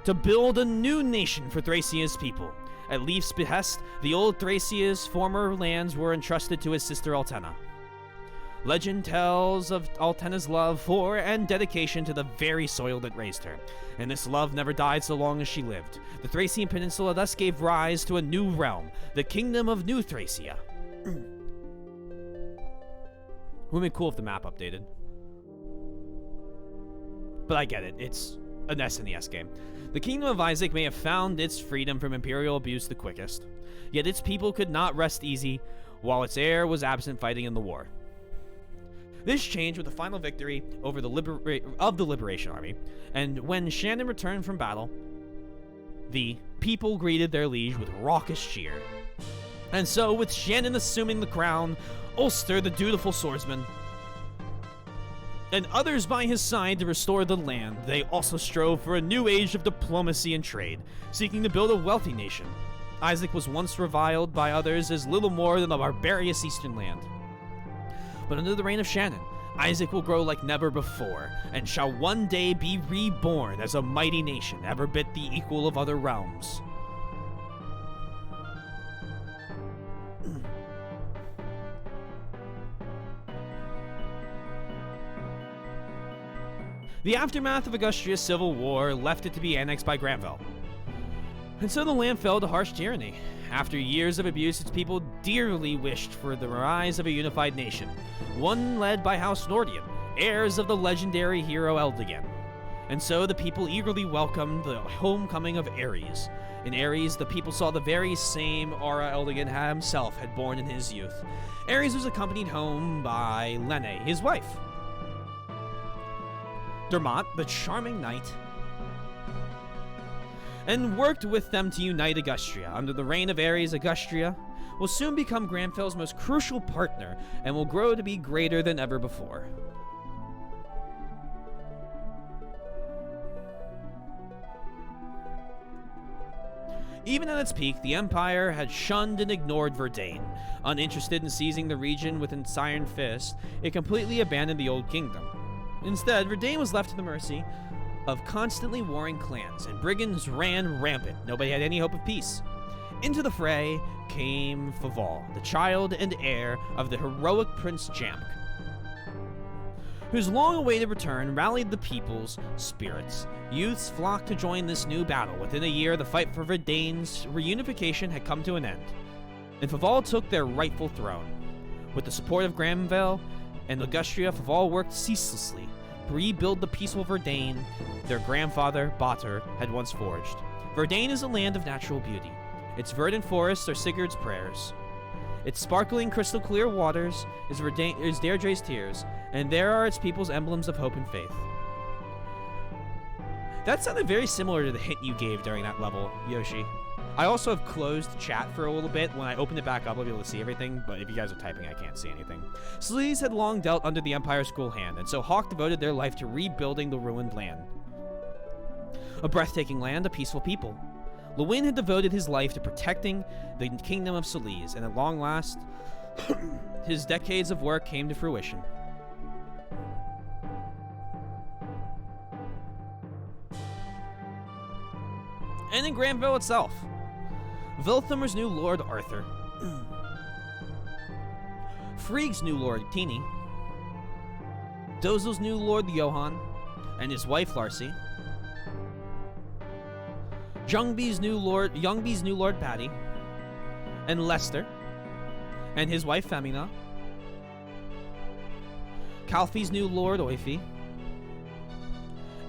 to build a new nation for Thracia's people. At Leif's behest, the old Thracia's former lands were entrusted to his sister Altena. Legend tells of Altena's love for and dedication to the very soil that raised her, and this love never died so long as she lived. The Thracian peninsula thus gave rise to a new realm, the Kingdom of New Thracia. Wouldn't it be cool if the map updated? But I get it, it's an SNES game. The Kingdom of Isaac may have found its freedom from imperial abuse the quickest, yet its people could not rest easy while its heir was absent fighting in the war. This changed with the final victory over the Liberation Army, and when Shannon returned from battle, the people greeted their liege with raucous cheer. And so, with Shannon assuming the crown, Ulster, the dutiful swordsman, and others by his side to restore the land, they also strove for a new age of diplomacy and trade, seeking to build a wealthy nation. Isaac was once reviled by others as little more than a barbarous eastern land. But under the reign of Shannon, Isaac will grow like never before, and shall one day be reborn as a mighty nation, ever bit the equal of other realms. The aftermath of Augustria's civil war left it to be annexed by Granville. And so the land fell to harsh tyranny. After years of abuse, its people dearly wished for the rise of a unified nation, one led by House Nordian, heirs of the legendary hero Eldigan. And so the people eagerly welcomed the homecoming of Ares. In Ares, the people saw the very same aura Eldigan himself had borne in his youth. Ares was accompanied home by Lene, his wife, Dermot, the charming knight, and worked with them to unite Augustria. Under the reign of Ares, Augustria will soon become Granville's most crucial partner and will grow to be greater than ever before. Even at its peak, the Empire had shunned and ignored Verdane. Uninterested in seizing the region with its iron fist, it completely abandoned the Old Kingdom. Instead, Verdane was left to the mercy of constantly warring clans, and brigands ran rampant. Nobody had any hope of peace. Into the fray came Faval, the child and heir of the heroic Prince Jamk, whose long-awaited return rallied the people's spirits. Youths flocked to join this new battle. Within a year, the fight for Verdane's reunification had come to an end, and Faval took their rightful throne. With the support of Granville and Augustria, Faval worked ceaselessly to rebuild the peaceful Verdane their grandfather, Bater, had once forged. Verdane is a land of natural beauty. Its verdant forests are Sigurd's prayers. Its sparkling crystal-clear waters is Deirdre's tears, and there are its people's emblems of hope and faith. That sounded very similar to the hint you gave during that level, Yoshi. I also have closed chat for a little bit. When I open it back up, I'll be able to see everything, but if you guys are typing, I can't see anything. Sleaze had long dealt under the Empire's cruel hand, and so Hawk devoted their life to rebuilding the ruined land. A breathtaking land, a peaceful people. Lewin had devoted his life to protecting the kingdom of Sleaze, and at long last, his decades of work came to fruition. And in Granville itself, Vilthamer's new Lord Arthur, Freeg's new Lord Tini, Dozel's new Lord Johann, and his wife Larcy, Youngby's new Lord Patty, and Lester, and his wife Femina, Calfe's new Lord Oifi,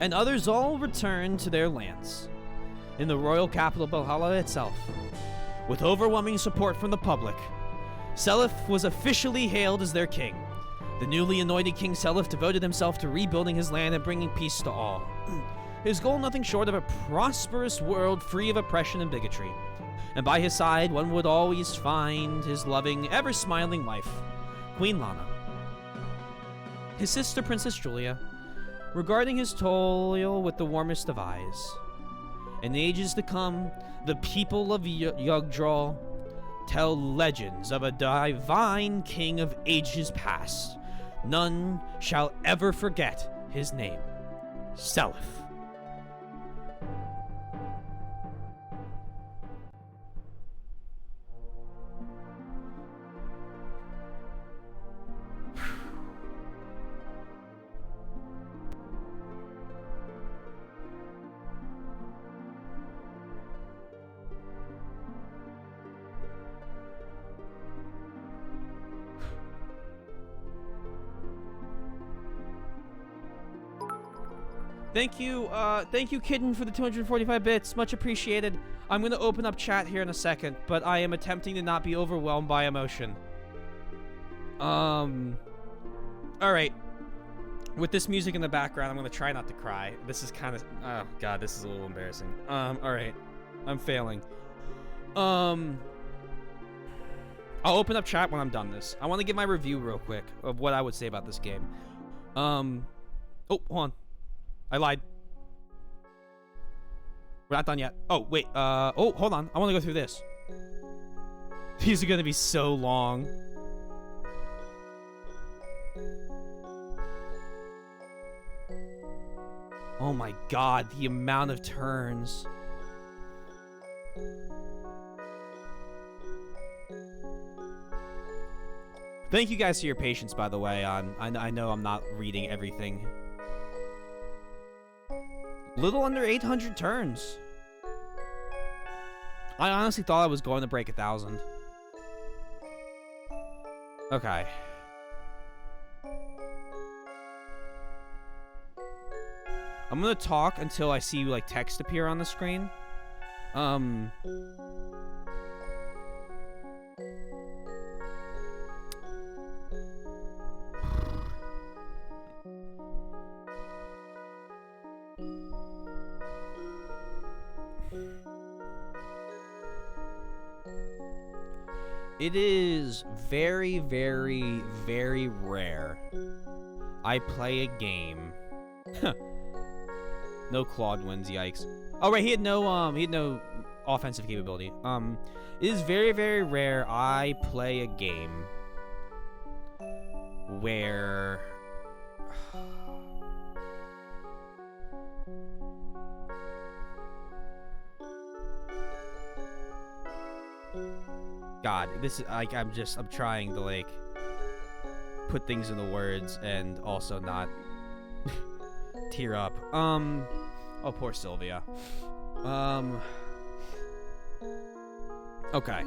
and others all returned to their lands. In the royal capital Valhalla itself, with overwhelming support from the public, Seliph was officially hailed as their king. The newly anointed King Seliph devoted himself to rebuilding his land and bringing peace to all. His goal nothing short of a prosperous world free of oppression and bigotry. And by his side, one would always find his loving, ever-smiling wife, Queen Lana. His sister, Princess Julia, regarding his toil with the warmest of eyes. In ages to come, the people of Yggdrasil tell legends of a divine king of ages past. None shall ever forget his name, Seliph. Thank you, Kitten, for the 245 bits. Much appreciated. I'm gonna open up chat here in a second, but I am attempting to not be overwhelmed by emotion. Alright. With this music in the background, I'm gonna try not to cry. This is kind of... Oh, God, this is a little embarrassing. Alright. I'm failing. I'll open up chat when I'm done this. I want to give my review real quick of what I would say about this game. Oh, hold on. I lied. We're not done yet. Oh, wait. Oh, hold on. I want to go through this. These are going to be so long. Oh my God, the amount of turns. Thank you guys for your patience, by the way. I know I'm not reading everything. Little under 800 turns. I honestly thought I was going to break 1,000. Okay. I'm gonna talk until I see like text appear on the screen. It is very, very, very rare I play a game. No Claude wins, yikes. Oh right, he had no offensive capability. It is very, very rare I play a game where God, this is like I'm trying to like put things into words and also not tear up. Oh, poor Sylvia. Okay.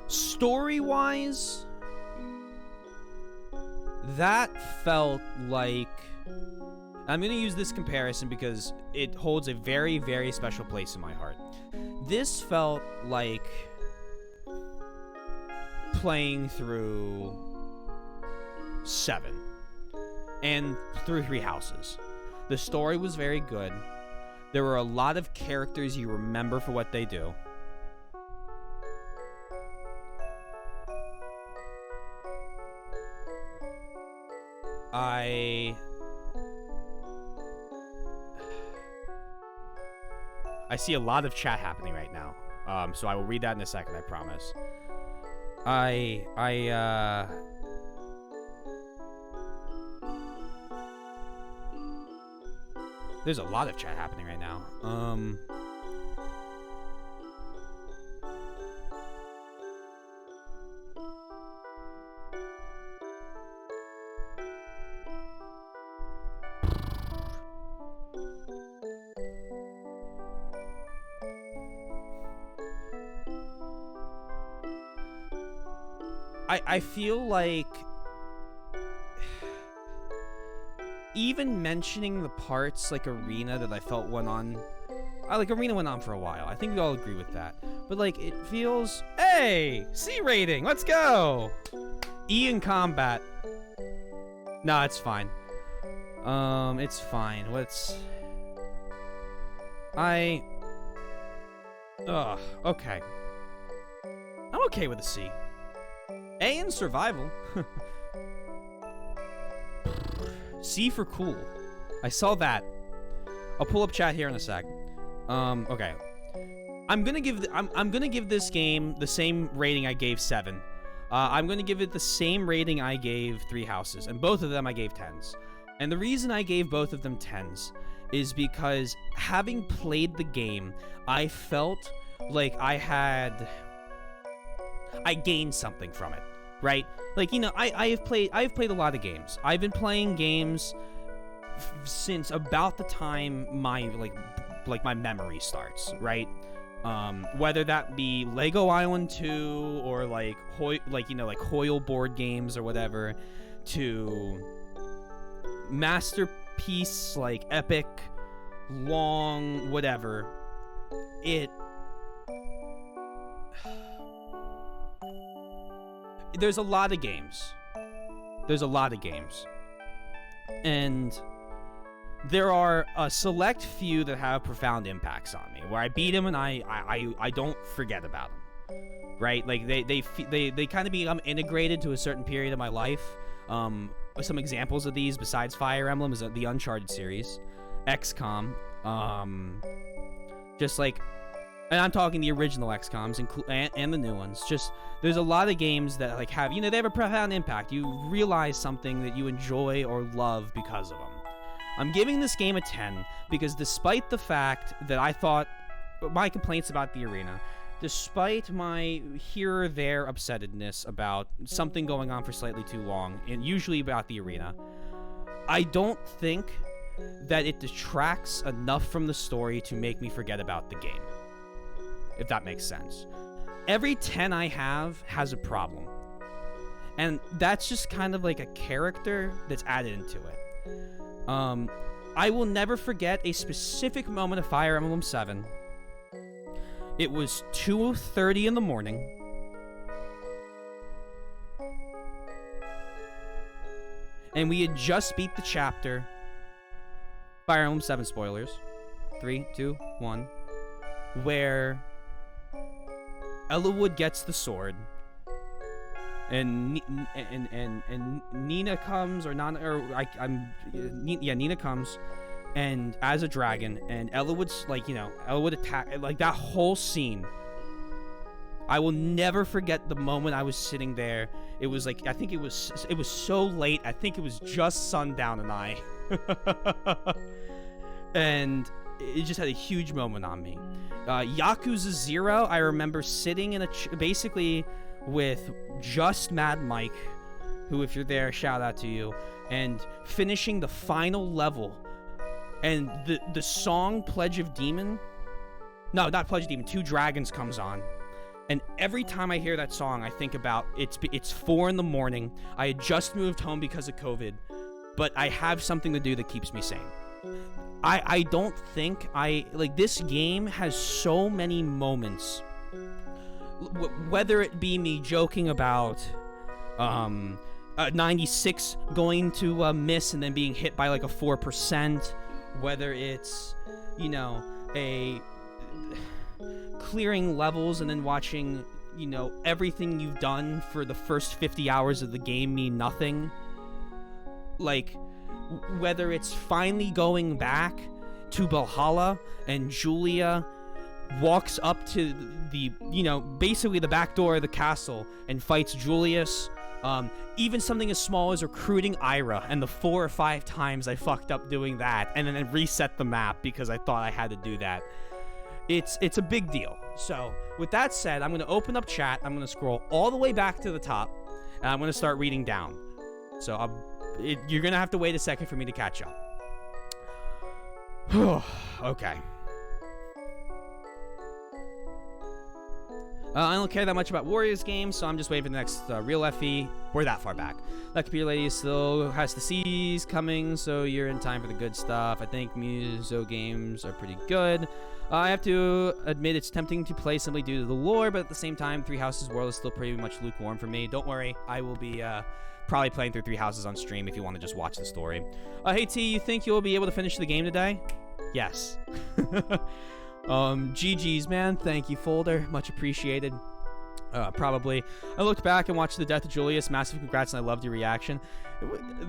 Story-wise, that felt like... I'm going to use this comparison because it holds a very, very special place in my heart. This felt like playing through 7 and through 3 houses. The story was very good. There were a lot of characters you remember for what they do. I see a lot of chat happening right now. So I will read that in a second, I promise. There's a lot of chat happening right now. I feel like even mentioning the parts like Arena that I felt went on, like Arena went on for a while. I think we all agree with that. But like it feels, hey, C rating, let's go. E in combat. No, it's fine. It's fine. Okay. I'm okay with a C. A in survival. C for cool. I saw that. I'll pull up chat here in a sec. Okay. I'm gonna give this game the same rating I gave 7. I'm gonna give it the same rating I gave Three Houses, and both of them I gave 10s. And the reason I gave both of them 10s is because having played the game, I felt like I gained something from it, right? Like, you know, I've played a lot of games. I've been playing games since about the time my my memory starts, right? Whether that be Lego Island 2 or like Hoyle board games or whatever, to masterpiece like epic, long, whatever. There's a lot of games. And there are a select few that have profound impacts on me, where I beat them and I don't forget about them, right? Like they kind of become integrated to a certain period of my life. Some examples of these besides Fire Emblem is the Uncharted series, XCOM, just like, and I'm talking the original XCOMs and the new ones. Just, there's a lot of games that like have, you know, they have a profound impact. You realize something that you enjoy or love because of them. I'm giving this game a 10 because despite the fact that I thought my complaints about the arena, despite my here or there upsettedness about something going on for slightly too long, and usually about the arena, I don't think that it detracts enough from the story to make me forget about the game, if that makes sense. Every 10 I have has a problem, and that's just kind of like a character that's added into it. I will never forget a specific moment of Fire Emblem 7. It was 2:30 in the morning. And we had just beat the chapter. Fire Emblem 7 spoilers. 3, 2, 1. Where Ellawood gets the sword. And Nina comes, or Nana, or Nina comes, and as a dragon, and Ellawood's like, you know, Ellawood attack, like that whole scene. I will never forget the moment I was sitting there. It was like, I think it was so late. I think it was just sundown, and and it just had a huge moment on me. Yakuza 0, I remember sitting in basically with just Mad Mike, who, if you're there, shout out to you, and finishing the final level, and the song Pledge of Demon, no, not Pledge of Demon, Two Dragons comes on, and every time I hear that song, I think about it's 4 in the morning. I had just moved home because of COVID, but I have something to do that keeps me sane. I don't think this game has so many moments, whether it be me joking about 96 going to miss and then being hit by like a 4%, whether it's, you know, a clearing levels and then watching, you know, everything you've done for the first 50 hours of the game mean nothing, like whether it's finally going back to Valhalla and Julia walks up to the, you know, basically the back door of the castle and fights Julius. Even something as small as recruiting Ira, and the 4 or 5 times I fucked up doing that, and then I reset the map because I thought I had to do that. It's a big deal. So with that said, I'm going to open up chat. I'm going to scroll all the way back to the top, and I'm going to start reading down. So you're going to have to wait a second for me to catch up. Okay. I don't care that much about Warriors games, so I'm just waiting for the next real FE. We're that far back. That computer lady still has the C's coming, so you're in time for the good stuff. I think Muso games are pretty good. I have to admit it's tempting to play simply due to the lore, but at the same time, Three Houses world is still pretty much lukewarm for me. Don't worry, I will be probably playing through Three Houses on stream if you want to just watch the story. Hey T, you think you'll be able to finish the game today? Yes. GG's, man. Thank you, Folder. Much appreciated. Probably. I looked back and watched the death of Julius. Massive congrats, and I loved your reaction.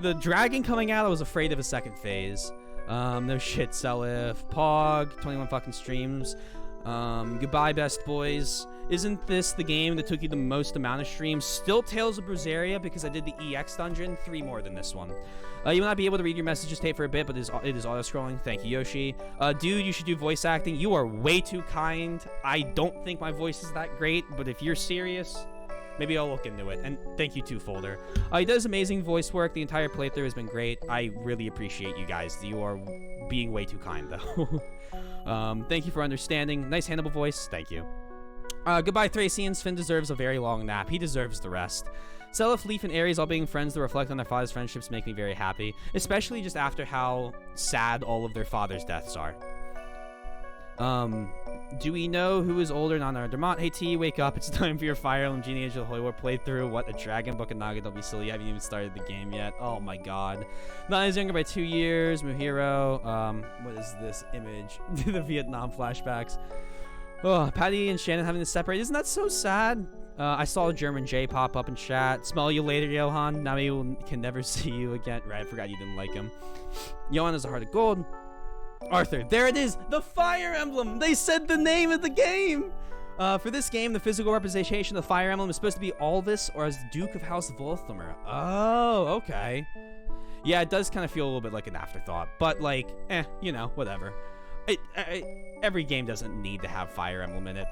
The dragon coming out, I was afraid of a second phase. No shit, Selif. Pog, 21 fucking streams. Goodbye, best boys. Isn't this the game that took you the most amount of streams? Still Tales of Berseria, because I did the EX dungeon. 3 more than this one. You will not be able to read your messages tape for a bit, but it is auto-scrolling. Thank you, Yoshi. Dude, you should do voice acting. You are way too kind. I don't think my voice is that great, but if you're serious, maybe I'll look into it. And thank you, Two Folder. He does amazing voice work. The entire playthrough has been great. I really appreciate you guys. You are being way too kind, though. Thank you for understanding. Nice Hannibal voice. Thank you. Goodbye, Thracians. Finn deserves a very long nap. He deserves the rest. Selif, Leaf, and Ares all being friends that reflect on their father's friendships make me very happy, especially just after how sad all of their father's deaths are. Do we know who is older? Nana or Dermot? Hey T, wake up. It's time for your Fire Emblem Genealogy of the Holy War playthrough. What, a Dragon Book of Naga? Don't be silly. You haven't even started the game yet. Oh my god. Nana is younger by 2 years. Muhiro. What is this image? The Vietnam flashbacks. Oh, Patty and Shannon having to separate. Isn't that so sad? I saw German J pop up in chat. Smell you later, Johan. Now we can never see you again. Right, I forgot you didn't like him. Johan has a heart of gold. Arthur, there it is, the Fire Emblem. They said the name of the game. For this game, the physical representation of the Fire Emblem is supposed to be Alvis or as the Duke of House Volthammer. Oh, okay. Yeah, it does kind of feel a little bit like an afterthought, but like, you know, whatever. Every game doesn't need to have Fire Emblem in it.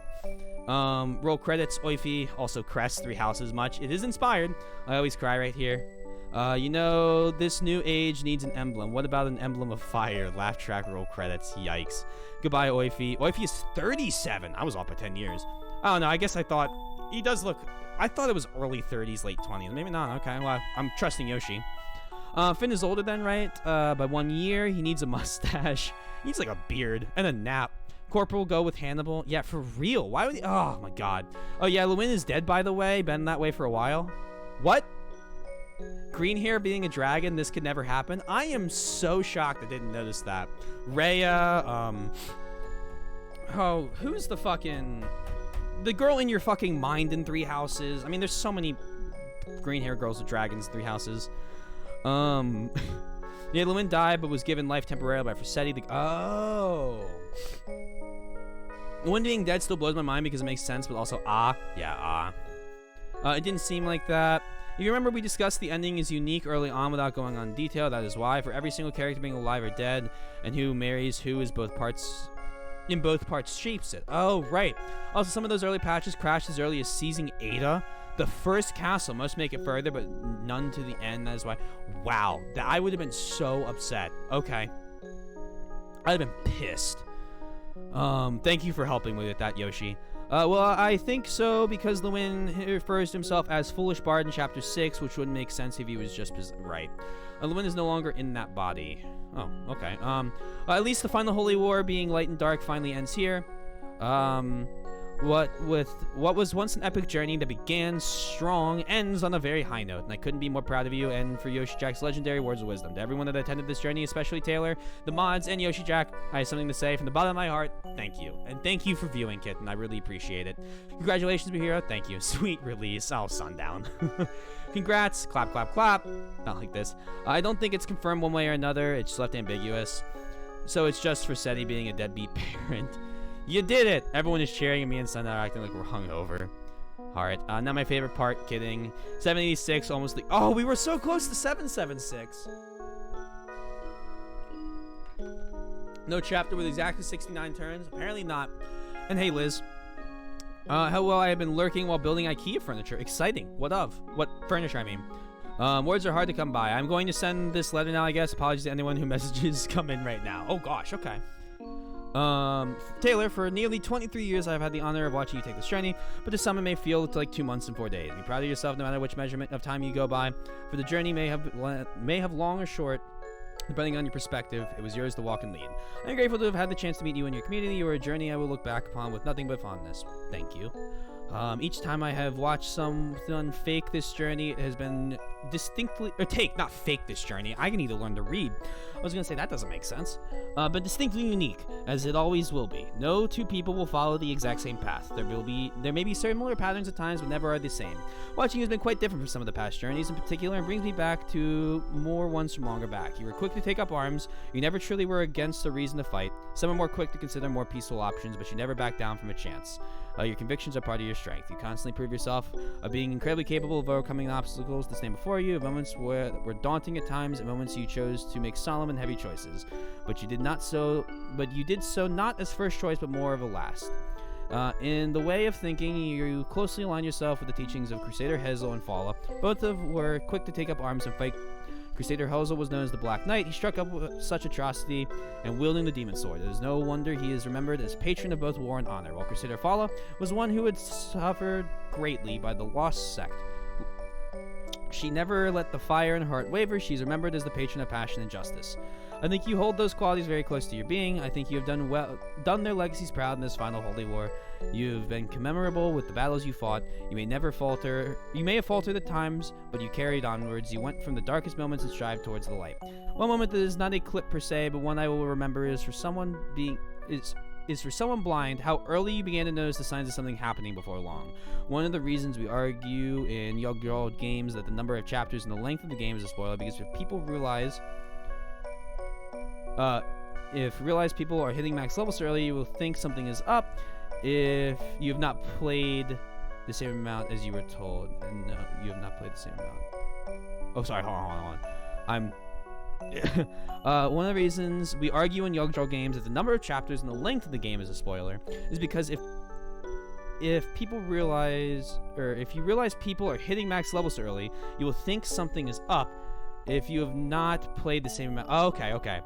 Roll credits, Oifi, also Crest, 3 houses much. It is inspired. I always cry right here. You know, this new age needs an emblem. What about an emblem of fire? Laugh track, roll credits. Yikes. Goodbye, Oifi. Oifi is 37. I was off by 10 years. I don't know. I guess I thought he does look. I thought it was early 30s, late 20s. Maybe not. Okay, well, I'm trusting Yoshi. Finn is older than, right? By 1 year. He needs a mustache. He needs like a beard and a nap. Corporal, go with Hannibal. Yeah, for real. Why would he? Oh my god. Oh yeah, Lewin is dead, by the way. Been that way for a while. What? Green hair being a dragon, this could never happen. I am so shocked I didn't notice that. Rhea, oh, who's the fucking... The girl in your fucking mind in 3 houses. I mean, there's so many green hair girls with dragons in 3 houses. Yeah, Lewin died, but was given life temporarily by Frasetti. Oh. Lewin being dead still blows my mind because it makes sense, but also, it didn't seem like that. If you remember, we discussed the ending is unique early on without going on in detail. That is why. For every single character being alive or dead, and who marries who is both parts... in both parts shapes it. Oh, right. Also, some of those early patches crashed as early as seizing Ada. The first castle must make it further, but none to the end. That is why. Wow. I would have been so upset. Okay. I'd have been pissed. Thank you for helping me with that, Yoshi. Well, I think so, because Lewin refers to himself as Foolish Bard in Chapter 6, which wouldn't make sense if he was just right. Lewin is no longer in that body. Oh, okay. At least the final Holy War, being light and dark, finally ends here. What was once an epic journey that began strong ends on a very high note, and I couldn't be more proud of you and for Yoshi Jack's legendary words of wisdom. To everyone that attended this journey, especially Taylor, the mods, and Yoshi Jack, I have something to say from the bottom of my heart. Thank you. And thank you for viewing, Kitten. I really appreciate it. Congratulations, Bahira. Thank you. Sweet release. Oh, sundown. Congrats. Clap, clap, clap. Not like this. I don't think it's confirmed one way or another. It's just left ambiguous. So it's just Frasetti being a deadbeat parent. You did it! Everyone is cheering at me and Sun are acting like we're hungover. Alright, not my favorite part, kidding. 786, almost the... Oh, we were so close to 776. No chapter with exactly 69 turns? Apparently not. And hey, Liz. How well I have been lurking while building IKEA furniture. Exciting. What of? What furniture, I mean. Words are hard to come by. I'm going to send this letter now, I guess. Apologies to anyone who messages come in right now. Oh, gosh, okay. Taylor, for nearly 23 years, I've had the honor of watching you take this journey, but to some it may feel like 2 months and 4 days. Be proud of yourself no matter which measurement of time you go by, for the journey may have long or short, depending on your perspective. It was yours to walk and lead. I'm grateful to have had the chance to meet you in your community. You are a journey I will look back upon with nothing but fondness. Thank you. Each time I have watched someone fake this journey, it has been not fake this journey. I need to learn to read. I was gonna say that doesn't make sense. But distinctly unique, as it always will be. No two people will follow the exact same path. There may be similar patterns at times, but never are the same. Watching has been quite different from some of the past journeys in particular, and brings me back to more ones from longer back. You were quick to take up arms. You never truly were against a reason to fight. Some are more quick to consider more peaceful options, but you never back down from a chance. Your convictions are part of your strength. You constantly prove yourself of being incredibly capable of overcoming obstacles that stand before you, moments were daunting at times, and moments you chose to make solemn and heavy choices. But you did so not as first choice, but more of a last. In the way of thinking, you closely align yourself with the teachings of Crusader Hazel and Fala. Both of were quick to take up arms and fight. Crusader Hazel was known as the Black Knight. He struck up with such atrocity and wielding the demon sword. It is no wonder he is remembered as patron of both war and honor, while Crusader Fala was one who had suffered greatly by the lost sect. She never let the fire in her heart waver. She's remembered as the patron of passion and justice. I think you hold those qualities very close to your being. I think you have done their legacies proud in this final holy war. You've been commemorable with the battles you fought. You may have faltered at times, but you carried onwards. You went from the darkest moments and strived towards the light. One moment that is not a clip per se, but one I will remember is for someone blind, how early you began to notice the signs of something happening before long. One of the reasons we argue in Genealogy games that the number of chapters and the length of the game is a spoiler, because if people realize people are hitting max levels early, you will think something is up if you have not played the same amount as you were told. And no, you have not played the same amount. Oh, sorry, hold on. One of the reasons we argue in Genealogy games that the number of chapters and the length of the game is a spoiler is because if you realize people are hitting max levels early, you will think something is up if you have not played the same amount. Oh, okay.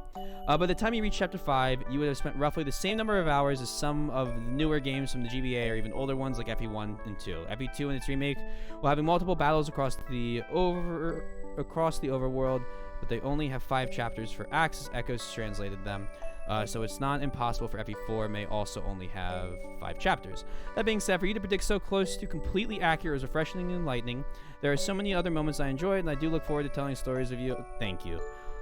By the time you reach Chapter 5, you would have spent roughly the same number of hours as some of the newer games from the GBA or even older ones like FE1 and 2. FE2 and its remake will having multiple battles across the overworld, but they only have 5 chapters for Axis Echoes translated them. So it's not impossible for FE4 may also only have 5 chapters. That being said, for you to predict so close to completely accurate is refreshing and enlightening. There are so many other moments I enjoyed, and I do look forward to telling stories of you. Thank you.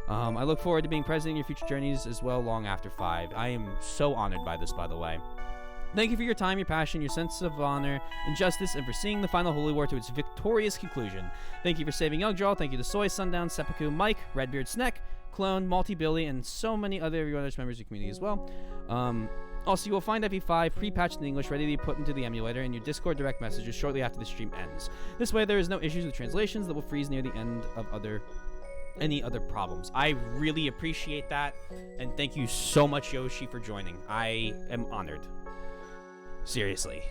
I look forward to being present in your future journeys as well long after 5. I am so honored by this, by the way. Thank you for your time, your passion, your sense of honor and justice, and for seeing the final Holy War to its victorious conclusion. Thank you for saving Youngdraw. Thank you to Soy, Sundown, Seppuku, Mike, Redbeard, Sneck, Clone, Malty Billy, and so many other members of your community as well. Also, you will find FE5 pre-patched in English ready to be put into the emulator in your Discord direct messages shortly after the stream ends. This way, there is no issues with translations that will freeze near the end of any other problems. I really appreciate that, and thank you so much, Yoshi, for joining. I am honored. Seriously.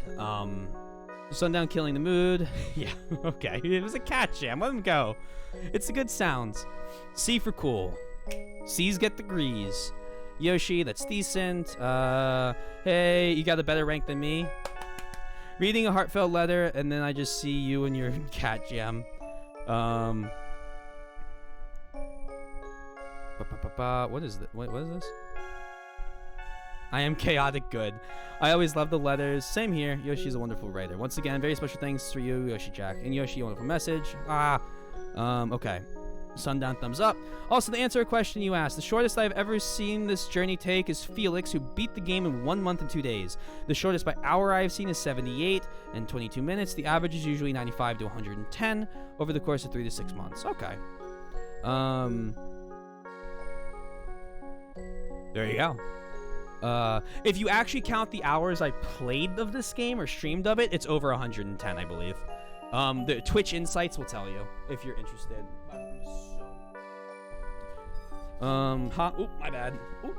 Sundown killing the mood. Yeah, okay. It was a cat jam. Let him go. It's the good sounds. C for cool. C's get degrees. Yoshi, that's decent. Hey, you got a better rank than me. Reading a heartfelt letter, and then I just see you and your cat jam. What is this? What is this? I am chaotic good. I always love the letters. Same here. Yoshi's a wonderful writer. Once again, very special thanks for you, Yoshi Jack. And Yoshi, a wonderful message. Okay. Sundown thumbs up. Also, to answer a question you asked, the shortest I've ever seen this journey take is Felix, who beat the game in 1 month and 2 days. The shortest by hour I've seen is 78 and 22 minutes. The average is usually 95 to 110 over the course of 3 to 6 months. Okay. There you go. If you actually count the hours I played of this game or streamed of it, it's over 110, I believe. The Twitch Insights will tell you if you're interested. Oop, my bad. Oop.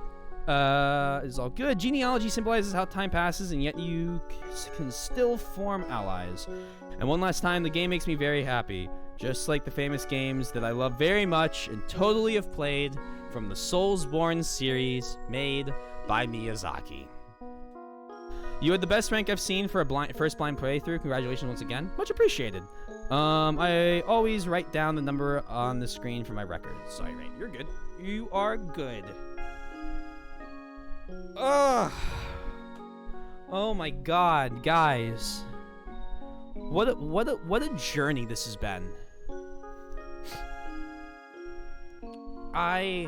It's all good. Genealogy symbolizes how time passes, and yet you can still form allies. And one last time, the game makes me very happy. Just like the famous games that I love very much and totally have played from the Soulsborne series made by Miyazaki. You had the best rank I've seen for a first blind playthrough. Congratulations once again. Much appreciated. I always write down the number on the screen for my record. Sorry, Rain. You're good. You are good. Ugh. Oh my god, guys. What a journey this has been. I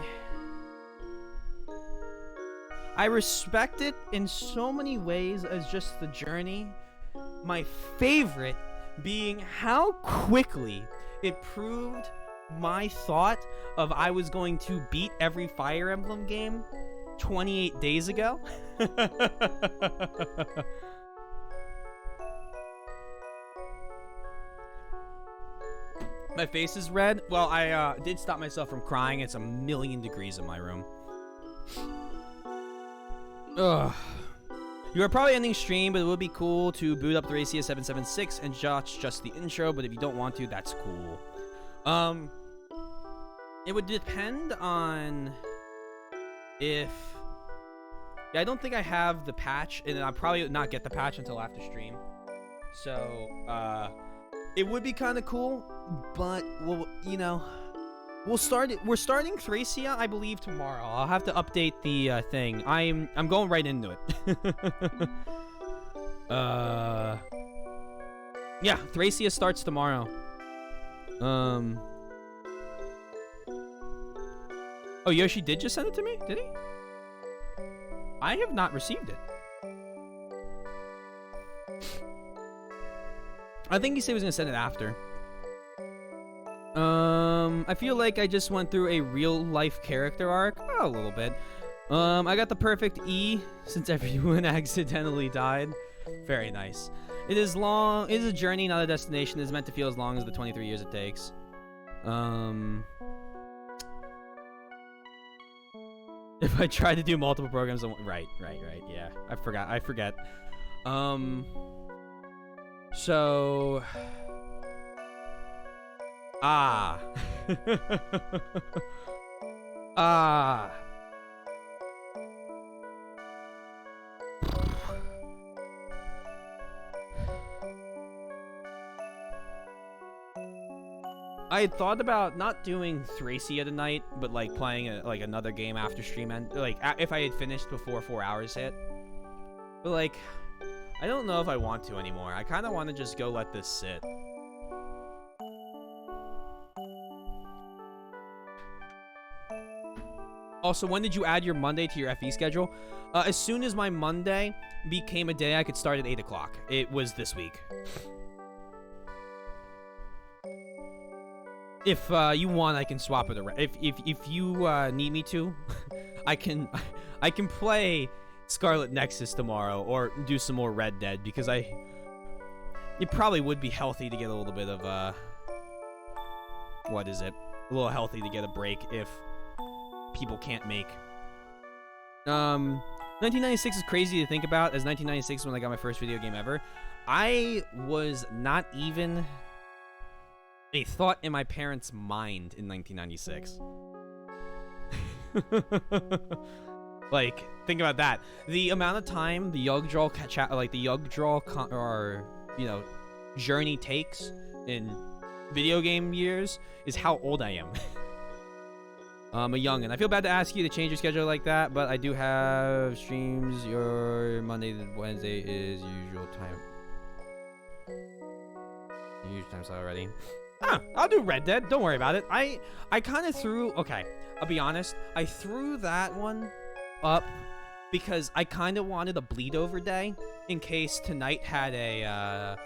respect it in so many ways as just the journey. My favorite being how quickly it proved my thought of I was going to beat every Fire Emblem game 28 days ago. My face is red. Well, I did stop myself from crying. It's 1,000,000 degrees in my room. Ugh. You are probably ending stream, but it would be cool to boot up the Thracia 776 and watch just the intro, but if you don't want to, that's cool. It would depend on if... Yeah, I don't think I have the patch, and I'll probably not get the patch until after stream. So, it would be kind of cool, but, well, you know... We're starting Thracia, I believe, tomorrow. I'll have to update the thing. I'm going right into it. Yeah, Thracia starts tomorrow. Oh, Yoshi did just send it to me? Did he? I have not received it. I think he said he was gonna send it after. I feel like I just went through a real life character arc. Oh, a little bit. I got the perfect E since everyone accidentally died. Very nice. It is long. It is a journey, not a destination. It is meant to feel as long as the 23 years it takes. If I try to do multiple programs, right. Yeah, I forget. So. Ah. Ah. I had thought about not doing Thracia tonight, but like playing another game after stream end, like if I had finished before 4 hours hit. But like, I don't know if I want to anymore. I kind of want to just go let this sit. Also, when did you add your Monday to your FE schedule? As soon as my Monday became a day I could start at 8 o'clock. It was this week. If you want, I can swap it around. If you need me to, I can play Scarlet Nexus tomorrow or do some more Red Dead because it probably would be healthy to get a little bit of what is it? A little healthy to get a break if people can't make. 1996 is crazy to think about, as 1996 when I got my first video game ever. I was not even a thought in my parents' mind in 1996. Like, think about that. The amount of time the Yugdraw journey takes in video game years is how old I am. I'm a youngin'. I feel bad to ask you to change your schedule like that, but I do have streams. Your Monday to Wednesday is usual time. Usual time slot already. I'll do Red Dead. Don't worry about it. I kind of threw... Okay, I'll be honest. I threw that one up because I kind of wanted a bleed over day in case tonight had a...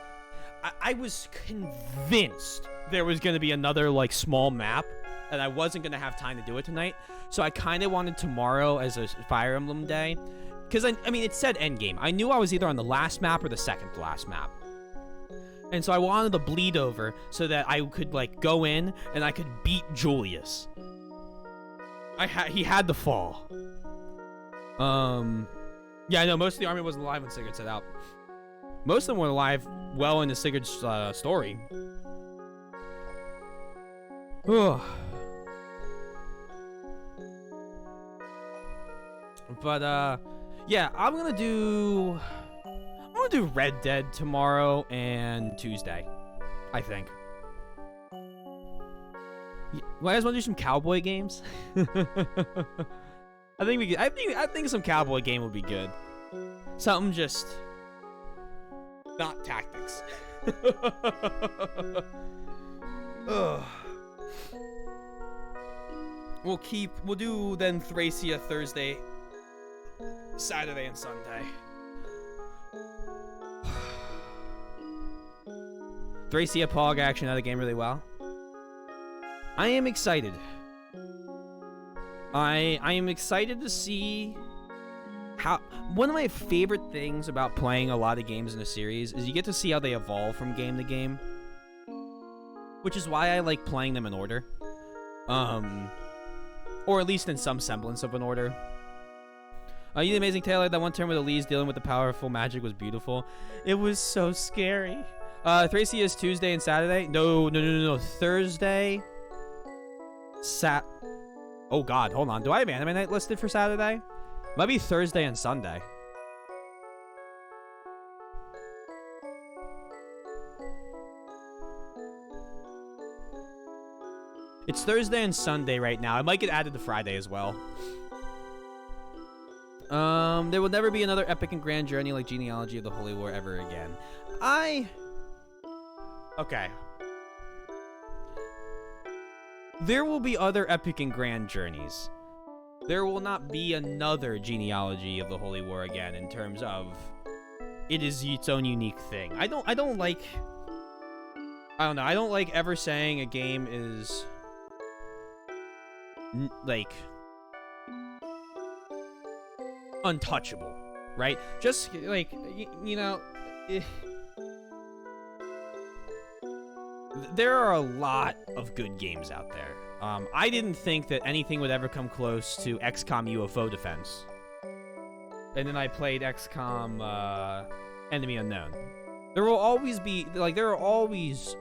I was convinced there was going to be another, like, small map and I wasn't going to have time to do it tonight. So I kind of wanted tomorrow as a Fire Emblem day. Because, I mean, it said endgame. I knew I was either on the last map or the second to last map. And so I wanted to bleed over so that I could, like, go in and I could beat Julius. He had to fall. Yeah, I know, most of the army wasn't alive when Sigurd set out. Most of them were alive well into Sigurd's story. But, yeah, I'm gonna do Red Dead tomorrow and Tuesday, I think. You guys want to do some cowboy games? I think some cowboy game would be good. Something just not tactics. Ugh. We'll do then Thracia Thursday, Saturday, and Sunday. Thracia Pog actually know the game really well. I am excited. I am excited to see how... One of my favorite things about playing a lot of games in a series is you get to see how they evolve from game to game. Which is why I like playing them in order. Or at least in some semblance of an order. You did amazing, Taylor. That one turn with Elise dealing with the powerful magic was beautiful. It was so scary. Thracia is Tuesday and Saturday. No. Thursday. Oh god, hold on. Do I have anime night listed for Saturday? Might be Thursday and Sunday. It's Thursday and Sunday right now. It might get added to Friday as well. There will never be another epic and grand journey like Genealogy of the Holy War ever again. Okay. There will be other epic and grand journeys. There will not be another Genealogy of the Holy War again in terms of it is its own unique thing. I don't like ever saying a game is like untouchable, right? Just like there are a lot of good games out there. I didn't think that anything would ever come close to XCOM UFO Defense. And then I played XCOM Enemy Unknown. There will always be, there are always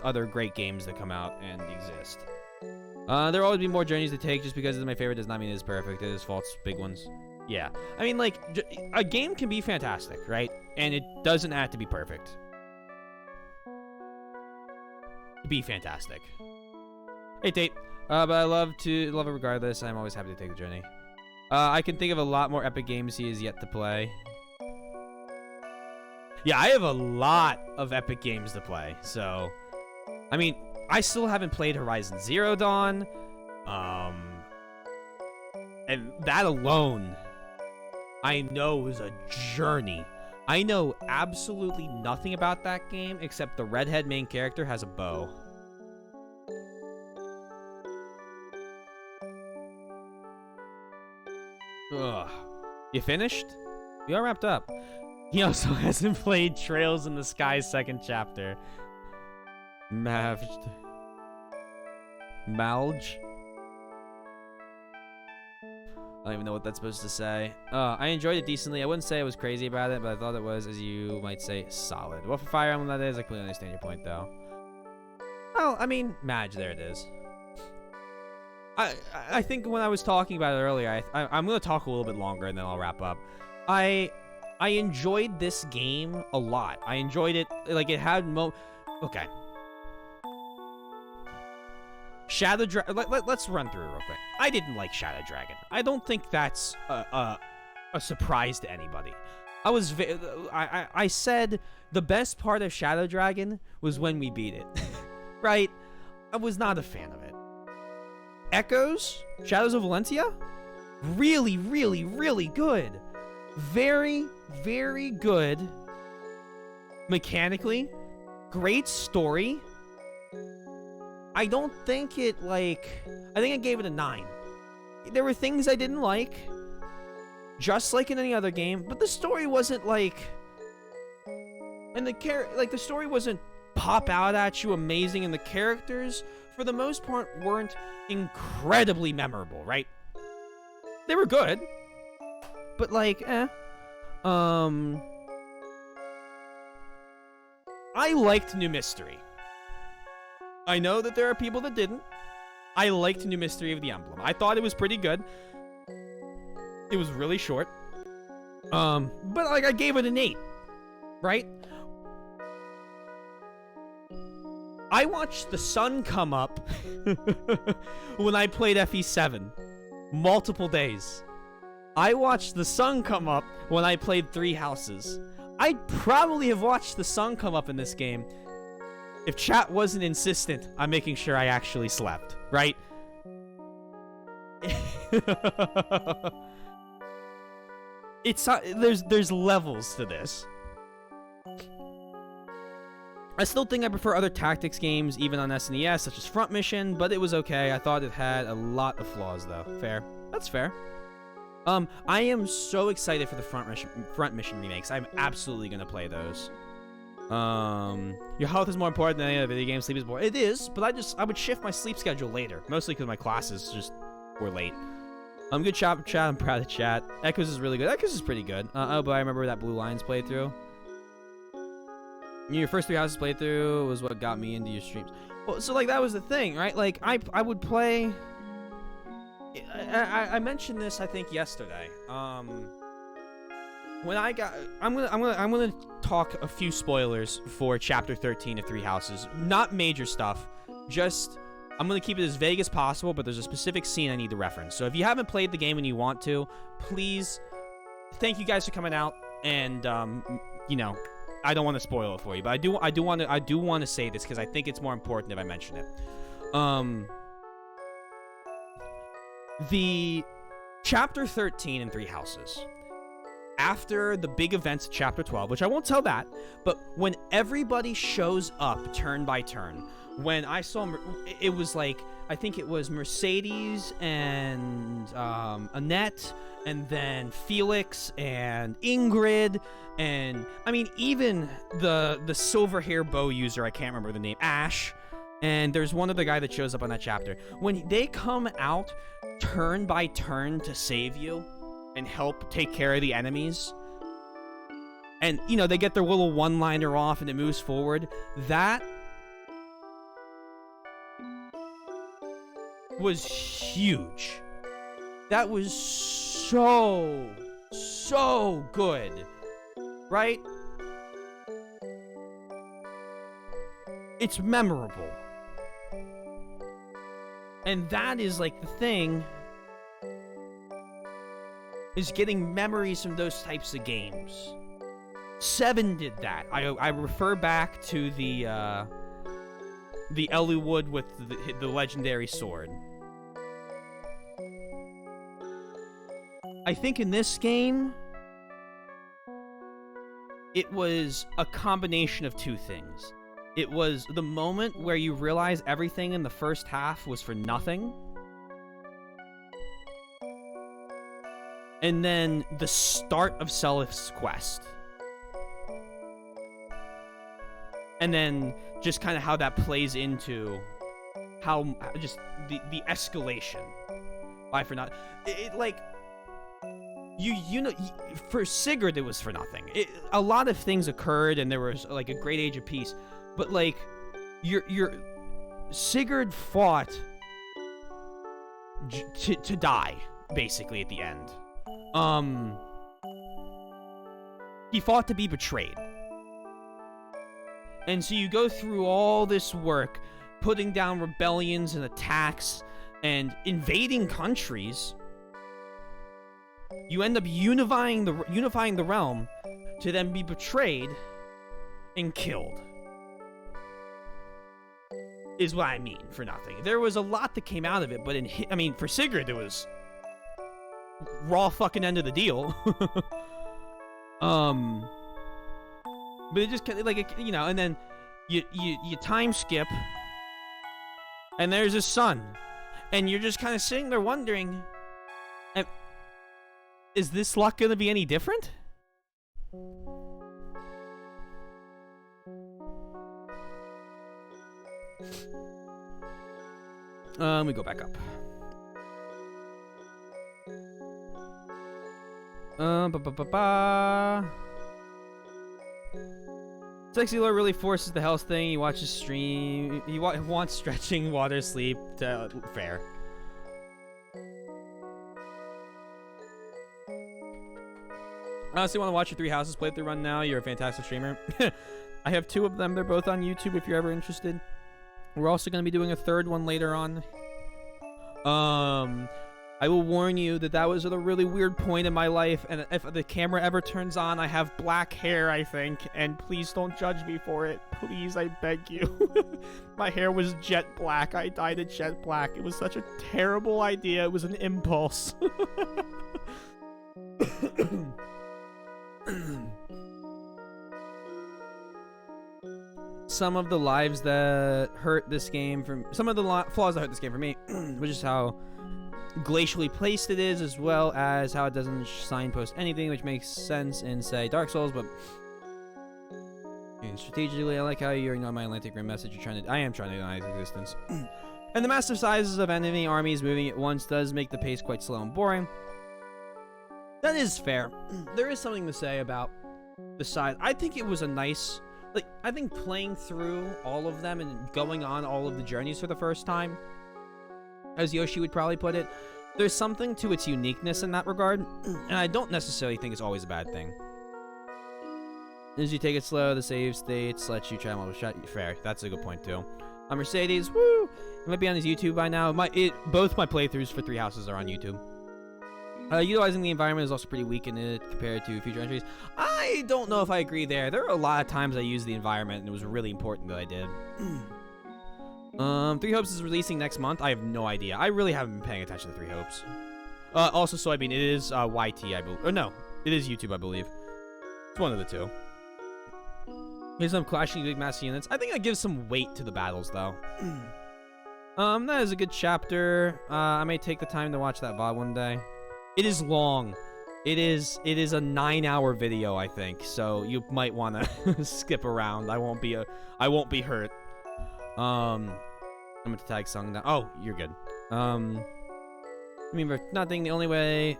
other great games that come out and exist. There will always be more journeys to take. Just because it's my favorite does not mean it's perfect. It is faults, big ones. Yeah. I mean, a game can be fantastic, right? And it doesn't have to be perfect. Be fantastic. Hey, Tate. But I love it regardless. I'm always happy to take the journey. I can think of a lot more epic games he is yet to play. Yeah, I have a lot of epic games to play. So, I mean, I still haven't played Horizon Zero Dawn. And that alone, I know is a journey. I know absolutely nothing about that game except the redhead main character has a bow. Ugh. You finished? We all wrapped up. He also hasn't played Trails in the Sky second chapter. Malge. I don't even know what that's supposed to say. I enjoyed it decently. I wouldn't say I was crazy about it, but I thought it was, as you might say, solid. What for Fire Emblem that is, I completely understand your point, though. Oh, I mean, Madge, there it is. I think when I was talking about it earlier, I'm going to talk a little bit longer, and then I'll wrap up. I enjoyed this game a lot. I enjoyed it, it had okay. Shadow Dragon. Let's run through it real quick. I didn't like Shadow Dragon. I don't think that's a surprise to anybody. I said the best part of Shadow Dragon was when we beat it, right? I was not a fan of it. Echoes, Shadows of Valentia, really, really, really good. Very, very good. Mechanically, great story. I don't think it, I think I gave it a 9. There were things I didn't like, just like in any other game, but the story wasn't, and the story wasn't pop out at you amazing, and the characters, for the most part, weren't incredibly memorable, right? They were good, but, I liked New Mystery. I know that there are people that didn't. I liked New Mystery of the Emblem. I thought it was pretty good. It was really short. But I gave it an 8. Right? I watched the sun come up when I played FE7. Multiple days. I watched the sun come up when I played Three Houses. I'd probably have watched the sun come up in this game if chat wasn't insistent on making sure I actually slept, right? There's levels to this. I still think I prefer other tactics games, even on SNES, such as Front Mission, but it was okay. I thought it had a lot of flaws, though. Fair. That's fair. I am so excited for the Front Mission remakes. I'm absolutely gonna play those. Your health is more important than any other video game. Sleep is more. It is, but I would shift my sleep schedule later, mostly because my classes just were late. Good job, chat. I'm proud of chat. Echoes is really good. Echoes is pretty good. Oh, but I remember that Blue Lions playthrough. Your first 3 houses playthrough was what got me into your streams. Well, so like that was the thing, right? Like I would play. I mentioned this I think yesterday. When I'm gonna talk a few spoilers for Chapter 13 of 3 Houses. Not major stuff. Just I'm gonna keep it as vague as possible. But there's a specific scene I need to reference. So if you haven't played the game and you want to, please. Thank you guys for coming out. And you know. I don't want to spoil it for you, but I do want to say this because I think it's more important if I mention it. The Chapter 13 in 3 Houses, after the big events of Chapter 12, which I won't tell that, but when everybody shows up turn by turn, when I saw it was like I think it was Mercedes and Annette, and then Felix and Ingrid. And, I mean, even the silver hair bow user, I can't remember the name, Ash, and there's one other guy that shows up on that chapter. When they come out turn by turn to save you and help take care of the enemies, and, you know, they get their little one-liner off and it moves forward, that was huge. That was so good. Right? It's memorable. And that is like the thing, is getting memories from those types of games. 7 did that. I refer back to the Eliwood with the legendary sword. I think in this game, it was a combination of 2 things. It was the moment where you realize everything in the first half was for nothing. And then the start of Selith's quest. And then just kind of how that plays into how just the escalation. Why for not? It like... You know, for Sigurd it was for nothing. A lot of things occurred and there was like a great age of peace, but like your Sigurd fought to die basically at the end. He fought to be betrayed, and so you go through all this work, putting down rebellions and attacks and invading countries. You end up unifying the realm to then be betrayed and killed. Is what I mean for nothing. There was a lot that came out of it, but I mean, for Sigurd, there was raw fucking end of the deal. But it just like, you know, and then you time skip, and there's his son, and you're just kind of sitting there wondering, is this luck gonna be any different? We go back up. Sexy Lord really forces the health thing. He watches stream. He wants stretching, water, sleep. Fair. I honestly want to watch your 3 Houses playthrough run now. You're a fantastic streamer. I have 2 of them. They're both on YouTube if you're ever interested. We're also going to be doing a 3rd one later on. I will warn you that that was at a really weird point in my life, and if the camera ever turns on, I have black hair, I think, and please don't judge me for it. Please, I beg you. My hair was jet black. I dyed it jet black. It was such a terrible idea. It was an impulse. Some of the lives that hurt this game from some of the flaws that hurt this game for me, which is how glacially placed it is, as well as how it doesn't signpost anything, which makes sense in, say, Dark Souls, but strategically, I like how you're ignoring my Atlantic Rim message. I am trying to deny its existence. And the massive sizes of enemy armies moving at once does make the pace quite slow and boring. That is fair. There is something to say about the size. I think it was a nice, like, I think playing through all of them and going on all of the journeys for the first time, as Yoshi would probably put it, there's something to its uniqueness in that regard, and I don't necessarily think it's always a bad thing. As you take it slow, the save states lets you try multiple shot. Fair, that's a good point too. Mercedes, woo! It might be on his YouTube by now. Both my playthroughs for Three Houses are on YouTube. Utilizing the environment is also pretty weak in it compared to future entries. I don't know if I agree there. There are a lot of times I used the environment, and it was really important that I did. Three Hopes is releasing next month. I have no idea. I really haven't been paying attention to Three Hopes. Also, Soybean, it is YT, I believe. Or no, it is YouTube, I believe. It's one of the two. Here's some clashing big mass units. I think that gives some weight to the battles, though. That is a good chapter. I may take the time to watch that VOD one day. It is long. It is a 9-hour video, I think. So you might want to skip around. I won't be hurt. I'm gonna tag Sung now. Oh, you're good. I mean, for nothing. The only way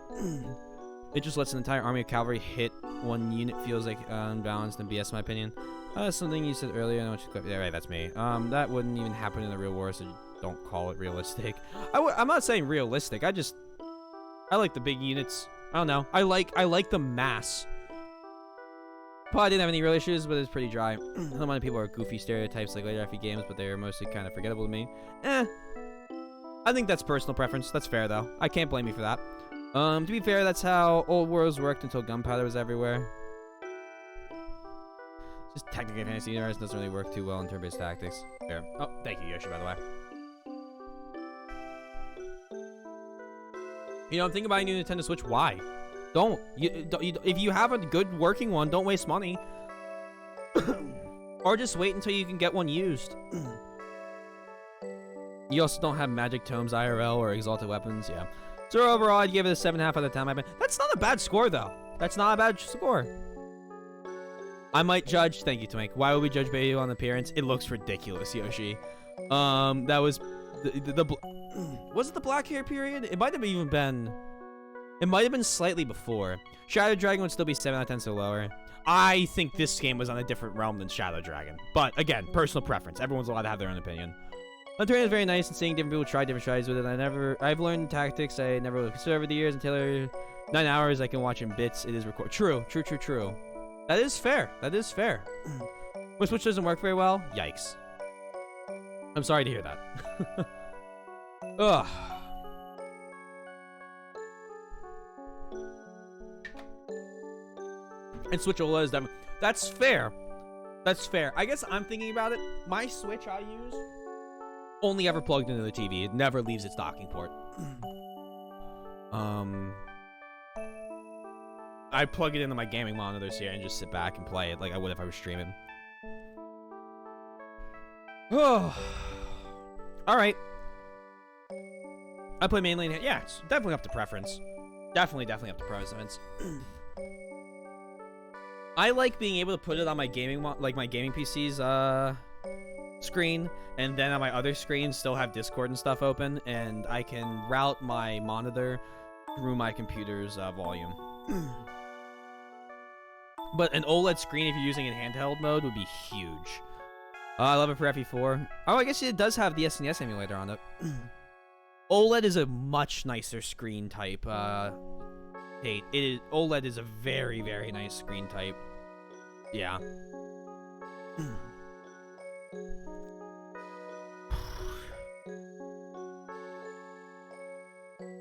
it just lets an entire army of cavalry hit one unit feels like unbalanced and BS, in my opinion. Something you said earlier. Yeah, right, that's me. That wouldn't even happen in the real war, so don't call it realistic. I'm not saying realistic. I like the big units. I don't know. I like the mass. Probably didn't have any real issues, but it's pretty dry. I don't mind people are goofy stereotypes like later FE games, but they are mostly kind of forgettable to me. I think that's personal preference. That's fair, though. I can't blame you for that. To be fair, that's how old worlds worked until gunpowder was everywhere. Just technically, Fantasy Universe doesn't really work too well in turn-based tactics. Fair. Oh, thank you, Yoshi, by the way. You know, I'm thinking about a new Nintendo Switch. Why? Don't. If you have a good working one, don't waste money. Or just wait until you can get one used. You also don't have Magic Tomes IRL or Exalted Weapons. Yeah. So overall, I'd give it a 7.5 out of 10. That's not a bad score, though. That's not a bad score. I might judge. Thank you, Twink. Why would we judge Bayo on appearance? It looks ridiculous, Yoshi. That was was it the black hair period? It might have even been. It might have been slightly before. Shadow Dragon would still be 7 out of 10, so lower. I think this game was on a different realm than Shadow Dragon. But again, personal preference. Everyone's allowed to have their own opinion. The terrain is very nice, and seeing different people try different strategies with it. I've learned tactics I never really considered over the years. Until 9 hours, I can watch in bits. It is recorded. True. That is fair. When Switch doesn't work very well, yikes. I'm sorry to hear that. Ugh. And Switch OLED is definitely. That's fair. I guess I'm thinking about it. My Switch I use only ever plugged into the TV. It never leaves its docking port. I plug it into my gaming monitors here and just sit back and play it like I would if I was streaming. Oh. Alright. I play mainly in. Yeah, it's definitely up to preference. Definitely up to preference. I like being able to put it on my gaming my gaming PC's screen, and then on my other screen still have Discord and stuff open, and I can route my monitor through my computer's volume. But an OLED screen, if you're using it in handheld mode, would be huge. I love it for FE4. Oh, I guess it does have the SNES emulator on it. OLED is a much nicer screen type. OLED is a very, very nice screen type. Yeah.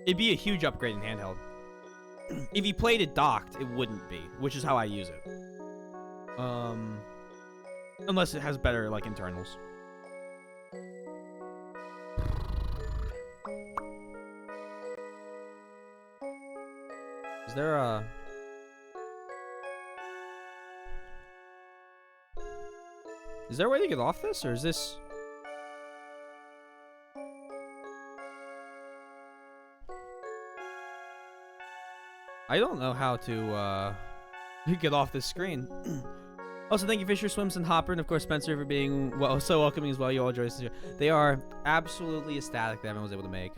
It'd be a huge upgrade in handheld. If you played it docked, it wouldn't be, which is how I use it. Unless it has better like internals. Is there a... Is there a way to get off this, or is this... I don't know how to get off this screen. Also, thank you, Fisher, Swims, and Hopper, and of course Spencer for being so welcoming as well. You all enjoy this. They are absolutely ecstatic that everyone was able to make.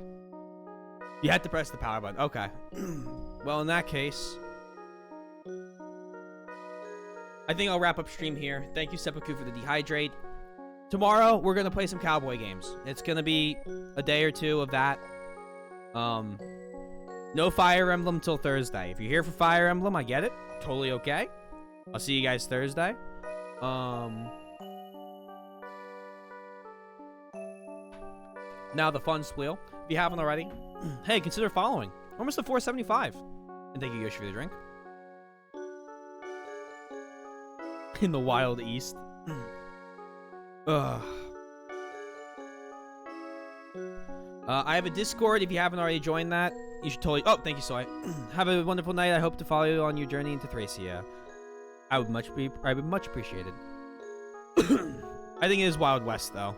You had to press the power button. Okay. Well, in that case, I think I'll wrap up stream here. Thank you, Seppuku, for the dehydrate. Tomorrow, we're going to play some cowboy games. It's going to be a day or two of that. No Fire Emblem till Thursday. If you're here for Fire Emblem, I get it. Totally okay. I'll see you guys Thursday. Now the fun squeal. If you haven't already, hey, consider following. Almost to 475. And thank you, Yoshi, for the drink. In the Wild East. Ugh. I have a Discord. If you haven't already joined that, you should totally... Oh, thank you, Soy. Have a wonderful night. I hope to follow you on your journey into Thracia. I would much appreciate it. I think it is Wild West, though.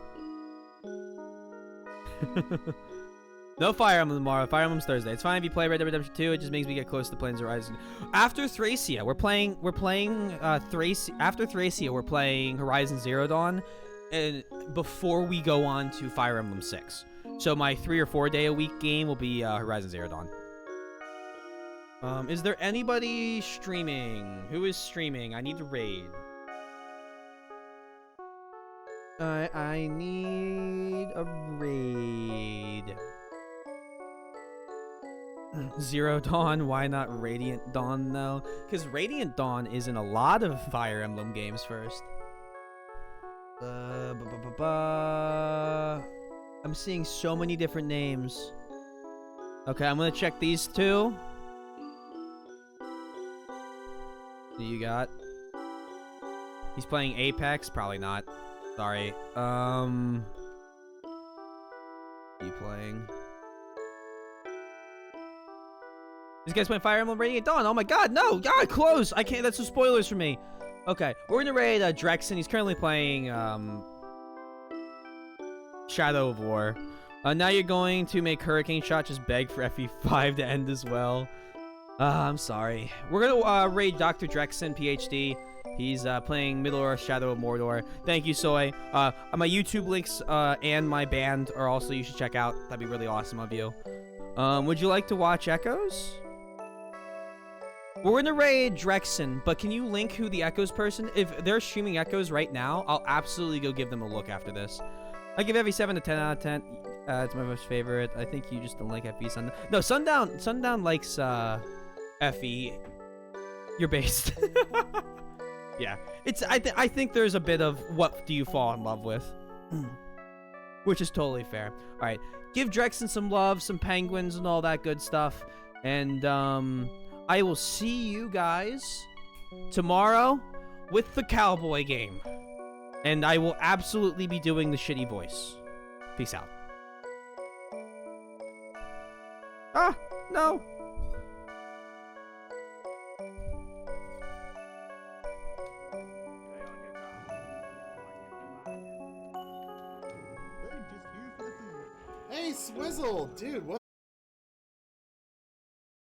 No Fire Emblem tomorrow. Fire Emblem's Thursday. It's fine if you play Red Dead Redemption 2. It just makes me get close to Plains Horizon. After Thracia, we're playing Thracia. After Thracia, we're playing Horizon Zero Dawn, and before we go on to Fire Emblem 6. So my 3 or 4 day a week game will be Horizon Zero Dawn. Is there anybody streaming? Who is streaming? I need to raid. I need a raid. Zero Dawn, why not Radiant Dawn though? Because Radiant Dawn is in a lot of Fire Emblem games first. I'm seeing so many different names. Okay, I'm gonna check these two. Who you got? He's playing Apex? Probably not. Sorry. You playing? This guy's playing Fire Emblem Radiant Dawn. Oh my god, no! God, close! I can't, that's some spoilers for me. Okay, we're gonna raid Drexen. He's currently playing Shadow of War. Now you're going to make Hurricane Shot just beg for FE5 to end as well. I'm sorry. We're gonna raid Dr. Drexen, PhD. He's playing Middle-earth Shadow of Mordor. Thank you, Soy. My YouTube links and my band are also you should check out. That'd be really awesome of you. Would you like to watch Echoes? We're gonna raid Drexen, but can you link who the Echoes person? If they're streaming Echoes right now, I'll absolutely go give them a look after this. I give FE7 a 10 out of 10. It's my most favorite. I think you just don't like FE Sundown. No, Sundown likes FE. You're based. Yeah, it's I think there's a bit of what do you fall in love with, which is totally fair. All right, give Drexen some love, some penguins, and all that good stuff, and I will see you guys tomorrow with the cowboy game, and I will absolutely be doing the shitty voice. Peace out. Ah, no. Hey, Swizzle, dude, what?